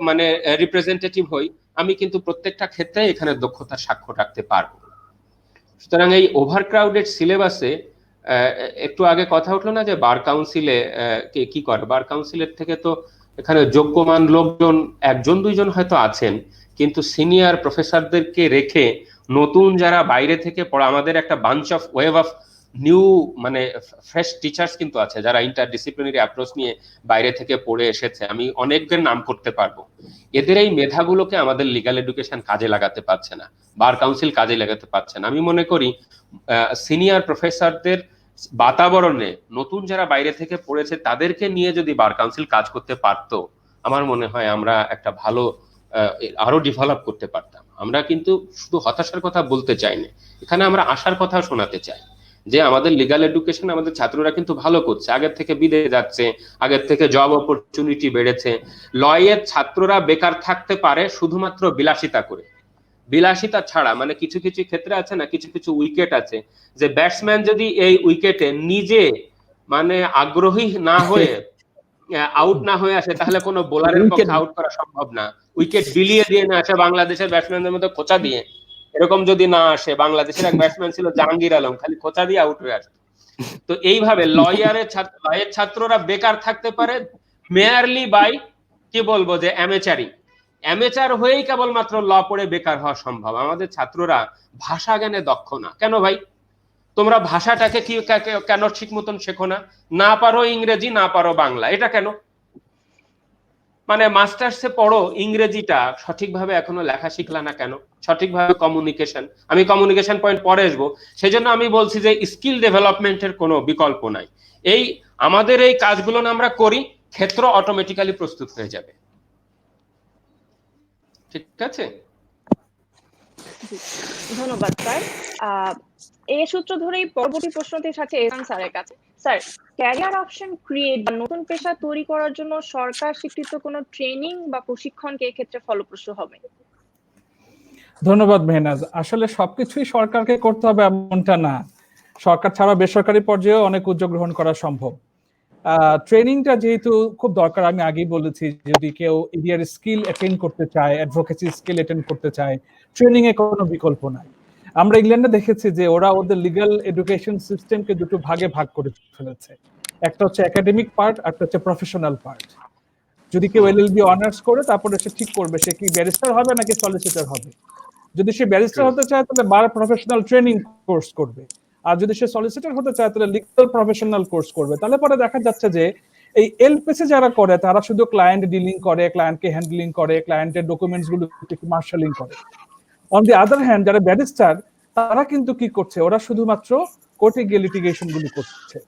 মানে রিপ্রেজেন্টেটিভ হই, আমি কিন্তু প্রত্যেকটা ক্ষেত্রে এখানে দক্ষতার স্বাক্ষর রাখতে পারবো। সুতরাং এই ওভারক্রাউডেড সিলেবাসে একটু আগে কথা উঠলো না যে বার কাউন্সিলে কি করে, বার কাউন্সিলের থেকে তো এখানে যোগ্যমান লোকজন একজন দুইজন হয়তো আছেন, কিন্তু সিনিয়র প্রফেসরদেরকে রেখে নতুন যারা বাইরে থেকে পড়া, আমাদের একটা bunch of wave of new মানে ফ্রেশ টিচার্স কিন্তু আছে, যারা ইন্টারডিসিপ্লিনারি অ্যাপ্রোচ নিয়ে বাইরে থেকে পড়ে এসেছে। আমি অনেকদের নাম করতে পারবো। এদের এই মেধাগুলোকে আমাদের লিগ্যাল এডুকেশন কাজে লাগাতে পারছে না, বার কাউন্সিল কাজে লাগাতে পারছে না। আমি মনে করি সিনিয়র প্রফেসরদের বাতাবরণে নতুন যারা বাইরে থেকে পড়েছে তাদেরকে নিয়ে যদি বার কাউন্সিল কাজ করতে পারতো, আমার মনে হয় আমরা একটা ভালো আরো ডেভেলপ করতে পারতাম। আমরা কিন্তু শুধু হতাশার কথা বলতে চাই না, এখানে আমরা আশার কথা শোনাতে চাই যে আমাদের লিগ্যাল এডুকেশন, আমাদের ছাত্ররা কিন্তু ভালো করছে, আগের থেকে বিদেশে যাচ্ছে, আগের থেকে জব অপরচুনিটি বেড়েছে। লয়ের ছাত্ররা বেকার থাকতে পারে শুধুমাত্র বিলাসিতা করে, বিলাসিতা ছাড়া, মানে কিছু কিছু ক্ষেত্রে আছে না, কিছু কিছু উইকেট আছে যে ব্যাটসম্যান যদি এই উইকেটে নিজে মানে আগ্রহী না হয়ে আউট না হয়ে আসে, তাহলে কোনো বোলারের পক্ষে আউট করা সম্ভব না। উইকেট বিলিয়ে দিয়ে না আসে বাংলাদেশের ব্যাটসম্যানদের মধ্যে খোঁচা দিয়ে, এরকম যদি না আসে, বাংলাদেশের এক ব্যাটসম্যান ছিল জাহাঙ্গীর আলম, খালি খোঁচা দিয়ে আউট হয়ে আসে। তো এইভাবে লয়ের ছাত্ররা বেকার থাকতে পারে মেয়ারলি বাই কি বলবো যে অ্যামেচার হয়েই কেবলমাত্র ল পড়ে বেকার হওয়া সম্ভব। আমাদের ছাত্ররা ভাষা জ্ঞানে দক্ষ না কেন ভাই? তোমরা ভাষাটাকে কি কেন ঠিক মতন শেখো না? না পারো ইংরেজি, না পারো বাংলা, এটা কেন? মানে মাস্টার্সে পড়ো ইংরেজিটা, সঠিকভাবে এখনো লেখা শিখলা না কেন? সঠিকভাবে কমিউনিকেশন, আমি কমিউনিকেশন পয়েন্ট পরে আসবো, সেই জন্য আমি বলছি যে স্কিল ডেভেলপমেন্টের কোনো বিকল্প নাই। আমাদের এই কাজগুলো আমরা করি, ক্ষেত্র অটোমেটিক্যালি প্রস্তুত হয়ে যাবে। ঠিক আছে, ধন্যবাদ স্যার। এই সূত্র ধরেই পরবর্তী প্রশ্নটির সাথে এহসান স্যারের কাছে। স্যার, ক্যারিয়ার অপশন ক্রিয়েট বা নতুন পেশা তৈরি করার জন্য সরকার স্বীকৃত কোনো ট্রেনিং বা প্রশিক্ষণ কি এক্ষেত্রে ফলপ্রসূ হবে? ধন্যবাদ মেহনাজ। আসলে সবকিছুই সরকারকে করতে হবে এমনটা না, সরকার ছাড়া বেসরকারি পর্যায়েও অনেক উদ্যোগ গ্রহণ করা সম্ভব। ট্রেনিংটা যেহেতু খুব দরকার, আমি আগেই বলেছি, যদি কেউ এরিয়ার স্কিল অ্যাটেন্ড করতে চায়, অ্যাডভোকেসি স্কিল অ্যাটেন্ড করতে চায়, ট্রেনিং এ কোনো বিকল্প নাই। আমরা ইংল্যান্ডে দেখেছি যে ওরা ওদের লিগ্যাল এডুকেশন সিস্টেমকে দুটো ভাগে ভাগ করে ফেলেছে, একটা হচ্ছে একাডেমিক পার্ট, একটা হচ্ছে প্রফেশনাল পার্ট। যদি কেউ এলএলবি অনার্স করে তারপরে সে ঠিক করবে সে কি ব্যারিস্টার হবে নাকি সলিসিটর হবে। যদি সে ব্যারিস্টার হতে চায় তাহলে বার প্রফেশনাল ট্রেনিং কোর্স করবে, আর যদি সে সলিসিটর হতে চায় তাহলে লিগ্যাল প্রফেশনাল কোর্স করবে। তাহলে পরে দেখা যাচ্ছে যে এই এলপিসি যারা করে তারা শুধু ক্লায়েন্ট ডিলিং করে, ক্লায়েন্টকে হ্যান্ডলিং করে, ক্লায়েন্টের ডকুমেন্টস গুলো মার্শালিং করে। অন দি আদার হ্যান্ড যারা ব্যারিস্টার তারা কিন্তু কি করছে, ওরা শুধুমাত্র কোর্টে গিয়ে লিটিগেশন গুলো করছে।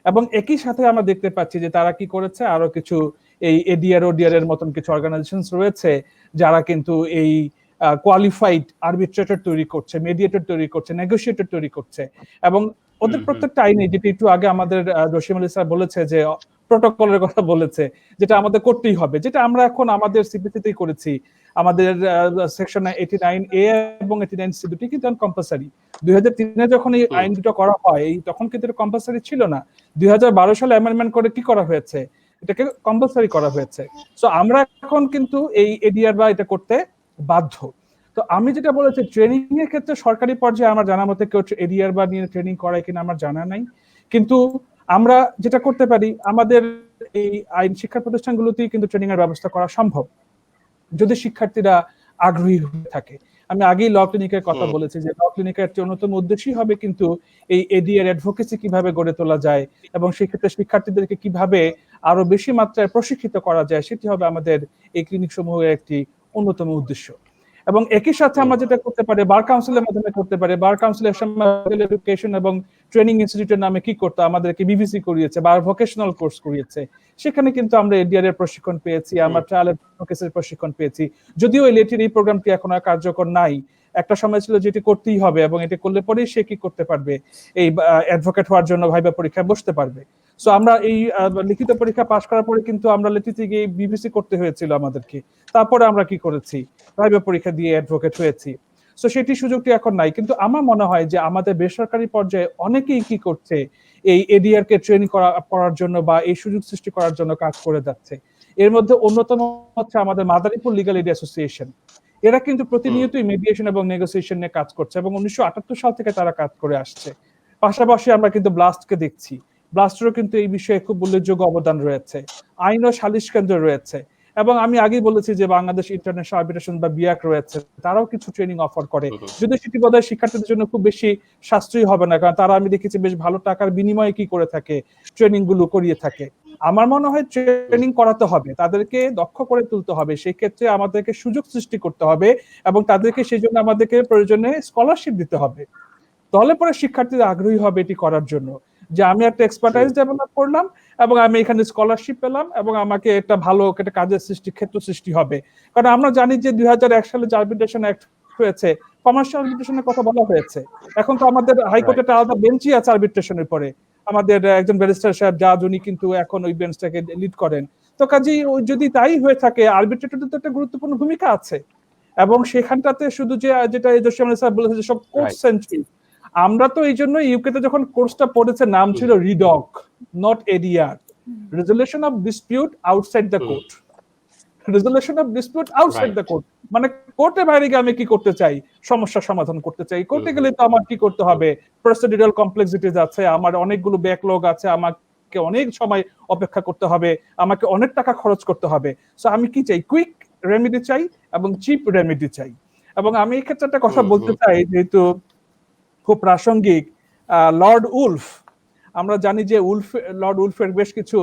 এবং একই সাথে আমরা দেখতে পাচ্ছি যে তারা কি করেছে, আরো কিছু এই এডিআর ওডিআর এর মতন কিছু অর্গানাইজেশন রয়েছে যারা কিন্তু এই কোয়ালিফাইড আরবিট্রেটর তৈরি করছে, মেডিয়েটর তৈরি করছে, নেগোসিয়েটর তৈরি করছে। এবং ওদের প্রত্যেকটা আইনে, যেটা একটু আগে আমাদের জসিম আলী স্যার বলেছে যে প্রোটোকলের কথা বলেছে, যেটা আমাদের করতেই হবে, যেটা আমরা এখন আমাদের সিপিসিতেই করেছি, আমাদের সেকশন 89A এবং 89C দুটি কিন্তু কম্পালসারি। 2003-এ যখন এই আইন দুটো করা হয় তখন কিন্তু এটা কম্পালসারি ছিল না। 2012 সালে অ্যামেন্ডমেন্ট করে কি করা হয়েছে, এটাকে কম্পালসারি করা হয়েছে। সো আমরা এখন কিন্তু এই এডিআর বা এটা করতে বাধ্য। তো আমি যেটা বলেছি, ট্রেনিং এর ক্ষেত্রে সরকারি পর্যায়ে আমার জানা মতে কেউ এডিআর বা নিয়ে ট্রেনিং করায় কিনা আমার জানা নাই, কিন্তু আমরা যেটা করতে পারি, আমাদের এই আইন শিক্ষা প্রতিষ্ঠানগুলোতেই কিন্তু ট্রেনিং এর ব্যবস্থা করা সম্ভব যদি শিক্ষার্থীরা আগ্রহী হয়ে থাকে। আমি আগেই ল ক্লিনিকের কথা বলেছি যে ল ক্লিনিকের অন্যতম উদ্দেশ্যই হবে কিন্তু এই এডিআর অ্যাডভোকেসি কিভাবে গড়ে তোলা যায় এবং সেক্ষেত্রে শিক্ষার্থীদেরকে কিভাবে আরো বেশি মাত্রায় প্রশিক্ষিত করা যায়, সেটি হবে আমাদের এই ক্লিনিক সমূহের একটি অন্যতম উদ্দেশ্য। এবং একই সাথে আমরা যেটা করতে পারি, বার কাউন্সিলের মাধ্যমে করতে পারি। বার কাউন্সিলের এডুকেশন এবং ট্রেনিং ইনস্টিটিউটের নামে কি করতে আমাদেরকে বিবিসি করিয়েছে, বার ভোকেশনাল কোর্স করিয়েছে, সেখানে কিন্তু আমরা এডিআর এর প্রশিক্ষণ পেয়েছি, আমরা ট্রায়াল অ্যাডভোকেসির প্রশিক্ষণ পেয়েছি। যদিও এলএটির এই প্রোগ্রামটি এখন আর কার্যকর নাই, একটা সময় ছিল যেটি করতেই হবে এবং এটি করলে পরেই সে কি করতে পারবে, এই অ্যাডভোকেট হওয়ার জন্য ভাইবা পরীক্ষায় বসতে পারবে। সো আমরা এই লিখিত পরীক্ষা পাশ করার পরে কিন্তু আমরা লেটিতে গিয়ে বিবিসি করতে হয়েছিল আমাদেরকে, তারপরে আমরা কি করেছি, ভাইবা পরীক্ষা দিয়ে অ্যাডভোকেট হয়েছি। সো সেটি সুযোগটি এখন নাই, কিন্তু আমার মনে হয় যে আমাদের বেসরকারি পর্যায়ে অনেকেই কি করছে, এই এডিআর কে ট্রেনিং করার জন্য বা এই সুযোগ সৃষ্টি করার জন্য কাজ করে যাচ্ছে। এর মধ্যে অন্যতম হচ্ছে আমাদের মাদারীপুর লিগাল এড অ্যাসোসিয়েশন। এরা কিন্তু প্রতিনিয়তই মিডিয়েশন এবং নেগোসিয়েশন নিয়ে কাজ করছে এবং 1978 সাল থেকে তারা কাজ করে আসছে। পাশাপাশি আমরা কিন্তু ব্লাস্টকে দেখছি, ব্লাস্টেরও কিন্তু এই বিষয়ে খুব উল্লেখযোগ্য অবদান রয়েছে, আইন ও সালিশ কেন্দ্র রয়েছে। এবং আমি আগেই বলেছি যে বাংলাদেশ ইন্টারন্যাশনাল আরবিট্রেশন বা বিয়াক রয়েছে, তারাও কিছু ট্রেনিং অফার করে। যদি সেটি বোধহয় শিক্ষার্থীদের জন্য খুব বেশি সাশ্রয়ী হবে না, কারণ তারা আমি দেখেছি বেশ ভালো টাকার বিনিময়ে কি করে থাকে, ট্রেনিং গুলো করিয়ে থাকে। আমার মনে হয় ট্রেনিং করাতে হবে, তাদেরকে দক্ষ করে তুলতে হবে, সেই ক্ষেত্রে আমাদেরকে সুযোগ সৃষ্টি করতে হবে এবং তাদেরকে সেই জন্য আমাদেরকে প্রয়োজনে স্কলারশিপ দিতে হবে। তাহলে পরে শিক্ষার্থীরা আগ্রহী হবে এটি করার জন্য, যে আমি একটা এক্সপার্টাইজ ডেভেলপ করলাম এবং আমি এখানে স্কলারশিপ পেলাম এবং আমাকে একটা ভালো একটা কাজের ক্ষেত্র সৃষ্টি হবে। কারণ আমরা জানি যে 2001 সালে যে আরবিট্রেশন অ্যাক্ট হয়েছে, কমার্শিয়াল আরবিট্রেশনের কথা বলা হয়েছে। এখন তো আমাদের হাইকোর্টে একটা আলাদা বেঞ্চই আছে আরবিট্রেশনের পরে, আমাদের একজন ব্যারিস্টার সাহেব জাজ, উনি কিন্তু এখন ওই বেঞ্চটাকে লিড করেন। তো কাজেই যদি তাই হয়ে থাকে, আরবিট্রেটরদের তো একটা গুরুত্বপূর্ণ ভূমিকা আছে। এবং সেখানটাতে শুধু যেটা জসিম আলী স্যার বলেছে যে সব কোর্ট সেন্ট্রি, আমরা তো এই জন্য ইউকেতে যখন কোর্সটা পড়েছে নাম ছিল RDOC, not ADR, resolution of dispute outside the court, resolution of dispute outside the court, মানে কোর্টে বাইরে গিয়ে আমি কি করতে চাই, সমস্যা সমাধান করতে চাই। কোর্টে গেলে তো আমার কি করতে হবে, প্রসিডিউরাল কমপ্লেক্সিটিস আছে, আমার অনেকগুলো ব্যাকলগ আছে, আমাকে অনেক সময় অপেক্ষা করতে হবে, আমাকে অনেক টাকা খরচ করতে হবে। সো আমি কি চাই, কুইক রেমেডি চাই এবং চিপ রেমেডি চাই। এবং আমি এই ক্ষেত্রে একটা কথা বলতে চাই, যেহেতু খুব প্রাসঙ্গিক, লর্ড উলফ, আমরা জানি যে লর্ড উলফের বেশ কিছু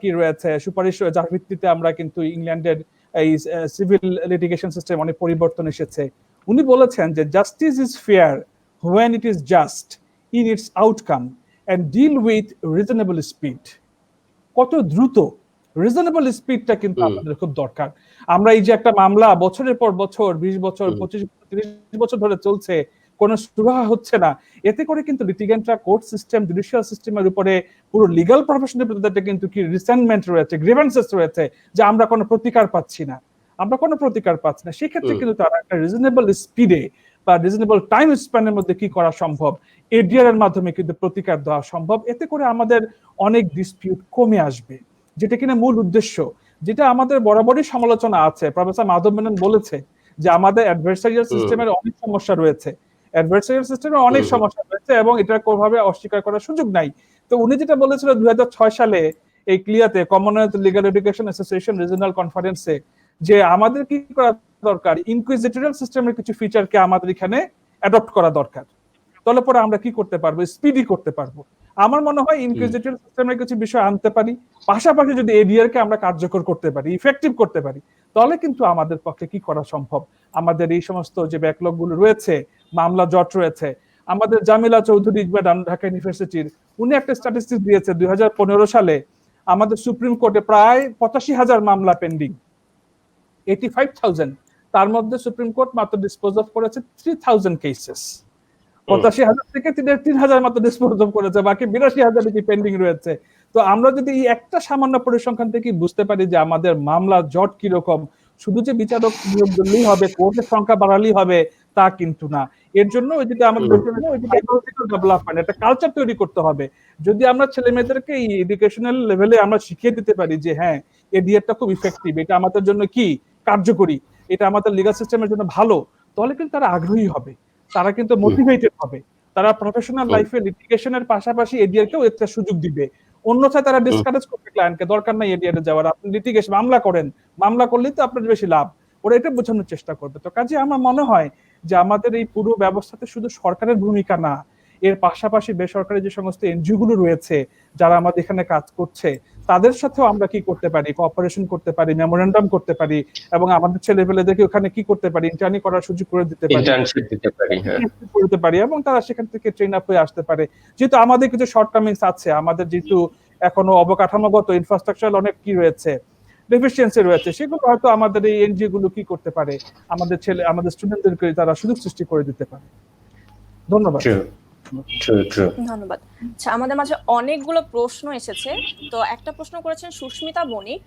কি রয়েছে সুপারিশ, যার ভিত্তিতে আমরা কিন্তু ইংল্যান্ডের এই সিভিল লিটিগেশন সিস্টেম অনেক পরিবর্তন এসেছে। উনি বলেছেন যে justice is fair when it is just in its outcome and deal with reasonable speed. কত দ্রুত, রিজনেবল স্পিডটা কিন্তু আমাদের খুব দরকার। আমরা এই যে একটা মামলা বছরের পর বছর, 20 বছর, 25 বছর, 30 বছর ধরে চলছে, কোনো সুরাহা হচ্ছে না, এতে করে কিন্তু লিটিগেন্টরা কোর্ট সিস্টেম, জুডিশিয়াল সিস্টেমের উপরে, পুরো লিগ্যাল প্রফেশনের প্রতি কিন্তু কি রিসেন্টমেন্ট রয়েছে, গ্রিভেন্সেস রয়েছে, যে আমরা কোনো প্রতিকার পাচ্ছি না, আমরা কোনো প্রতিকার পাচ্ছি না। সেক্ষেত্রে কিন্তু তারা একটা রিজনেবল স্পিডে বা রিজনেবল টাইম স্প্যানের মধ্যে কি করা সম্ভব, এডিআর এর মাধ্যমে কিন্তু প্রতিকার দেওয়া সম্ভব। এতে করে আমাদের অনেক ডিসপিউট কমে আসবে, যেটা কিনা মূল উদ্দেশ্য, যেটা আমাদের বরাবরই সমালোচনা আছে। প্রফেসর মাধব মেনন বলেছে যে আমাদের অ্যাডভার্সারিয়াল সিস্টেমের অনেক সমস্যা রয়েছে, অ্যাডভার্সারিয়াল সিস্টেমে অনেক সমস্যা রয়েছে এবং এটা কোনোভাবে অস্বীকার করার সুযোগ নাই। তো উনি যেটা বলেছিল 2006 সালে এই ক্লিয়াতে, Commonwealth Legal Education Association regional কনফারেন্সে, যে আমাদের কি করা দরকার, ইনকুইজিটরিয়াল সিস্টেমের কিছু ফিচারকে আমাদের এখানে অ্যাডপ্ট করা দরকার, তাহলে পরে আমরা কি করতে পারবো, স্পিডি করতে পারবো। আমার মনে হয় ইনকুইজিটরিয়াল সিস্টেমের কিছু বিষয় আনতে পারি, পাশাপাশি যদি এডিআর কে আমরা কার্যকর করতে পারি, ইফেক্টিভ করতে পারি, তাহলে কিন্তু আমাদের পক্ষে কি করা সম্ভব। আমাদের এই সমস্ত যে ব্যাকলগ গুলো রয়েছে, মামলা জট রয়েছে, আমাদের জামিলা চৌধুরী ঢাকা ইউনিভার্সিটির, উনি একটা স্ট্যাটিস্টিক্স দিয়েছে 2015 সালে আমাদের সুপ্রিম কোর্টে প্রায় 85,000 মামলা পেন্ডিং, 85,000, তার মধ্যে সুপ্রিম কোর্ট মাত্র ডিসপোজ অফ করেছে 3,000 কেসেস। 85,000 থেকে 3,000 মাত্র ডিসপোজ অফ করেছে, বাকি 82,000 কি পেন্ডিং রয়েছে। তো আমরা যদি এই একটা সামান্য পরিসংখ্যান থেকে বুঝতে পারি যে আমাদের মামলা জট কিরকম, শুধু যে বিচারক নিয়োগ দিলেই হবে, কোর্টের সংখ্যা বাড়ালেই হবে তা কিন্তু না। এর জন্য ওই যে আমাদের ডেভেলপমেন্ট, একটা কালচার তৈরি করতে হবে। যদি আমরা ছেলে মেয়েদেরকে এই এডুকেশনাল লেভেলে আমরা শিখিয়ে দিতে পারি যে হ্যাঁ এডিআরটা খুব ইফেক্টিভ, এটা আমাদের জন্য কি কার্যকরী, এটা আমাদের লিগ্যাল সিস্টেমের জন্য ভালো, তাহলে কিন্তু তারা আগ্রহী হবে, তারা কিন্তু মোটিভেটেড হবে, তারা প্রফেশনাল লাইফে লিটিগেশনের পাশাপাশি এডিআর কেও একটা সুযোগ দিবে। অন্যথায় তারা ডিসকারেজ করবে ক্লায়েন্টকে, দরকার নাই এডিআর এ যাওয়ার, আপনি লিটিগেশন মামলা করেন, মামলা করলেই তো আপনার বেশি লাভ, ওরা এটা বোঝানোর চেষ্টা করবে। তো কাজে আমার মনে হয় যে আমাদের এই পুরো ব্যবস্থাতে শুধু সরকারের ভূমিকা না, এর পাশাপাশি বেসরকারি যে সমস্ত এনজিও গুলো রয়েছে যারা আমাদের এখানে কাজ করছে, তাদের সাথেও আমরা কি করতে পারি, কোঅপারেশন করতে পারি, মেমোরেন্ডাম করতে পারি, এবং আমাদের ছেলেপেলেদেরকে ওখানে কি করতে পারি, ইন্টার্নি করার সুযোগ করে দিতে পারি, ইন্টার্নশিপ দিতে পারি, করতে পারি, এবং তারা সেখান থেকে ট্রেন আপ হয়ে আসতে পারে। যেহেতু আমাদের কিছু শর্টকামিংস আছে, আমাদের যেহেতু এখনো অবকাঠামোগত ইনফ্রাস্ট্রাকচার অনেক কি রয়েছে, ডেফিসিয়েন্সি রয়েছে, সেগুলো হয়তো আমাদের এই এনজিও গুলো কি করতে পারে, আমাদের স্টুডেন্টদেরকে তারা সুযোগ সৃষ্টি করে দিতে পারে। ধন্যবাদ। ধন্যবাদ। আচ্ছা, আমাদের মাঝে অনেকগুলো প্রশ্ন এসেছে, তো একটা প্রশ্ন করেছেন সুস্মিতা বণিক,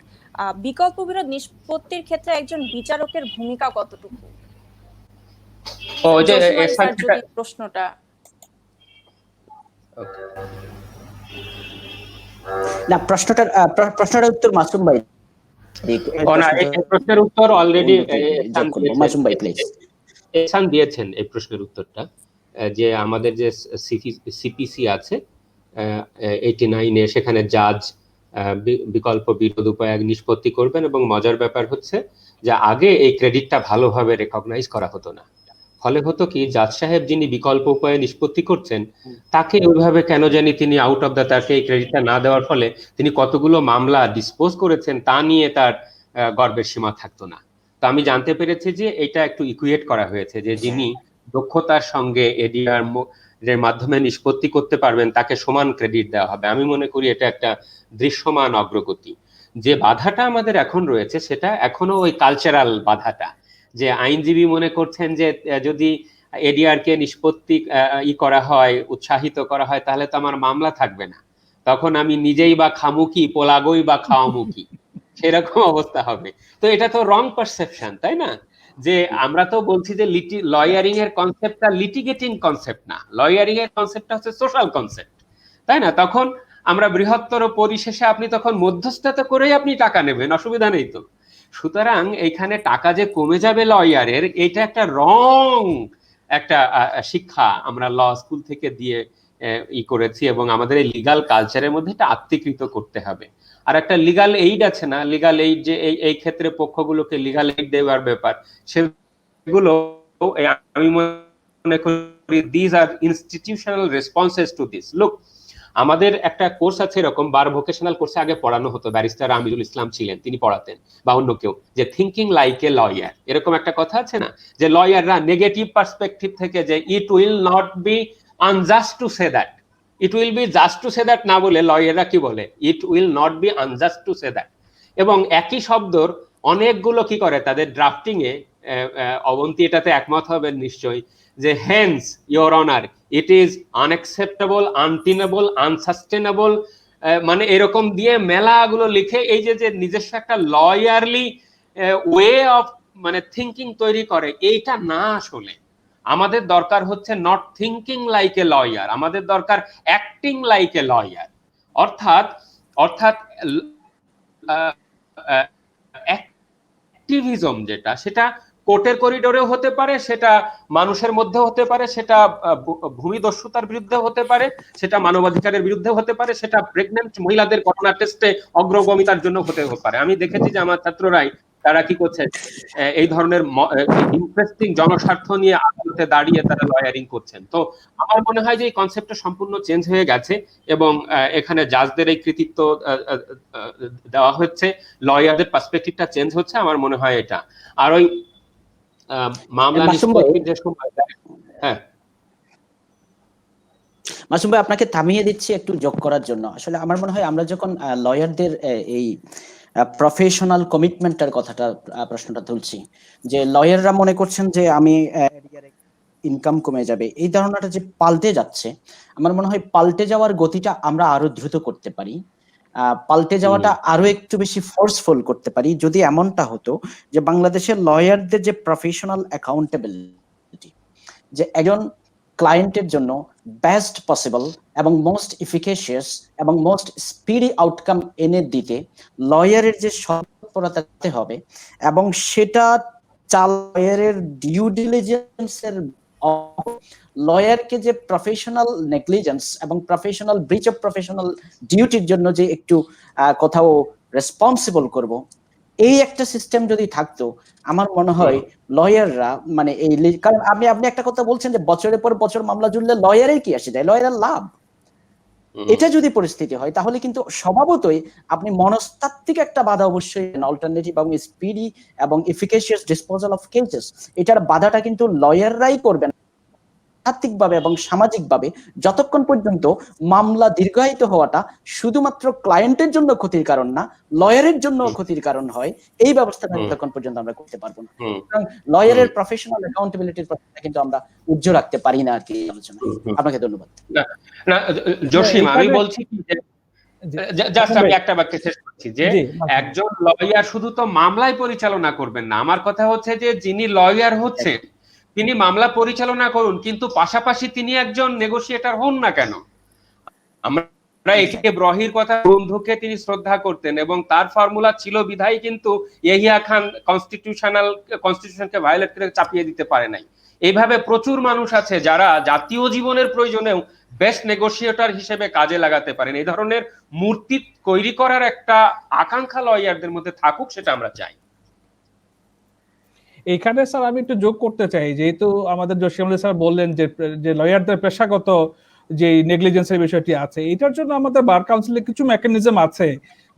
বিকল্প বিরোধ নিষ্পত্তির ক্ষেত্রে একজন বিচারকের ভূমিকা কতটুকু? প্রশ্নটা না, প্রশ্নটার উত্তর মাসুম ভাই। প্রশ্নের উত্তর অলরেডি মাসুম ভাই প্লিজ এহসান দিয়েছেন। এই প্রশ্নের উত্তরটা যে আমাদের যে সিপিসি আছে 89-এ, সেখানে জাজ বিকল্প বিরোধ উপায় নিষ্পত্তি করবেন, এবং মজার ব্যাপার হচ্ছে যে আগে এই ক্রেডিটটা ভালোভাবে রেকগনাইজ করা হতো না। ফলে হতো কি, জাজ সাহেব যিনি বিকল্প উপায়ে নিষ্পত্তি করছেন তাকে ওইভাবে কেন জানি তিনি আউট অফ তাকে এই ক্রেডিটটা না দেওয়ার ফলে তিনি কতগুলো মামলা ডিসপোজ করেছেন তা নিয়ে তার গর্বের সীমা থাকতো না। তো আমি জানতে পেরেছি যে এটা একটু ইকুয়েট করা হয়েছে, যে যিনি দক্ষতার সঙ্গে এডিআর এর মাধ্যমে নিষ্পত্তি করতে পারবেন তাকে সমান ক্রেডিট দেওয়া হবে। আমি মনে করি এটা একটা দৃশ্যমান অগ্রগতি। যে বাধাটা আমাদের এখন রয়েছে সেটা এখনো ওই কালচারাল বাধাটা, যে আইনজীবী মনে করছেন যে যদি এডিআর কে নিষ্পত্তি করা হয়, উৎসাহিত করা হয়, তাহলে তো আমার মামলা থাকবে না, তখন আমি নিজেই বা খামুকি, পোলাগই বা খাওয়ামুখী, সেরকম অবস্থা হবে। তো এটা তো রং পারসেপশন, তাই না? যে আমরা তো বলছি যে লয়ারিং এর কনসেপ্টটা লিটিগেটিং কনসেপ্ট না, লয়ারিং এর কনসেপ্টটা হচ্ছে সোশ্যাল কনসেপ্ট, তাই না? তখন আমরা বৃহত্তর পরিশেষে আপনি তখন মধ্যস্থতা করেই আপনি টাকা নেবেন, অসুবিধা নেই তো। সুতরাং এইখানে টাকা যে কমে যাবে লয়ারের, এটা একটা রং একটা শিক্ষা আমরা ল স্কুল থেকে দিয়ে করেছি, এবং আমাদের এই লিগাল কালচারের মধ্যে এটা আত্মীকৃত করতে হবে। আর একটা লিগাল এইড আছে না, লিগাল এইড যে এই ক্ষেত্রে পক্ষগুলোকে লিগাল এইড দেওয়ার ব্যাপার, সেগুলো আমি মনে করি this are institutional responses to this. Look, আমাদের একটা কোর্স আছে এরকম, বার ভোকেশনাল কোর্সে আগে পড়ানো হতো, ব্যারিস্টার আমিরুল ইসলাম ছিলেন, তিনি পড়াতেন, বা অন্য কেউ, যে থিঙ্কিং লাইক এ লয়ার, এরকম একটা কথা আছে না, যে লয়াররা নেগেটিভ পার্সপেক্টিভ থেকে যে it will not be unjust to say that, it will be just to say that না বলে লয়াররা কি বলে, it will not be unjust to say that. এবং একই শব্দর অনেকগুলো কি করে তাদের ড্রাফটিং এ, অবন্তী এটাতে একমত হবেন নিশ্চয়ই, যে hence your honour it is unacceptable, untenable, unsustainable, মানে এরকম দিয়ে মেলাগুলো লিখে এই যে নিজস্ব একটা লয়ারলি ওয়ে অফ মানে থিঙ্কিং তৈরি করে, এইটা না। আসলে আমাদের দরকার হচ্ছে not thinking like a lawyer, আমাদের দরকার অ্যাক্টিং লাইক এ লয়ার। অর্থাৎ অ্যাক্টিভিজম যেটা, সেটা কোর্টের করিডোরেও হতে পারে, সেটা মানুষের মধ্যে হতে পারে, সেটা ভূমিদস্যুতার বিরুদ্ধে হতে পারে, সেটা মানবাধিকারের বিরুদ্ধে হতে পারে, সেটা প্রেগন্যান্ট মহিলাদের করোনা টেস্টে অগ্রগামিতার জন্য হতে পারে। আমি দেখেছি যে আমার ছাত্ররাই তারা কি করছে, এই ধরনের ইন্টারেস্টিং জনস্বার্থ নিয়ে আদালতে দাঁড়িয়ে তারা লয়ারিং করছেন। তো আমার মনে হয় যে এই কনসেপ্টটা সম্পূর্ণ চেঞ্জ হয়ে গেছে, এবং এখানে জাজদের এই কৃতিত্ব দেওয়া হচ্ছে, লয়ারদের পার্সপেক্টিভটা চেঞ্জ হচ্ছে, আমার মনে হয় এটা। আর ওই মামলা নিষ্পত্তির যে সময়, হ্যাঁ মাসুম ভাই, আপনাকে থামিয়ে দিচ্ছি একটু যোগ করার জন্য। আসলে আমার মনে হয় আমরা যখন লয়ারদের এই প্রফেশনাল কমিটমেন্টের কথাটা প্রশ্নটা তুলছি, যে লয়াররা মনে করছেন যে আমি ইনকাম কমে যাবে, এই ধারণাটা যে পাল্টে যাচ্ছে, আমার মনে হয় পাল্টে যাওয়ার গতিটা আমরা আরো দ্রুত করতে পারি, পাল্টে যাওয়াটা আরো একটু বেশি ফোর্সফুল করতে পারি যদি এমনটা হতো যে বাংলাদেশের লয়ারদের যে প্রফেশনাল অ্যাকাউন্টেবিলিটি, যে একজন ক্লায়েন্টের জন্য বেস্ট পসিবল এবং মোস্ট এফিকেশিয়াস এবং মোস্ট স্পিডি আউটকাম এনে দিতে লয়ারের যে সৎপরতা হবে, এবং সেটা লয়ারের ডিউ ডিলিজেন্সের, লয়ারকে যে প্রফেশনাল নেগলিজেন্স এবং প্রফেশনাল ব্রিচ অফ প্রফেশনাল ডিউটির জন্য যে একটু কোথাও রেসপন্সিবল করব, এই একটা সিস্টেম যদি থাকতো, আমার মনে হয় লয়াররা মানে এই, কারণ আপনি একটা কথা বলছেন যে বছরের পর বছর মামলা জুড়লে লয়ারের কি আসে যায়, লয়ারের লাভ, এটা যদি পরিস্থিতি হয় তাহলে কিন্তু স্বভাবতই আপনি মনস্তাত্ত্বিক একটা বাধা অবশ্যই, অল্টারনেটিভ এবং স্পিডি এবং এফিকেশিয়াস ডিসপোজাল অফ কেসেস, এটার বাধাটা কিন্তু লয়াররাই করবেন আর্থিকভাবে এবং সামাজিকভাবে, যতক্ষণ পর্যন্ত মামলা দীর্ঘায়িত হওয়াটা শুধুমাত্র ক্লায়েন্টের জন্য ক্ষতির কারণ না, লয়ারের জন্য ক্ষতির কারণ হয়, এই ব্যবস্থাটা ততক্ষণ পর্যন্ত আমরা করতে পারবো না। সুতরাং লয়ারের প্রফেশনাল অ্যাকাউন্টেবিলিটির প্রশ্নটা কিন্তু আমরা উজ্জ্বল রাখতে পারি না আর কি আলোচনা। আপনাকে ধন্যবাদ। না জসিম, আমি বলছি কি যে জাস্ট আমি একটা বাক্যে শেষ করছি, যে একজন লয়ার শুধু তো মামলাই পরিচালনা করবেন না, আমার কথা হচ্ছে যে যিনি লয়ার হচ্ছেন তিনি মামলা পরিচালনা করুন, কিন্তু পাশাপাশি তিনি একজন নেগোশিয়েটর হন না কেন। আমরা একে ব্রহির কথা, বন্ধুকে তিনি শ্রদ্ধা করতেন, এবং তার ফর্মুলা ছিল বিধায় কিন্তু ইয়াহিয়া খান কনস্টিটিউশনকে ভায়োলেট করে চাপিয়ে দিতে পারে নাই। এইভাবে প্রচুর মানুষ আছে যারা জাতীয় জীবনের প্রয়োজনেও বেস্ট নেগোশিয়েটর হিসেবে কাজে লাগাতে পারেন। এই ধরনের মূর্তি তৈরি করার একটা আকাঙ্ক্ষা লয়ারদের মধ্যে থাকুক, সেটা আমরা চাই। এখানে স্যার আমি একটু যোগ করতে চাই, যেহেতু আমাদের জসিম স্যার বললেন যে লয়ারদের পেশাগত যে নেগলিজেন্সের বিষয়টি আছে, এটার জন্য আমাদের বার কাউন্সিলে কিছু মেকানিজম আছে।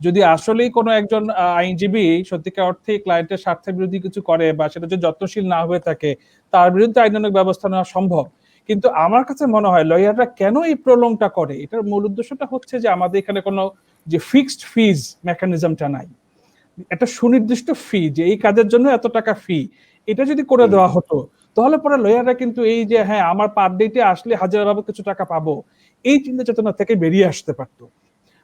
যদি আসলেই কোনো একজন আইনজীবী সত্যিকার অর্থে ক্লায়েন্টের স্বার্থের বিরোধী কিছু করে বা সেটা যদি যত্নশীল না হয়ে থাকে, তার বিরুদ্ধে আইনানুগ ব্যবস্থা নেওয়া সম্ভব। কিন্তু আমার কাছে মনে হয় লয়াররা কেন এই প্রলংটা করে, এটার মূল উদ্দেশ্যটা হচ্ছে যে আমাদের এখানে কোনো যে ফিক্সড ফিজ মেকানিজমটা নাই, একটা সুনির্দিষ্ট ফি, যে এই কাজের জন্য এত টাকা ফি, এটা যদি করে দেওয়া হতো তাহলে পরে লয়াররা কিন্তু এই যে হ্যাঁ আমার পার ডেটে আসলে হাজার বাবু কিছু টাকা পাবো, এই চিন্তা চেতনা থেকে বেরিয়ে আসতে পারতো।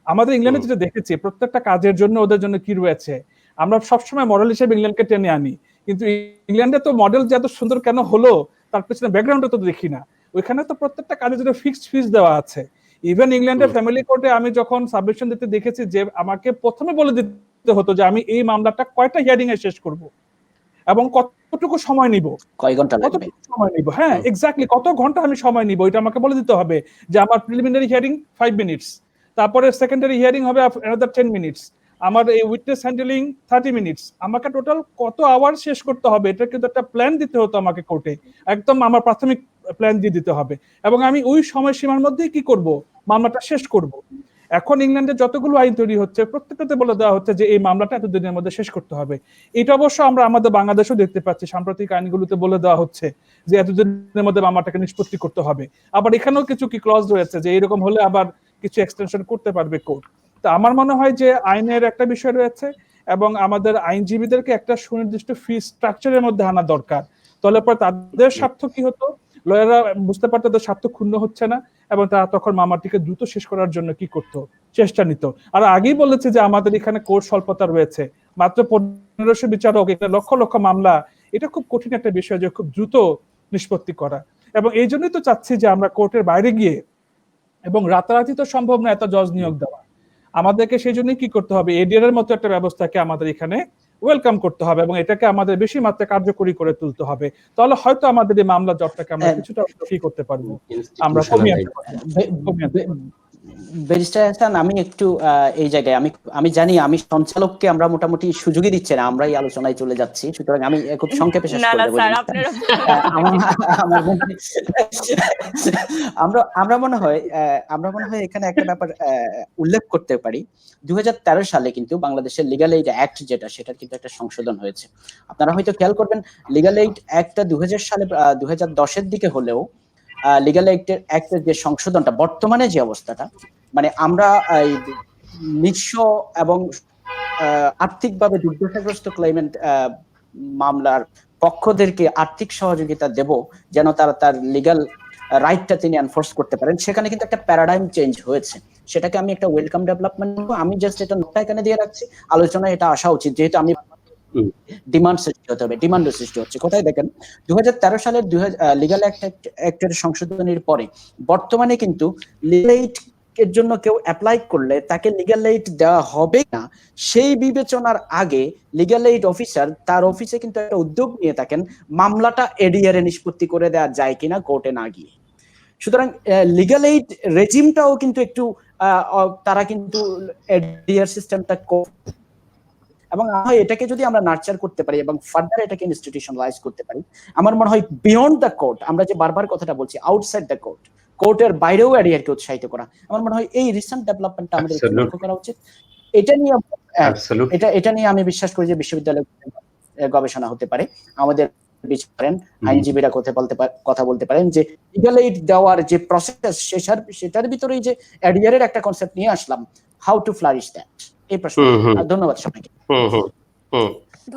আমাদের ইংল্যান্ডে যেটা দেখেছি, প্রত্যেকটা কাজের জন্য ওদের জন্য কি রয়েছে, আমরা সবসময় মডেল হিসেবে ইংল্যান্ডকে টেনে আনি, কিন্তু ইংল্যান্ডে তো মডেল যে এত সুন্দর কেন হলো তার পেছনে ব্যাকগ্রাউন্ডটা তো দেখি না। ওইখানে তো প্রত্যেকটা কাজের জন্য ফিক্সড ফিস দেওয়া আছে। ইভেন ইংল্যান্ডের ফ্যামিলি কোর্টে আমি যখন সাবমিশন দিতে দেখেছি যে আমাকে প্রথমে বলে দিতে হতো যে আমি এই মামলাটা কয়টা হিয়ারিং এ শেষ করব এবং কতটুকু সময় নিব, কয় ঘন্টা লাগবে, কতটুকু সময় নিব, হ্যাঁ এক্স্যাক্টলি কত ঘন্টা আমি সময় নিব, এটা আমাকে বলে দিতে হবে যে আমার প্রিলিমিনারি হিয়ারিং 5 মিনিটস, তারপরে সেকেন্ডারি হিয়ারিং হবে another 10 মিনিটস, আমার এই উইটনেস হ্যান্ডলিং 30 মিনিটস, আমাকে টোটাল কত আওয়ার শেষ করতে হবে এটা কিন্তু একটা প্ল্যান দিতে হতো আমাকে কোর্টে, একদম আমার প্রাথমিক প্ল্যান দিয়ে দিতে হবে এবং আমি ওই সময়সীমার মধ্যেই কি করব, মামলাটা শেষ করব। এখন ইংল্যান্ডে যতগুলো আইন তৈরি হচ্ছে প্রত্যেকটাতে বলে দেওয়া হচ্ছে যে এই মামলাটা এতদিনের মধ্যে শেষ করতে হবে। এটা অবশ্য আমরা আমাদের বাংলাদেশেও দেখতে পাচ্ছি, সাম্প্রতিক আইনগুলোতে বলে দেওয়া হচ্ছে যে এতদিনের মধ্যে মামলাটাকে নিষ্পত্তি করতে হবে। আবার এখানেও কিছু কি ক্লজ রয়েছে যে এরকম হলে আবার কিছু এক্সটেনশন করতে পারবে কোর্ট। তো আমার মনে হয় যে আইনের একটা বিষয় রয়েছে এবং আমাদের আইনজীবীদেরকে একটা সুনির্দিষ্ট ফি স্ট্রাকচারের মধ্যে আনা দরকার, তাহলে পর তাদের স্বার্থ কি হতো, লয়াররা বুঝতে পারতো তাদের স্বার্থ ক্ষুণ্ণ হচ্ছে না এবং তারা তখন মামলাটিকে দ্রুত শেষ করার জন্য কি করতো, চেষ্টা নিত। আর আগেই বলেছে যে আমাদের এখানে কোর্ট স্বল্পতা রয়েছে, মাত্র 1500 বিচারক, এটা লক্ষ লক্ষ মামলা, এটা খুব কঠিন একটা বিষয় যে খুব দ্রুত নিষ্পত্তি করা। এবং এই জন্যই তো চাচ্ছি যে আমরা কোর্টের বাইরে গিয়ে, এবং রাতারাতি তো সম্ভব না এত জজ নিয়োগ দেওয়া, আমাদেরকে সেই জন্যই কি করতে হবে, এডিআর এর মতো একটা ব্যবস্থাকে আমাদের এখানে ওয়েলকাম করতে হবে এবং এটাকে আমাদের বেশি মাত্রায় কার্যকরী করে তুলতে হবে। তাহলে হয়তো আমাদের এই মামলা জটটাকে আমরা কিছুটা কি করতে পারবো, আমরা কমিয়ে আনতে পারবো। ব্যারিস্টার হাসান, আমি একটু এই জায়গায় আমি জানি আমি সঞ্চালককে আমরা মোটামুটি সুযোগই দিচ্ছে না, আমরা এই আলোচনায় চলে যাচ্ছি, সুতরাং আমি খুব সংক্ষেপে শেষ করে দেব। আমরা মনে হয় এখানে একটা ব্যাপার উল্লেখ করতে পারি। 2013 সালে কিন্তু বাংলাদেশের লিগ্যাল এইড অ্যাক্ট যেটা, সেটার কিন্তু একটা সংশোধন হয়েছে। আপনারা হয়তো খেয়াল করবেন লিগ্যাল এইড অ্যাক্টটা 2000 সালে 2010-এর দিকে হলেও লিগ্যাল অ্যাক্টের যে সংশোধনটা, বর্তমানে যে অবস্থাটা, মানে আমরা নিঃস্ব এবং আর্থিকভাবে দুর্দশাগ্রস্ত ক্লেইমেন্ট মামলার পক্ষদেরকে আর্থিক সহযোগিতা দেব যেন তারা তার লিগ্যাল রাইটটা তিনি এনফোর্স করতে পারেন, সেখানে কিন্তু একটা প্যারাডাইম চেঞ্জ হয়েছে। সেটাকে আমি একটা ওয়েলকাম ডেভেলপমেন্ট, আমি জাস্ট এটা নোটটা এখানে দিয়ে রাখছি, আলোচনায় এটা আসা উচিত, যেহেতু আমি ডিমান্ড সৃষ্টি হতে হবে, ডিমান্ডও সৃষ্টি হচ্ছে। কোথায় দেখেন 2013 সালের লিগ্যাল অ্যাক্টের সংশোধনের পরে বর্তমানে কিন্তু লিগ্যাল এইড এর জন্য কেউ অ্যাপ্লাই করলে তাকে লিগ্যাল এইড দেওয়া হবে না, সেই বিবেচনার আগে লিগ্যাল এইড অফিসার তার অফিসে কিন্তু একটা উদ্যোগ নিয়ে থাকেন মামলাটা এডিআর এ নিষ্পত্তি করে দেওয়া যায় কিনা কোর্টে না গিয়ে। সুতরাং লিগ্যাল এইড রেজিমটাও কিন্তু একটু তারা কিন্তু এডিআর সিস্টেমটা, এবং এটাকে যদি আমরা নার্চার করতে পারি এবং ফার্দার এটাকে ইনস্টিটিউশনালাইজ করতে পারি, আমার মনে হয় বিয়ন্ড দ্য কোর্ট, আমরা যে বারবার কথাটা বলছি আউটসাইড দ্য কোর্ট, কোর্টের বাইরেও এডিআরকে উৎসাহিত করা, আমার মনে হয় এই রিসেন্ট ডেভেলপমেন্টটা আমাদের লক্ষ্য করা উচিত। এটা নিয়ে আমি বিশ্বাস করি যে বিশ্ববিদ্যালয় গবেষণা হতে পারে, আমাদের বিচারেন আইনজীবীরা কথা বলতে পারেন যে লিগ্যাল এইড দেওয়ার যে প্রসেস, সেটার ভিতরেই যে এডিআর এর একটা কনসেপ্ট নিয়ে আসলাম, হাউ টু ফ্লারিশ দ্যাট, এই প্রশ্ন। ধন্যবাদ সবাইকে।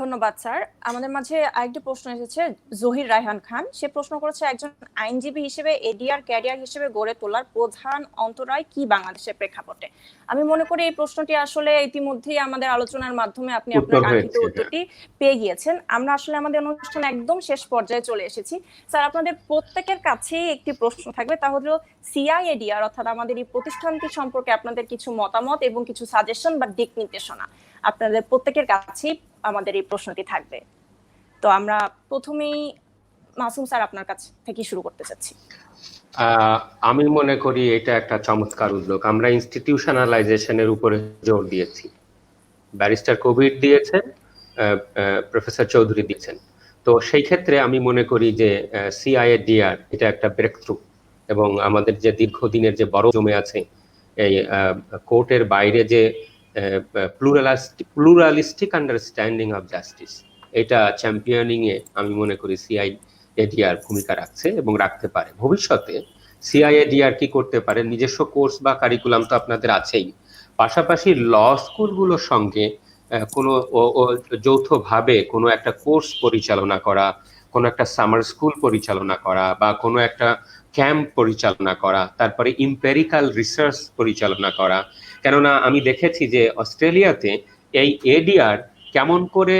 ধন্যবাদ স্যার। আমাদের মাঝে আরেকটি প্রশ্ন এসেছে, জহির রায়হান খান, সে প্রশ্ন করেছে একজন আইনজীবী হিসেবে এডিআর ক্যারিয়ার হিসেবে গড়ে তোলার প্রধান অন্তরায় কি বাংলাদেশের প্রেক্ষাপটে। আমি মনে করি এই প্রশ্নটি আসলে ইতিমধ্যেই আমাদের আলোচনার মাধ্যমে আপনি আপনার কাঙ্ক্ষিত উত্তরটি পেয়ে গিয়েছেন। আমরা আসলে আমাদের অনুষ্ঠান একদম শেষ পর্যায়ে চলে এসেছি। স্যার, আপনাদের প্রত্যেকের কাছেই একটি প্রশ্ন থাকবে, তা হলো সিআইএডিআর অর্থাৎ আমাদের এই প্রতিষ্ঠানটি সম্পর্কে আপনাদের কিছু মতামত এবং কিছু সাজেশন বা দিক নির্দেশনা আপনাদের প্রত্যেকের কাছেই আমাদের এই প্রশ্নটি থাকবে। তো আমরা প্রথমেই মাসুম স্যার আপনার কাছ থেকে শুরু করতে চাচ্ছি। আমি মনে করি এটা একটা চমৎকার উদ্যোগ। আমরা ইনস্টিটিউশনালাইজেশনের উপরে জোর দিয়েছি, ব্যারিস্টার কবির দিয়েছেন, প্রফেসর চৌধুরী দিয়েছেন। তো সেই ক্ষেত্রে আমি মনে করি যে সিআইএডিআর এটা একটা ব্রেক থ্রু, এবং আমাদের যে দীর্ঘদিনের যে বড় জমে আছে এই কোর্টের বাইরে যে প্লুরালিস্টিক আন্ডারস্ট্যান্ডিং অফ জাস্টিস, এটা চ্যাম্পিয়নিং এ আমি মনে করি সিআইএডিআর ভূমিকা রাখছে এবং রাখতে পারে। ভবিষ্যতে সিআইএডিআর কি করতে পারে, নিজস্ব কোর্স বা কারিকুলাম তো আপনাদের আছেই, পাশাপাশি ল স্কুলগুলোর সঙ্গে কোনো যৌথভাবে কোনো একটা কোর্স পরিচালনা করা, কোনো একটা সামার স্কুল পরিচালনা করা বা কোনো একটা ক্যাম্প পরিচালনা করা, তারপরে ইম্পেরিক্যাল রিসার্চ পরিচালনা করা। কেননা আমি দেখেছি যে অস্ট্রেলিয়াতে এই এডিআর কেমন করে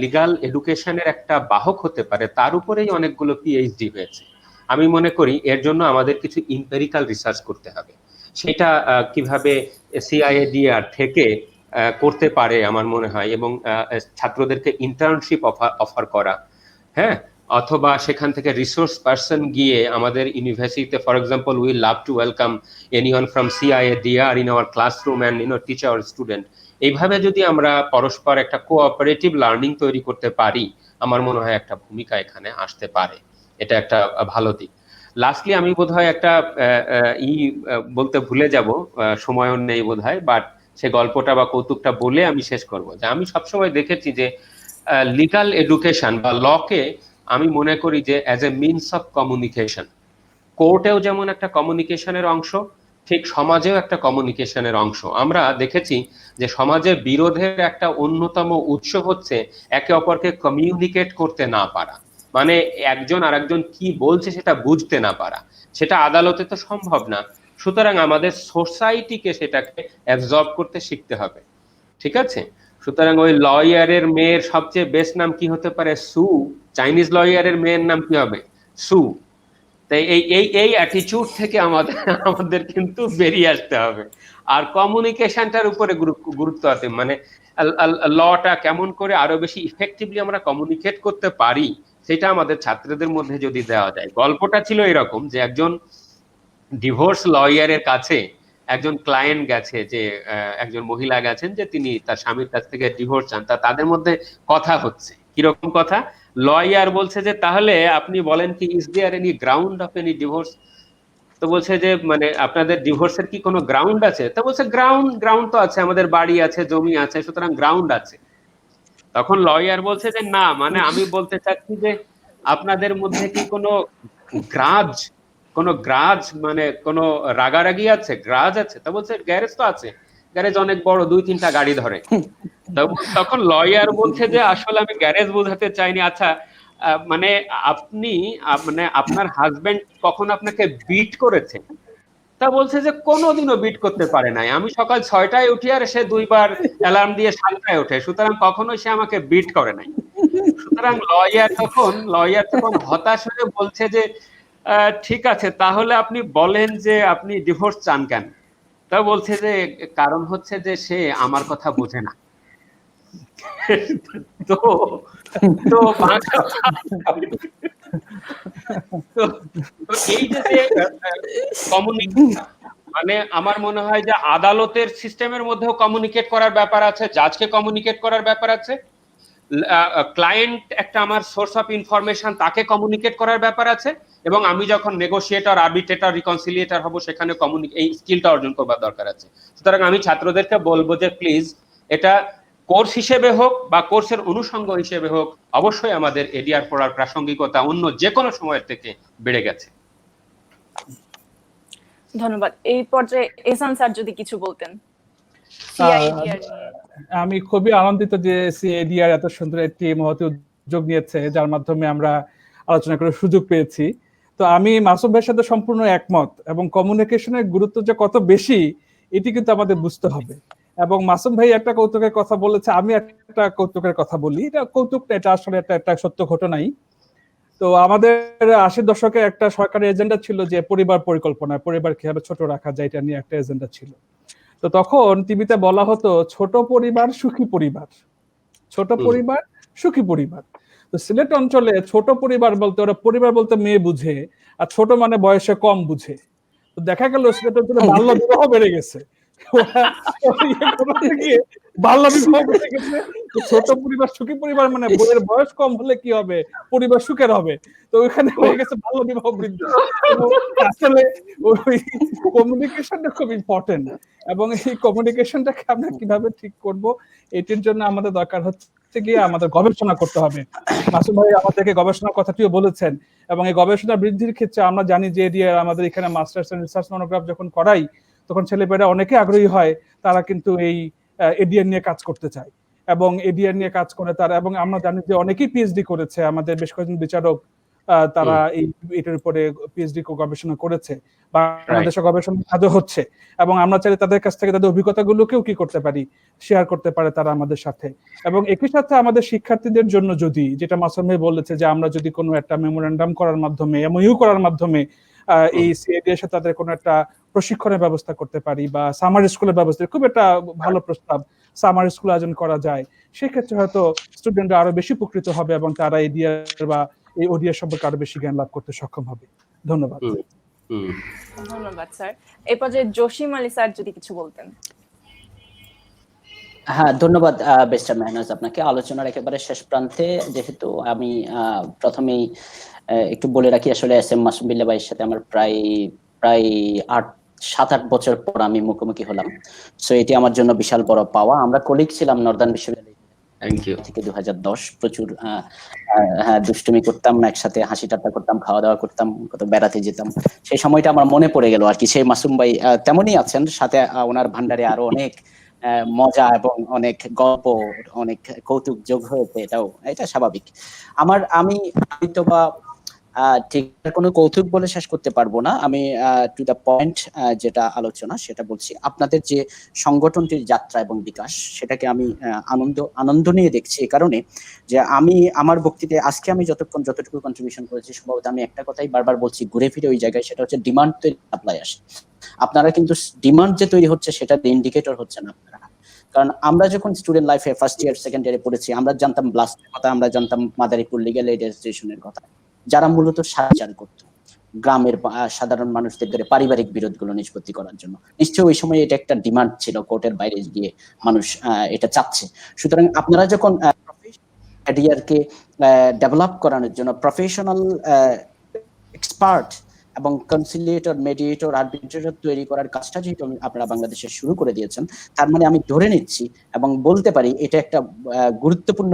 লিগাল এডুকেশনের একটা বাহক হতে পারে তার উপরেই অনেকগুলো পিএইচডি হয়েছে। আমি মনে করি এর জন্য আমাদের কিছু ইম্পেরিক্যাল রিসার্চ করতে হবে। সেটা কিভাবে সিআইএডিআর থেকে করতে পারে আমার মনে হয়, এবং ছাত্রদেরকে ইন্টার্নশিপ অফার করা, হ্যাঁ, অথবা সেখান থেকে রিসোর্স পার্সন গিয়ে আমাদের ইউনিভার্সিটিতে, for example, we love to welcome anyone from CIADR in our classroom and teach our student. এইভাবে যদি আমরা পরস্পর একটা কোঅপারেটিভ লার্নিং তৈরি করতে পারি, আমার মনে হয় একটা ভূমিকা এখানে আসতে পারে। এটা একটা ভালো দিক। লাস্টলি আমি বোধহয় একটা বলতে ভুলে যাব, সময়ও নেই বোধহয়, বাট সে গল্পটা বা কৌতুকটা বলে আমি শেষ করব, যে আমি সবসময় দেখেছি যে লিগাল এডুকেশন বা লকে আমি মনে করি যে as a means of communication. কোর্টেও যেমন একটা কমিউনিকেশনের অংশ, ঠিক সমাজেও একটা কমিউনিকেশনের অংশ। আমরা দেখেছি যে সমাজে বিরোধের একটা অন্যতম উৎস হচ্ছে একে অপরকে কমিউনিকেট করতে না পারা, মানে একজন আরেকজন কি বলছে সেটা বুঝতে না পারা। সেটা আদালতে তো সম্ভব না, সুতরাং আমাদের সোসাইটিকে সেটাকে অ্যাবজর্ব করতে শিখতে হবে, ঠিক আছে? সুতরাং ওই লয়ারের মেয়ের সবচেয়ে বেস্ট নাম কি হতে পারে? সু। চাইনিজ লয়ারের মেয়ের নাম কি হবে? সু। তাই এই অ্যাটিটিউড থেকে আমাদের কিন্তু বেরিয়ে আসতে হবে, আর কমিউনিকেশনটার উপরে গুরুত্ব আছে। মানে লটা কেমন করে আরো বেশি ইফেক্টিভলি আমরা কমিউনিকেট করতে পারি, সেটা আমাদের ছাত্রদের মধ্যে যদি দেওয়া যায়। গল্পটা ছিল এরকম যে একজন ডিভোর্স লয়ারের কাছে একজন ক্লায়েন্ট গেছে, যে একজন মহিলা গেছেন যে তিনি তার স্বামীর কাছ থেকে ডিভোর্স চান। তাদের মধ্যে কথা হচ্ছে, কিরকম কথা? লয়ার বলছে যে তাহলে আপনি বলেন কি, is there any ground of any divorce? তো বলছে যে মানে আপনাদের ডিভোর্সের কি কোনো গ্রাউন্ড আছে? তো বলছে গ্রাউন্ড তো আছে, আমাদের বাড়ি আছে, জমি আছে, সুতরাং গ্রাউন্ড আছে। তখন লয়ার বলছে যে না, মানে আমি বলতে চাচ্ছি যে আপনাদের মধ্যে কি কোনো গ্রাজ মানে কোনো রাগারাগি আছে, গ্রাজ আছে? তা বলছে গ্যারেজ তো আছে, গ্যারেজ অনেক বড়, 2-3টা গাড়ি ধরে। তখন লয়ার বলছে যে আসলে আমি গ্যারেজ বোঝাতে চাইনি। আচ্ছা, মানে আপনি মানে আপনার হাজবেন্ড কখন আপনাকে বিট করেছে? তা বলছে যে কোনোদিনও বিট করতে পারে নাই, আমি সকাল 6টায় উঠি আর সে 2বার অ্যালার্ম দিয়ে 7টায় ওঠে, সুতরাং কখনোই সে আমাকে বিট করে নাই। সুতরাং লয়ার তখন হতাশ হয়ে বলছে যে ঠিক আছে, তাহলে আপনি বলেন যে আপনি ডিভোর্স চান কেন? তা বলছে যে কারণ হচ্ছে যে সে আমার কথা বোঝে না। তো তো এই যে কমিউনিকেশন, মানে আমার মনে হয় যে আদালতের সিস্টেমের মধ্যেও কমিউনিকেট করার ব্যাপার আছে, জাজকে কমিউনিকেট করার ব্যাপার আছে, ক্লায়েন্ট একটা আমার সোর্স অফ ইনফরমেশন, তাকে কমিউনিকেট করার ব্যাপার আছে, এবং আমি যখন নেগোশিয়েটর, আরবিট্রেটর, রিকনসিলিয়েটর হব, সেখানে এই স্কিলটা অর্জন করবার দরকার আছে। সুতরাং আমি ছাত্রদেরকে বলবো যে প্লিজ এটা কোর্স হিসেবে হোক বা কোর্সের অনুষঙ্গ হিসেবে হোক, অবশ্যই আমাদের এডিআর পড়ার প্রাসঙ্গিকতা অন্য যে কোনো সময়ের থেকে বেড়ে গেছে। ধন্যবাদ। এই পর্যায়ে এহসান স্যার যদি কিছু বলতেন। আমি খুবই আনন্দিত যে সিআইডিআর এত সুন্দর একটি মহৎ উদ্যোগ নিয়েছে, যার মাধ্যমে আমরা আলোচনা করার সুযোগ পেয়েছি। তো আমি মাসুম ভাইয়ের সাথে সম্পূর্ণ একমত, এবং কমিউনিকেশনের গুরুত্ব যে কত বেশি এটি কিন্তু আমাদের বুঝতে হবে। এবং মাসুম ভাই একটা কৌতুকের কথা বলেছে, আমি একটা কৌতুকের কথা বলি। এটা কৌতুক না, এটা আসলে একটা সত্য ঘটনাই। তো আমাদের 80 দশকে একটা সরকারি এজেন্ডা ছিল যে পরিবার পরিকল্পনা, পরিবার কিভাবে ছোট রাখা যায়, এটা নিয়ে একটা এজেন্ডা ছিল। তো তখন টিভিতে বলা হতো ছোট পরিবার সুখী পরিবার, ছোট পরিবার সুখী পরিবার। তো সিলেট অঞ্চলে ছোট পরিবার বলতে, ওরা পরিবার বলতে মেয়ে বুঝে, আর ছোট মানে বয়সে কম বুঝে। তো দেখা গেল সিলেট অঞ্চলে বাল্য বিবাহ বেড়ে গেছে, বাল্য বিবাহ বেড়ে গেছে। ছোট পরিবার সুখী পরিবার মানে বইয়ের বয়স কম হলে কি হবে, পরিবার সুখের হবে। তো ওইখানে হয়ে গেছে বাল্য বিবাহ বৃদ্ধি। আসলে ওই কমিউনিকেশনটা খুব ইম্পর্টেন্ট, এবং এই কমিউনিকেশনটাকে আমরা কিভাবে ঠিক করব, এটির জন্য আমাদের দরকার হচ্ছে গিয়ে আমাদের গবেষণা করতে হবে। মাসুম ভাই আমাদেরকে গবেষণার কথাটিও বলেছেন, এবং এই গবেষণা বৃদ্ধির ক্ষেত্রে আমরা জানি যে আমাদের এখানে মাস্টার্স এন্ড রিসার্চ মনোগ্রাফ যখন করাই, তখন ছেলেমেয়েরা অনেকে আগ্রহী হয়, তারা কিন্তু এই এডিআর নিয়ে কাজ করতে চায় এবং এডিআর নিয়ে কাজ করে তারা। এবং আমরা জানি যে অনেকেই পিএইচডি করেছে, আমাদের বেশ কয়েকজন বিচারক তারা এটার উপরে পিএইচডি গবেষণা করেছে, বাংলাদেশে গবেষণা কাজও হচ্ছে, এবং আমরা চাইলে তাদের কাছ থেকে তাদের অভিজ্ঞতাগুলোকেও কি করতে পারি, শেয়ার করতে পারে তারা আমাদের সাথে। এবং একই সাথে আমাদের শিক্ষার্থীদের জন্য যদি, যেটা মাসুম ভাই বলেছে, যে আমরা যদি কোনো একটা মেমোরেন্ডাম করার মাধ্যমে, এমওইউ করার মাধ্যমে এই সিআইডি এর সাথে তাদের কোনো একটা প্রশিক্ষণের ব্যবস্থা করতে পারি, বা সামার স্কুলের ব্যবস্থা, খুব একটা ভালো প্রস্তাব, সামার স্কুল আয়োজন করা যায়, সেক্ষেত্রে হয়তো স্টুডেন্টরা আরো বেশি উপকৃত হবে এবং তারা এডিআর বা এই ওডিআর সম্পর্কে আরো বেশি জ্ঞান লাভ করতে সক্ষম হবে। ধন্যবাদ। ধন্যবাদ স্যার। এরপর যে জসিম আলী স্যার যদি কিছু বলতেন। হ্যাঁ, ধন্যবাদ বেস্টার মেহনাজ আপনাকে। আলোচনার একেবারে শেষ প্রান্তে, যেহেতু আমি প্রথমেই একটু বলে রাখি, আসলে এস এম মাসুম বিল্লাহ ভাইয়ের সাথে আমার প্রায় 7-8 বছর পর আমি মুখোমুখি হলাম। সো এটি আমার জন্য বিশাল বড় পাওয়া। আমরা কলিগ ছিলাম নর্দার্ন বিশ্ববিদ্যালয় থেকে 2010। প্রচুর দুষ্টুমি করতাম, একসাথে হাসি ঠাট্টা করতাম, খাওয়া দাওয়া করতাম, কত বেড়াতে যেতাম। সেই সময়টা আমার মনে পড়ে গেল আর কি। সেই মাসুম ভাই তেমনই আছেন, সাথে ওনার ভান্ডারে আরো অনেক মজা এবং অনেক গল্প, অনেক কৌতুক যোগ হয়েছে। এটা স্বাভাবিক। আমি তো বা ঠিক কোনো কৌতুক বলে শেষ করতে পারবো না। আমি টু দ্য পয়েন্ট যেটা আলোচনা সেটা বলছি। আপনাদের যে সংগঠনটির যাত্রা এবং বিকাশ, সেটাকে আমি আনন্দ নিয়ে দেখছি, এই কারণে যে আমি আমার বক্তৃতায় আজকে আমি যতটুকু কন্ট্রিবিউশন করেছি, সম্ভবত আমি একটা কথাই বারবার বলছি, ঘুরে ফিরে ওই জায়গায়, সেটা হচ্ছে ডিমান্ড তৈরি, সাপ্লাই আসে। আপনারা কিন্তু ডিমান্ড যে তৈরি হচ্ছে সেটা ইন্ডিকেটর হচ্ছে না আপনারা। কারণ আমরা যখন স্টুডেন্ট লাইফে ফার্স্ট ইয়ার সেকেন্ড ইয়ারে পড়েছি, আমরা জানতাম ব্লাস্টের কথা, আমরা জানতাম মাদারীপুর লিগ্যাল এইড অ্যাসোসিয়েশনের কথা, যারা মূলত সাহায্য করত গ্রামের সাধারণ মানুষদের ধরে পারিবারিক বিরোধগুলো নিষ্পত্তি করার জন্য। নিশ্চয়ই ওই সময় এটা একটা ডিমান্ড ছিল, কোর্টের বাইরে গিয়ে মানুষ এটা চাচ্ছে। সুতরাং আপনারা যখন এডিআরকে ডেভেলপ করানোর জন্য প্রফেশনাল এক্সপার্ট এবং কনসিলিয়েটর, মেডিয়েটর, আরবিট্রেটর তৈরি করার কাজটা যেহেতু আপনারা বাংলাদেশে শুরু করে দিয়েছেন, তার মানে আমি ধরে নিচ্ছি এবং বলতে পারি এটা একটা গুরুত্বপূর্ণ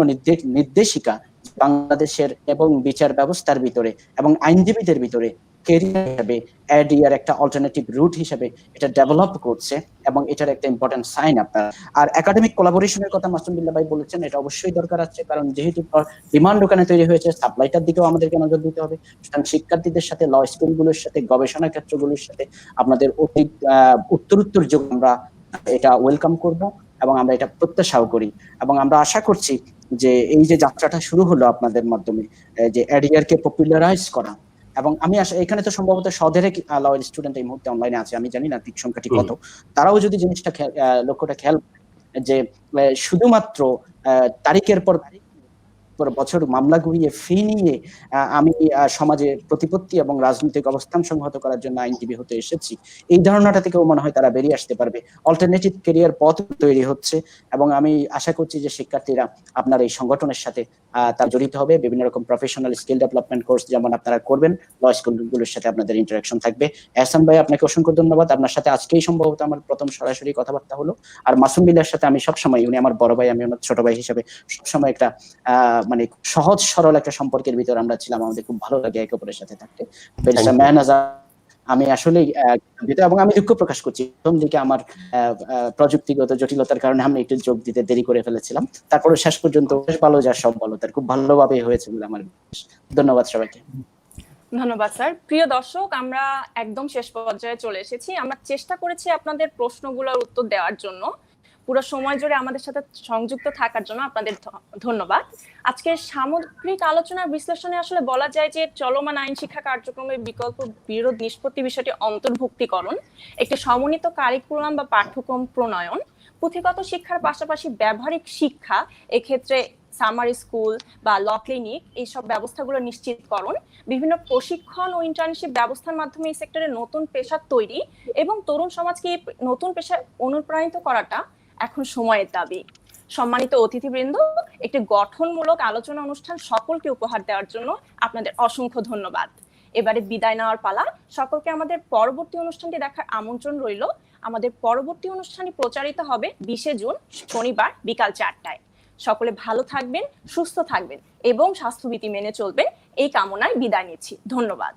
নির্দেশিকা বাংলাদেশের এবং বিচার ব্যবস্থার ভিতরে এবং আইনজীবীদের ভিতরে ক্যারিয়ার হিসেবে এডিআর একটা অল্টারনেটিভ রুট হিসেবে এটা ডেভেলপ করছে, এবং এটার একটা ইম্পর্টেন্ট সাইন আপনার। আর একাডেমিক কোলাবোরেশনের কথা মাসুম বিল্লাহ ভাই বলেছেন, এটা অবশ্যই দরকার আছে, কারণ যেহেতু ডিমান্ড ওখানে তৈরি হয়েছে, সাপ্লাইটার দিকেও আমাদেরকে নজর দিতে হবে। সুতরাং শিক্ষার্থীদের সাথে, ল স্কুলগুলোর সাথে, গবেষণা ক্ষেত্রগুলোর সাথে আপনাদের উত্তরোত্তর যোগ আমরা এটা ওয়েলকাম করব এবং আমরা এটা প্রত্যাশাও করি। এবং আমরা আশা করছি যে এই যে যাত্রাটা শুরু হলো আপনাদের মাধ্যমে, যে এডিআর কে পপুলারাইজ করা, এবং আমি এখানে তো সম্ভবত সদেরে লয়ের স্টুডেন্ট এই মুহূর্তে অনলাইনে আছে, আমি জানি না ঠিক সংখ্যাটি কত, তারাও যদি জিনিসটা লক্ষ্যটা খেয়াল, যে শুধুমাত্র তারিখের পর বছর মামলা ঘুরিয়ে ফি নিয়ে আমি সমাজের প্রতিপত্তি এবং রাজনৈতিক অবস্থান সংহত করার জন্য আইনজীবী হতে এসেছি, এই ধারণাটা থেকেও মনে হয় তারা বেরিয়ে আসতে পারবে। অল্টারনেটিভ ক্যারিয়ার পথ তৈরি হচ্ছে, এবং আমি আশা করছি যে শিক্ষার্থীরা আপনার এই সংগঠনের সাথে তারা জড়িত হবে। বিভিন্ন রকম প্রফেশনাল স্কিল ডেভেলপমেন্ট কোর্স যেমন আপনারা করবেন, ল স্কুলগুলোর সাথে আপনাদের ইন্টারাকশন থাকবে। এহসান ভাই, আপনাকে অসংখ্য ধন্যবাদ। আপনার সাথে আজকেই সম্ভবত আমার প্রথম সরাসরি কথাবার্তা হলো। আর মাসুম বিল্লাহর সাথে আমি সবসময়, উনি আমার বড় ভাই, আমি ওনার ছোট ভাই হিসেবে সবসময় একটা মানে সহজ সরল একটা সম্পর্কের ভিতরে আমরা ছিলাম, আমাদের খুব ভালো লাগে একে অপরের সাথে থাকতে। আমি আসলে এবং আমি দুঃখ প্রকাশ করছি, প্রথম দিকে আমার প্রযুক্তিগত জটিলতার কারণে আমি একটু যোগ দিতে দেরি করে ফেলেছিলাম, তারপরে শেষ পর্যন্ত বেশ ভালো, যা সব বলো তার খুব ভালোভাবে হয়েছে বলে আমার। ধন্যবাদ সবাইকে। ধন্যবাদ স্যার। প্রিয় দর্শক, আমরা একদম শেষ পর্যায়ে চলে এসেছি। আমরা চেষ্টা করেছি আপনাদের প্রশ্নগুলোর উত্তর দেওয়ার জন্য। পুরো সময় জুড়ে আমাদের সাথে সংযুক্ত থাকার জন্য আপনাদের ধন্যবাদ। আজকের সামগ্রিক আলোচনার বিশ্লেষণে আসলে বলা যায় যে চলমান আইন শিক্ষা কার্যক্রমের বিকল্প বিরোধ নিষ্পত্তি বিষয়টি অন্তর্ভুক্তিকরণ, একটি সমন্বিত কারিকুলাম বা পাঠ্যক্রম প্রণয়ন, পুঁথিগত শিক্ষার পাশাপাশি ব্যবহারিক শিক্ষা, এক্ষেত্রে সামার স্কুল বা ল ক্লিনিক, এইসব ব্যবস্থাগুলো নিশ্চিতকরণ, বিভিন্ন প্রশিক্ষণ ও ইন্টার্নশিপ ব্যবস্থার মাধ্যমে এই সেক্টরে নতুন পেশা তৈরি এবং তরুণ সমাজকে নতুন পেশায় অনুপ্রাণিত করাটা এখন সময়ের দাবি। সম্মানিত অতিথিবৃন্দ, একটি গঠনমূলক আলোচনা অনুষ্ঠান সকলকে উপহার দেওয়ার জন্য আপনাদের অসংখ্য ধন্যবাদ। এবারে বিদায় নেওয়ার পালা। সকলকে আমাদের পরবর্তী অনুষ্ঠানটি দেখার আমন্ত্রণ রইল। আমাদের পরবর্তী অনুষ্ঠানটি প্রচারিত হবে 20 জুন শনিবার বিকাল 4টায়। সকলে ভালো থাকবেন, সুস্থ থাকবেন এবং স্বাস্থ্যবিধি মেনে চলবেন, এই কামনায় বিদায় নিচ্ছি। ধন্যবাদ।